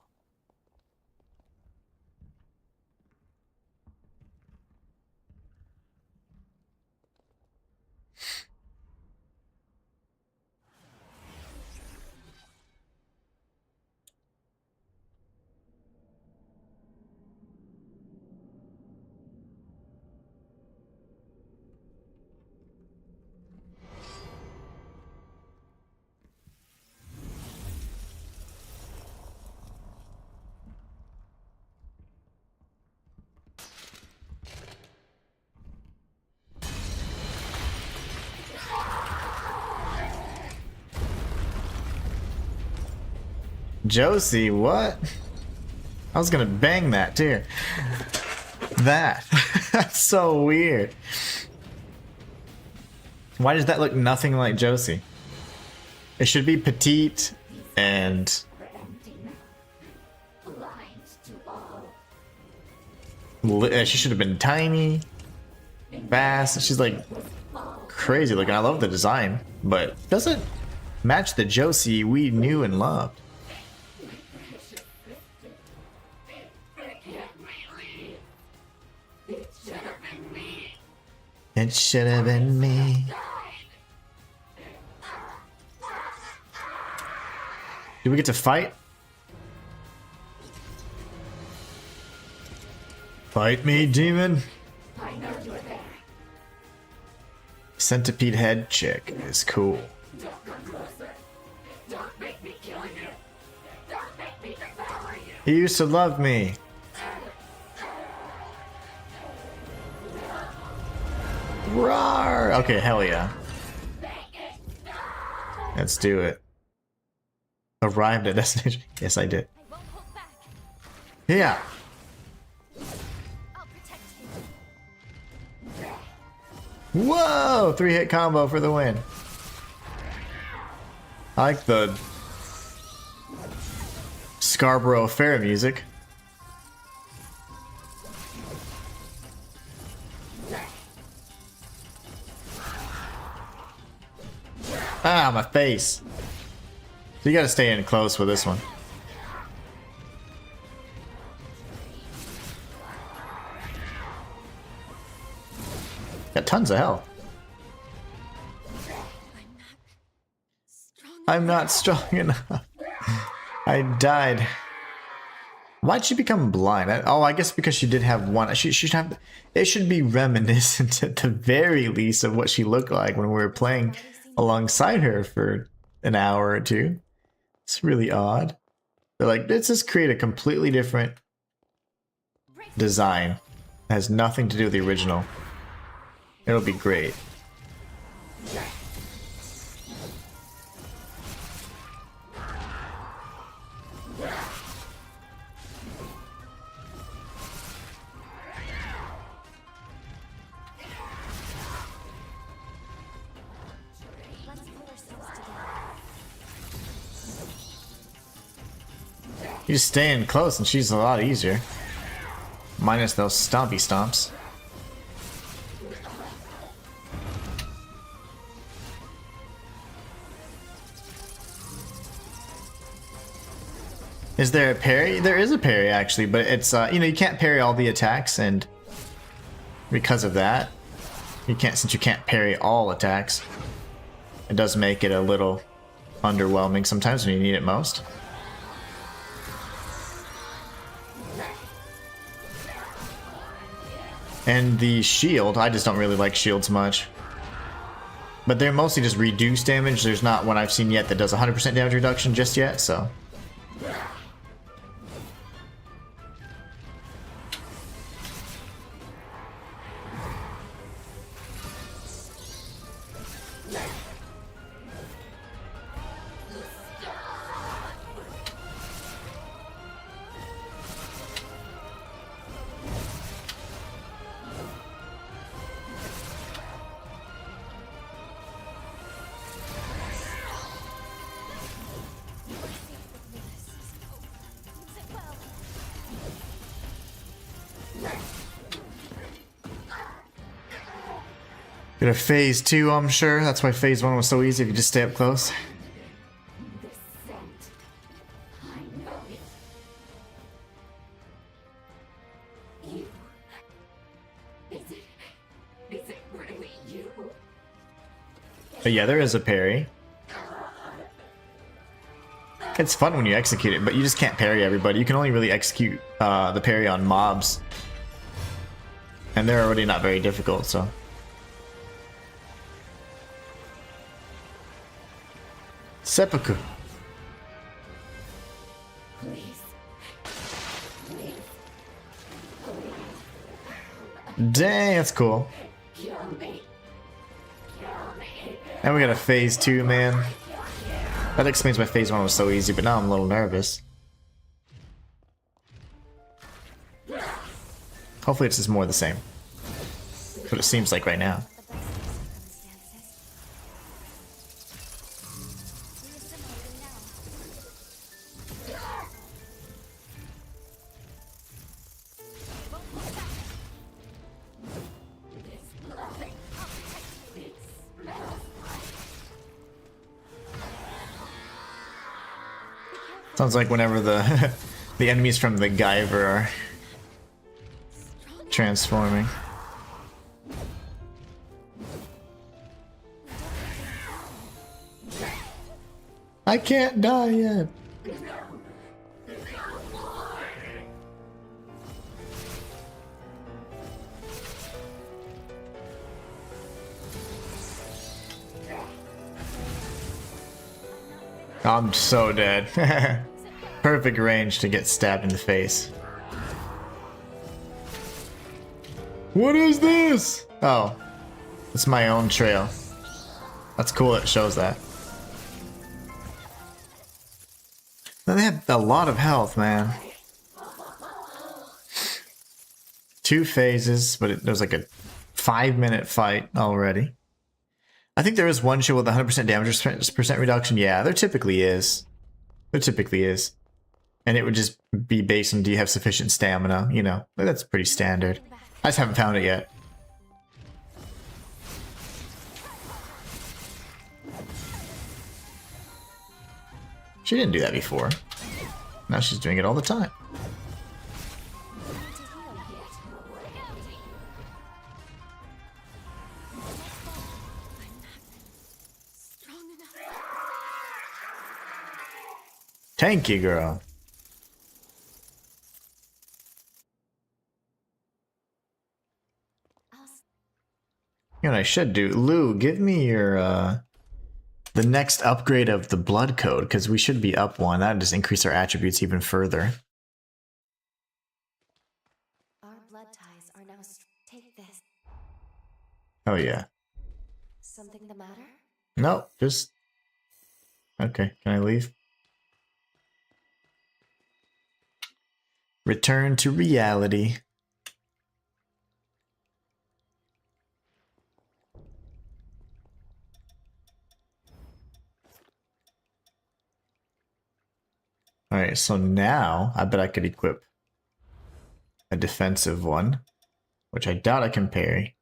Josie, what? I was gonna bang that too. That. That's so weird. Why does that look nothing like Josie? It should be petite and she should have been tiny, fast. She's like crazy looking. I love the design, but doesn't match the Josie we knew and loved. It should have been me. Do we get to fight? Fight me, demon. Centipede head chick is cool. He used to love me. Roar! Okay, hell yeah. Let's do it. Arrived at destination. Yes, I did. I won't hold back. Yeah. I'll protect you. Whoa! 3-hit combo for the win. I like the Scarborough Fair music. Ah, my face. So you gotta stay in close with this one. Got tons of health. I'm not strong enough. I died. Why'd she become blind? Oh, I guess because she did have one. She should have. It should be reminiscent at the very least of what she looked like when we were playing alongside her for an hour or two. It's really odd. They're like, let's just create a completely different design. It has nothing to do with the original. It'll be great. Let's put ourselves together. You just stay in close and she's a lot easier. Minus those stompy stomps. Is there a parry? There is a parry actually, but it's you know, you can't parry all the attacks, and because of that, since you can't parry all attacks, it does make it a little underwhelming sometimes when you need it most. And the shield, I just don't really like shields much. But they're mostly just reduced damage. There's not one I've seen yet that does 100% damage reduction just yet, so. Get a phase 2, I'm sure. That's why phase 1 was so easy if you just stay up close. But yeah, there is a parry. It's fun when you execute it, but you just can't parry everybody. You can only really execute the parry on mobs. And they're already not very difficult, so. Seppuku. Dang, that's cool. And we got a phase 2, man. That explains why phase 1 was so easy, but now I'm a little nervous. Hopefully it's just more of the same. That's what it seems like right now. Sounds like whenever the the enemies from the Guyver are transforming. I can't die yet. I'm so dead. Perfect range to get stabbed in the face. What is this? Oh, it's my own trail. That's cool, it shows that. They have a lot of health, man. 2 phases, but there's like a 5-minute fight already. I think there is one shield with 100% damage percent reduction. Yeah, there typically is. There typically is. And it would just be based on do you have sufficient stamina, you know. That's pretty standard. I just haven't found it yet. She didn't do that before. Now she's doing it all the time. Tanky girl. You know what I should do? Lou, give me your the next upgrade of the blood code, because we should be up 1. That'd just increase our attributes even further. Our blood ties are now. Take this. Oh yeah. Something the matter? No, just okay. Can I leave? Return to reality. Alright, so now I bet I could equip a defensive one, which I doubt I can parry.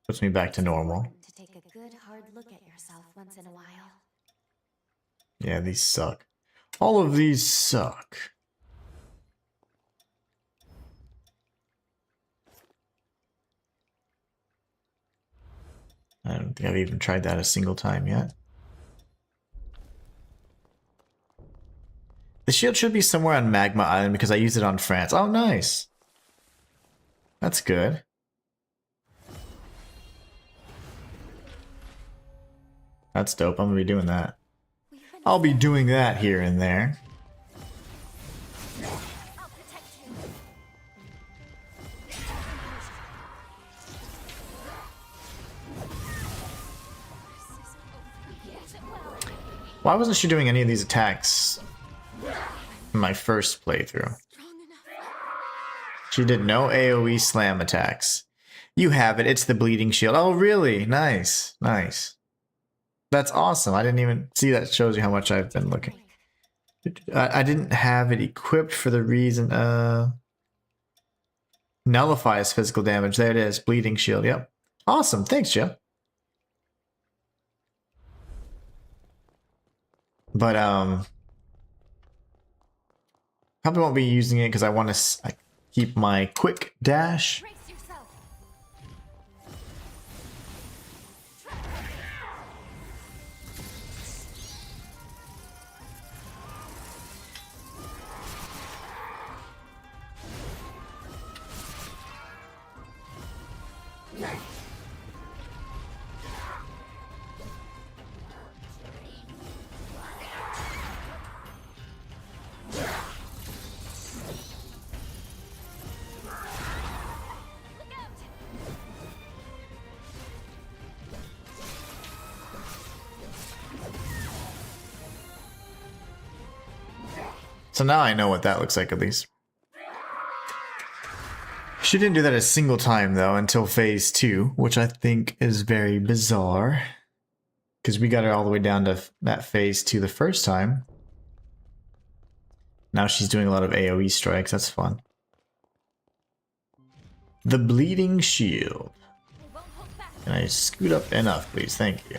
Puts me back to normal. To take a good hard look at yourself once in a while. Yeah, these suck. All of these suck. I don't think I've even tried that a single time yet. The shield should be somewhere on Magma Island because I used it on France. Oh, nice. That's good. That's dope. I'm gonna be doing that. I'll be doing that here and there. Why wasn't she doing any of these attacks in my first playthrough? She did no AoE slam attacks. You have it. It's the bleeding shield. Oh, really? Nice. Nice. That's awesome. I didn't even see that. Shows you how much I've been looking. I didn't have it equipped for the reason nullifies physical damage. There it is. Bleeding shield. Yep. Awesome. Thanks, Joe. But probably won't be using it because I want to keep my quick dash. So now I know what that looks like at least. She didn't do that a single time though until phase 2, which I think is very bizarre. Because we got her all the way down to that phase 2 the first time. Now she's doing a lot of AoE strikes, that's fun. The Bleeding Shield. Can I scoot up enough, please? Thank you.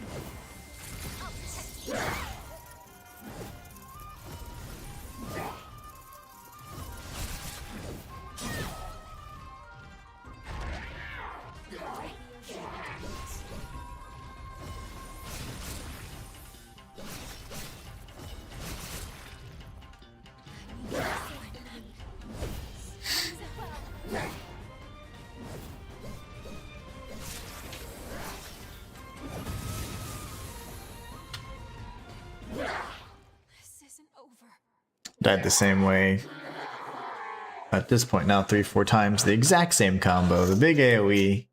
Died the same way. At this point now 3-4 times. The exact same combo. The big AoE,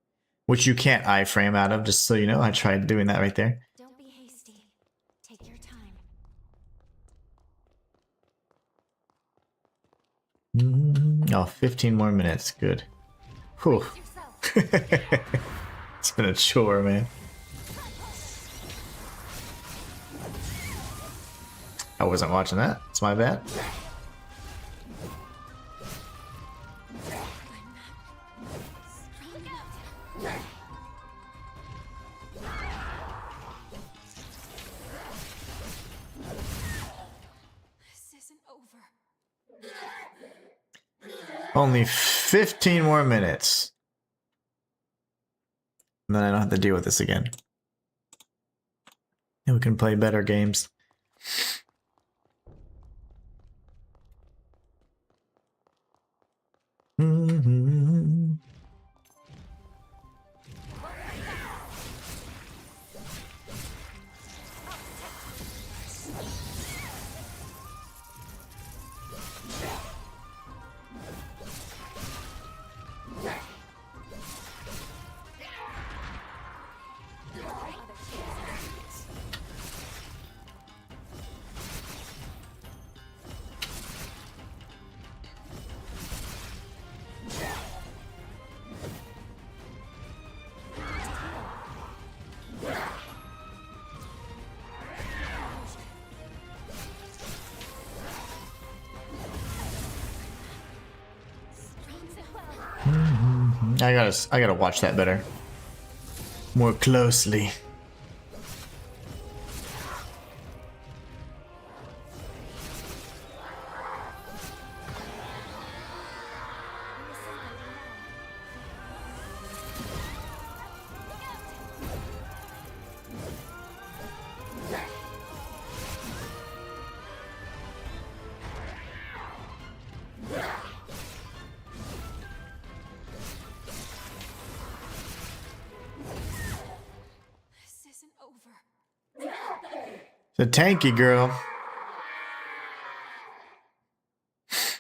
which you can't iframe out of, just so you know. I tried doing that right there. Don't be hasty. Take your time. Oh, 15 more minutes. Good. Whew. It's been a chore, man. I wasn't watching that. It's my bad. Only 15 more minutes. And then I don't have to deal with this again. And we can play better games. I gotta watch that better. More closely. The tanky girl.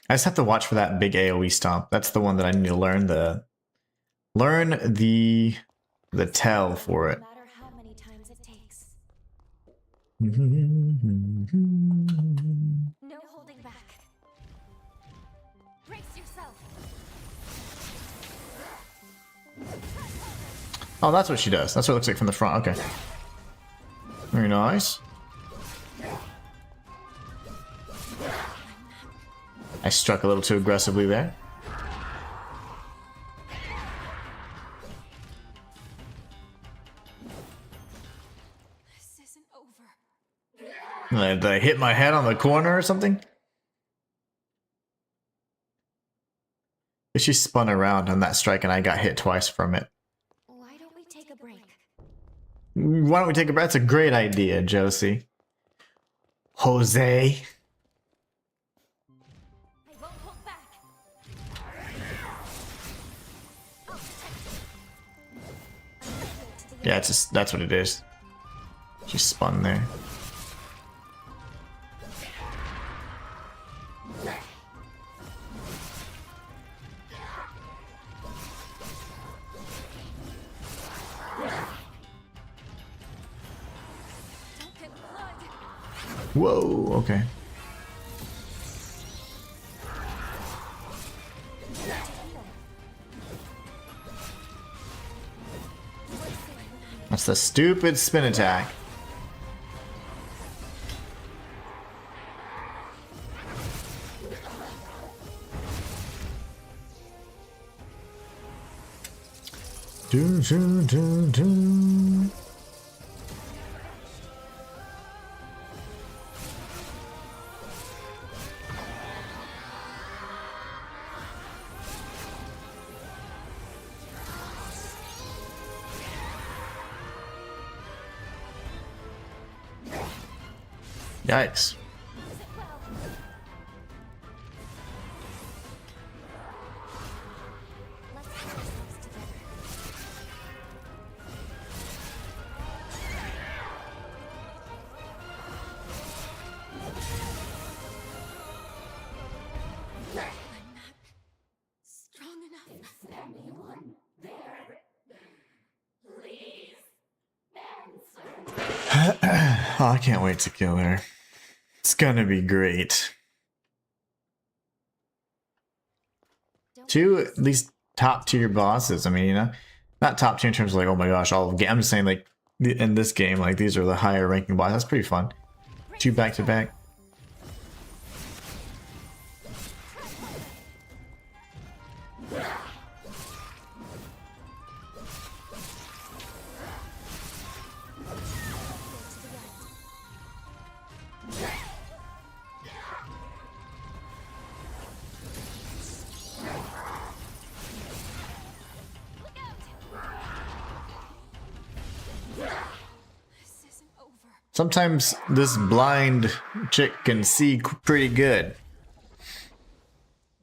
I just have to watch for that big AoE stomp. That's the one that I need to learn the tell for it. No matter how many times it takes. No holding back. Brace yourself. Oh, that's what she does. That's what it looks like from the front. Okay. Very nice. I struck a little too aggressively there. This isn't over. Did I hit my head on the corner or something? She spun around on that strike and I got hit twice from it. Why don't we take a break? Why don't we take a break? That's a great idea, Josie. Jose. I won't hold back. Yeah, it's just, that's what it is. She spun there. Don't get blood. Whoa, okay. That's the stupid spin attack. Do, do, do, do. Yikes. Let's get ourselves together. Strong enough. Oh, I can't wait to kill her. It's gonna be great. Two at least top tier bosses. I mean, you know, not top tier in terms of like, oh my gosh, all of game. I'm just saying like in this game, like these are the higher ranking bosses. That's pretty fun. Two back to back. This isn't over. Sometimes this blind chick can see pretty good.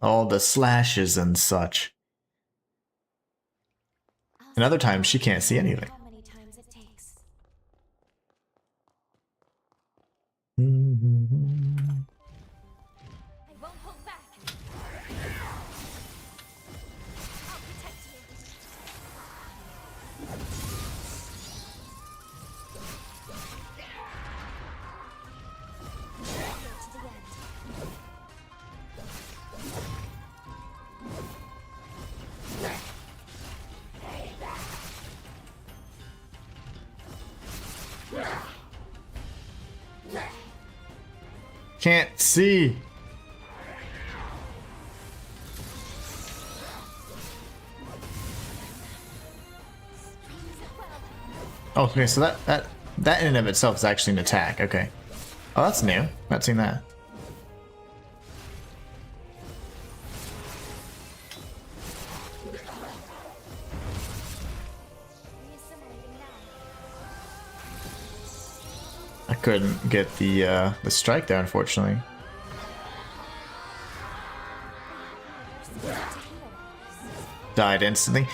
All the slashes and such. And other times she can't see anything. How many times it takes. I won't hold back. I'll protect you. Go to the end. Can't see. Oh, okay, so that in and of itself is actually an attack. Okay. Oh, that's new. Not seen that. Reassimilating now. I couldn't get the strike there, unfortunately. Died instantly.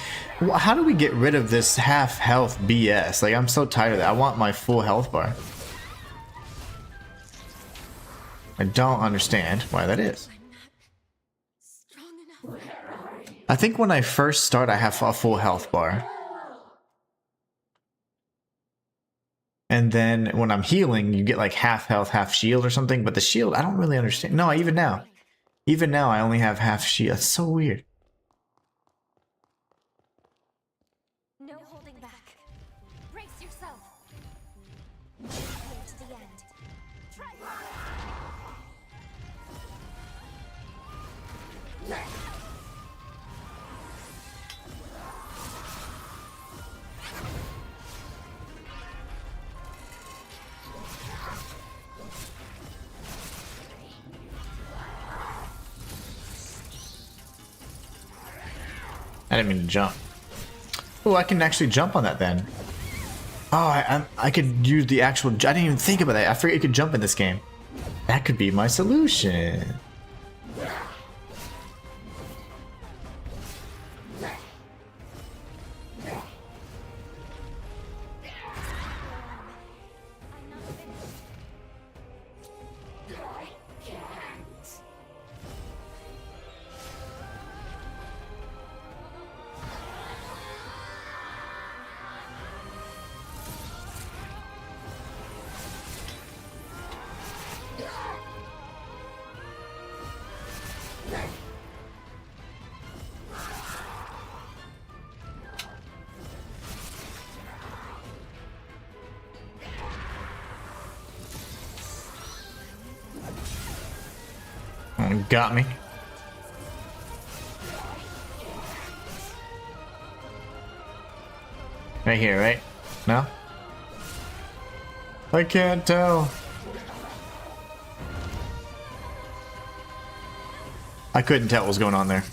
How do we get rid of this half health BS? Like, I'm so tired of that. I want my full health bar. I don't understand why that is. Strong enough. I think when I first start, I have a full health bar. And then when I'm healing, you get like half health, half shield or something. But the shield, I don't really understand. No, even now. Even now, I only have half shield. That's so weird. No holding back. Brace yourself. Go to the end. Try. I didn't mean to jump. Oh, I can actually jump on that then. Oh, I could use the actual... I didn't even think about that. I forget you could jump in this game. That could be my solution. I'm not finished. Got me. Right here, right? No? I can't tell. I couldn't tell what was going on there.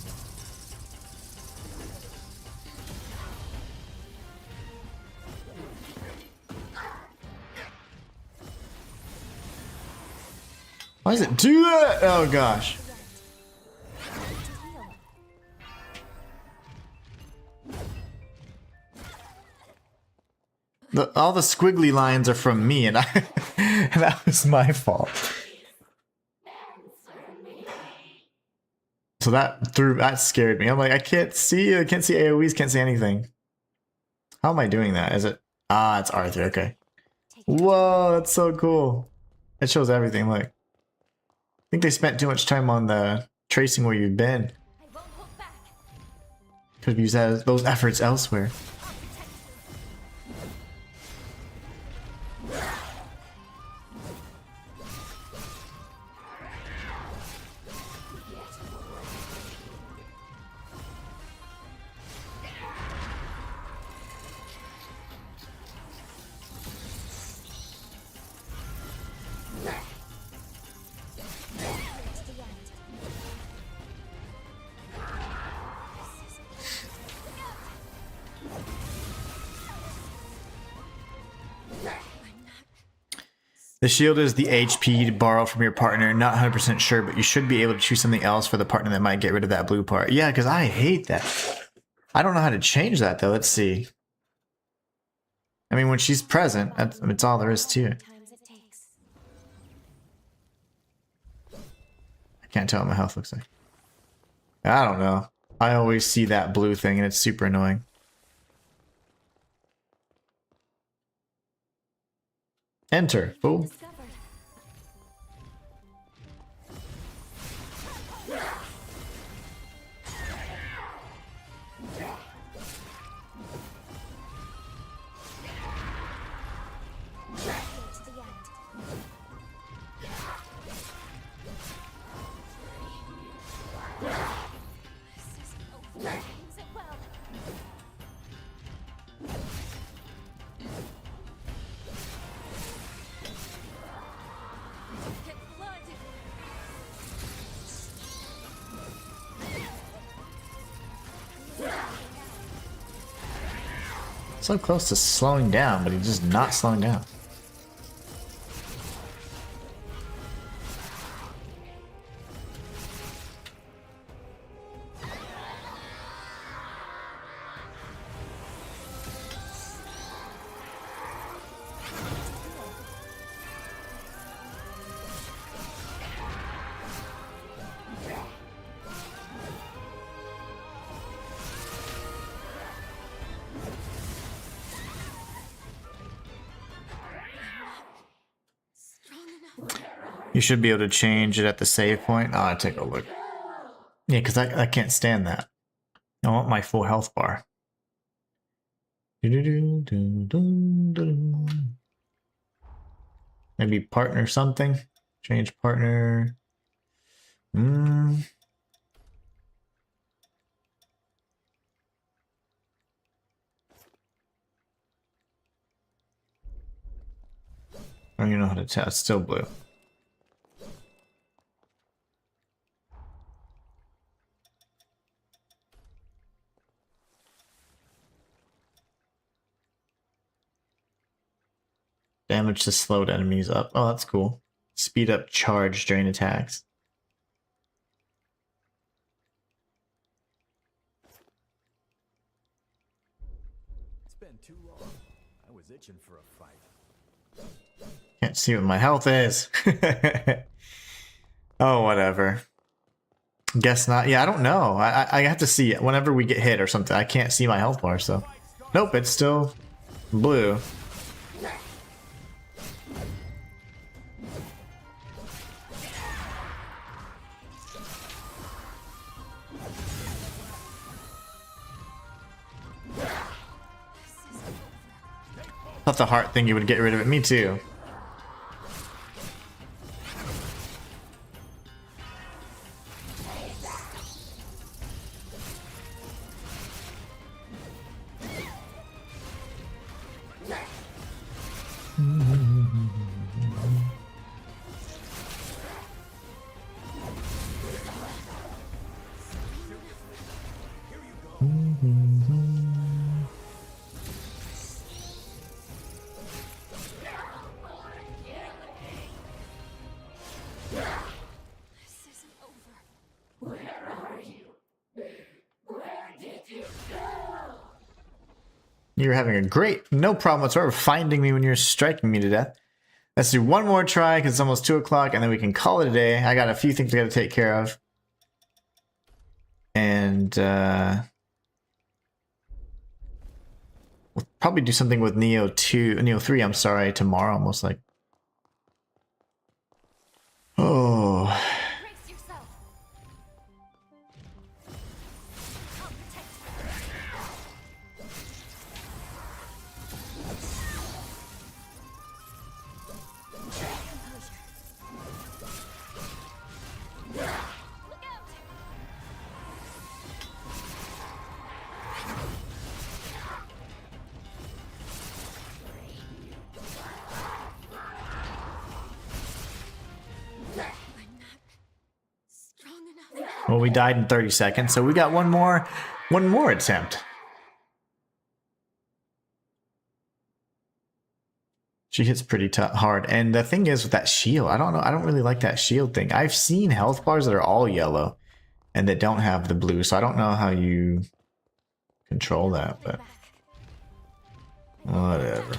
Why does it do that? Oh gosh. All the squiggly lines are from me, and that was my fault. So that scared me. I'm like, I can't see AoEs, can't see anything. How am I doing that? Is it? Ah, it's Arthur. Okay. Whoa, that's so cool. It shows everything. Look. I think they spent too much time on the tracing where you've been. Could have used those efforts elsewhere. The shield is the HP to borrow from your partner. Not 100% sure, but you should be able to choose something else for the partner that might get rid of that blue part. Yeah, because I hate that. I don't know how to change that, though. Let's see. I mean, when she's present, that's all there is to it. I can't tell what my health looks like. I don't know. I always see that blue thing, and it's super annoying. Enter. Fool. So close to slowing down, but he's just not slowing down. You should be able to change it at the save point. Oh, take a look. Yeah, because I can't stand that. I want my full health bar. Maybe partner something. Change partner. I don't even know how to tell. It's still blue. Damage to slowed enemies up. Oh, that's cool. Speed up charge during attacks. It's been too long. I was itching for a fight. Can't see what my health is. Oh, whatever. Guess not. Yeah, I don't know. I have to see it whenever we get hit or something. I can't see my health bar, so. Nope, it's still blue. Thought the heart thing you would get rid of it. Me too. You're having a great, no problem whatsoever finding me when you're striking me to death. Let's do one more try because it's almost 2 o'clock and then we can call it a day. I got a few things I got to take care of. And we'll probably do something with Neo 3, I'm sorry, tomorrow, most like. Oh. Brace yourself. Well, we died in 30 seconds, so we got one more attempt. She hits pretty hard, and the thing is with that shield, I don't know, I don't really like that shield thing. I've seen health bars that are all yellow and that don't have the blue, so I don't know how you control that, but whatever.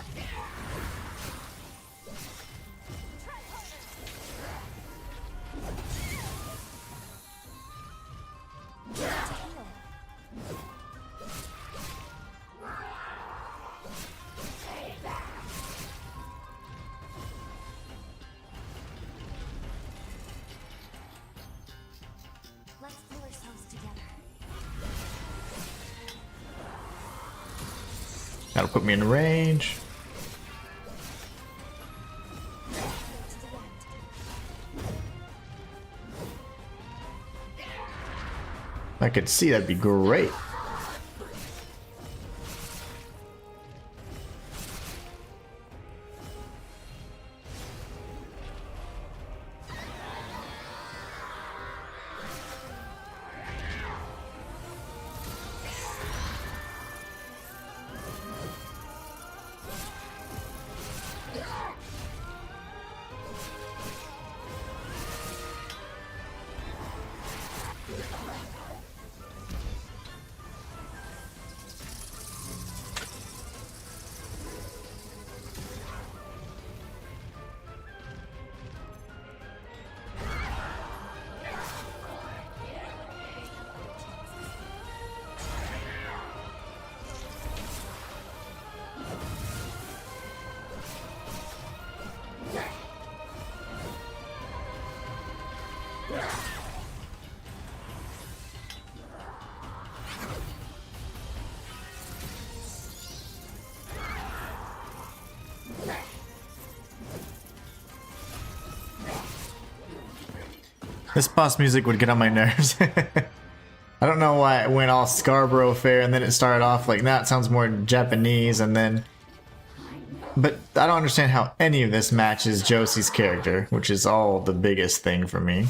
Let's pull ourselves together. That'll put me in range. If I could see, that'd be great. This boss music would get on my nerves. I don't know why it went all Scarborough Fair and then it started off like that. Sounds more Japanese and then... But I don't understand how any of this matches Josie's character, which is all the biggest thing for me.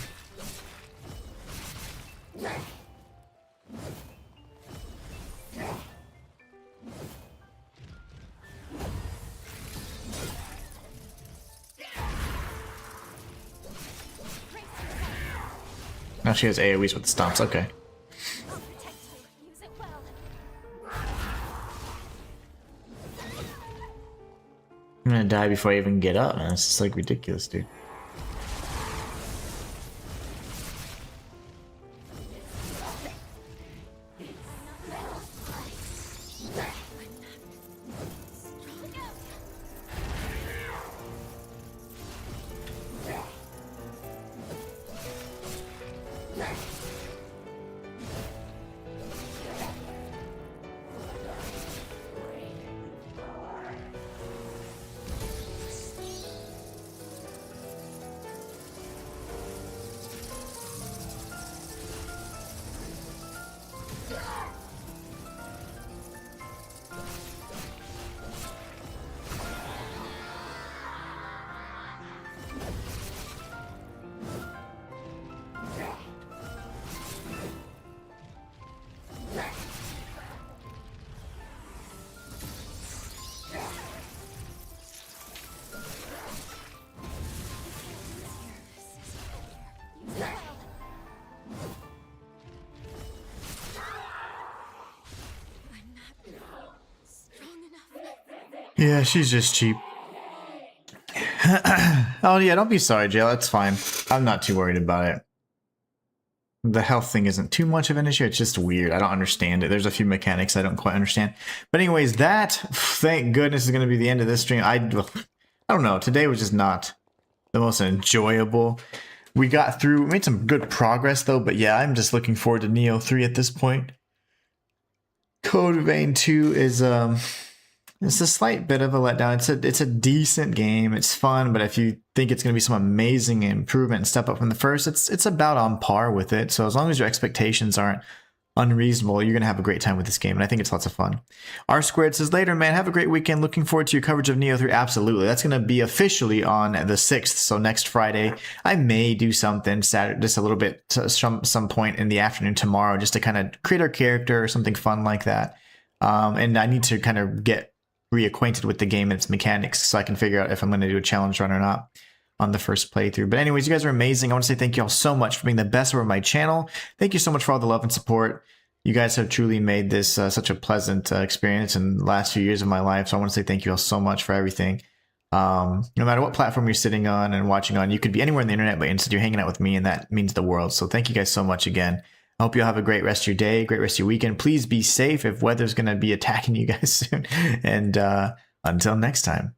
Now she has AoEs with the stomps, okay. I'll protect you. Use it well. I'm gonna die before I even get up, man. It's just like ridiculous, dude. Yeah, she's just cheap. Oh yeah, don't be sorry, Jail. That's fine. I'm not too worried about it. The health thing isn't too much of an issue. It's just weird. I don't understand it. There's a few mechanics I don't quite understand. But anyways, that, thank goodness, is going to be the end of this stream. I don't know. Today was just not the most enjoyable. We got through, made some good progress though. But yeah, I'm just looking forward to Neo 3 at this point. Code Vein 2 is it's a slight bit of a letdown. It's a decent game. It's fun, but if you think it's going to be some amazing improvement and step up from the first, it's about on par with it. So as long as your expectations aren't unreasonable, you're going to have a great time with this game, and I think it's lots of fun. R Squared says, later, man, have a great weekend. Looking forward to your coverage of Neo 3. Absolutely. That's going to be officially on the 6th, so next Friday. I may do something Saturday, just a little bit, some point in the afternoon tomorrow, just to kind of create our character or something fun like that. And I need to kind of get reacquainted with the game and its mechanics so I can figure out if I'm going to do a challenge run or not on the first playthrough. But anyways, you guys are amazing. I want to say thank you all so much for being the best over my channel. Thank you so much for all the love and support. You guys have truly made this such a pleasant experience in the last few years of my life. So I want to say thank you all so much for everything. No matter what platform you're sitting on and watching on, you could be anywhere on the internet, but instead you're hanging out with me, and that means the world. So thank you guys so much again. I hope you'll have a great rest of your day, great rest of your weekend. Please be safe if weather's going to be attacking you guys soon. And until next time.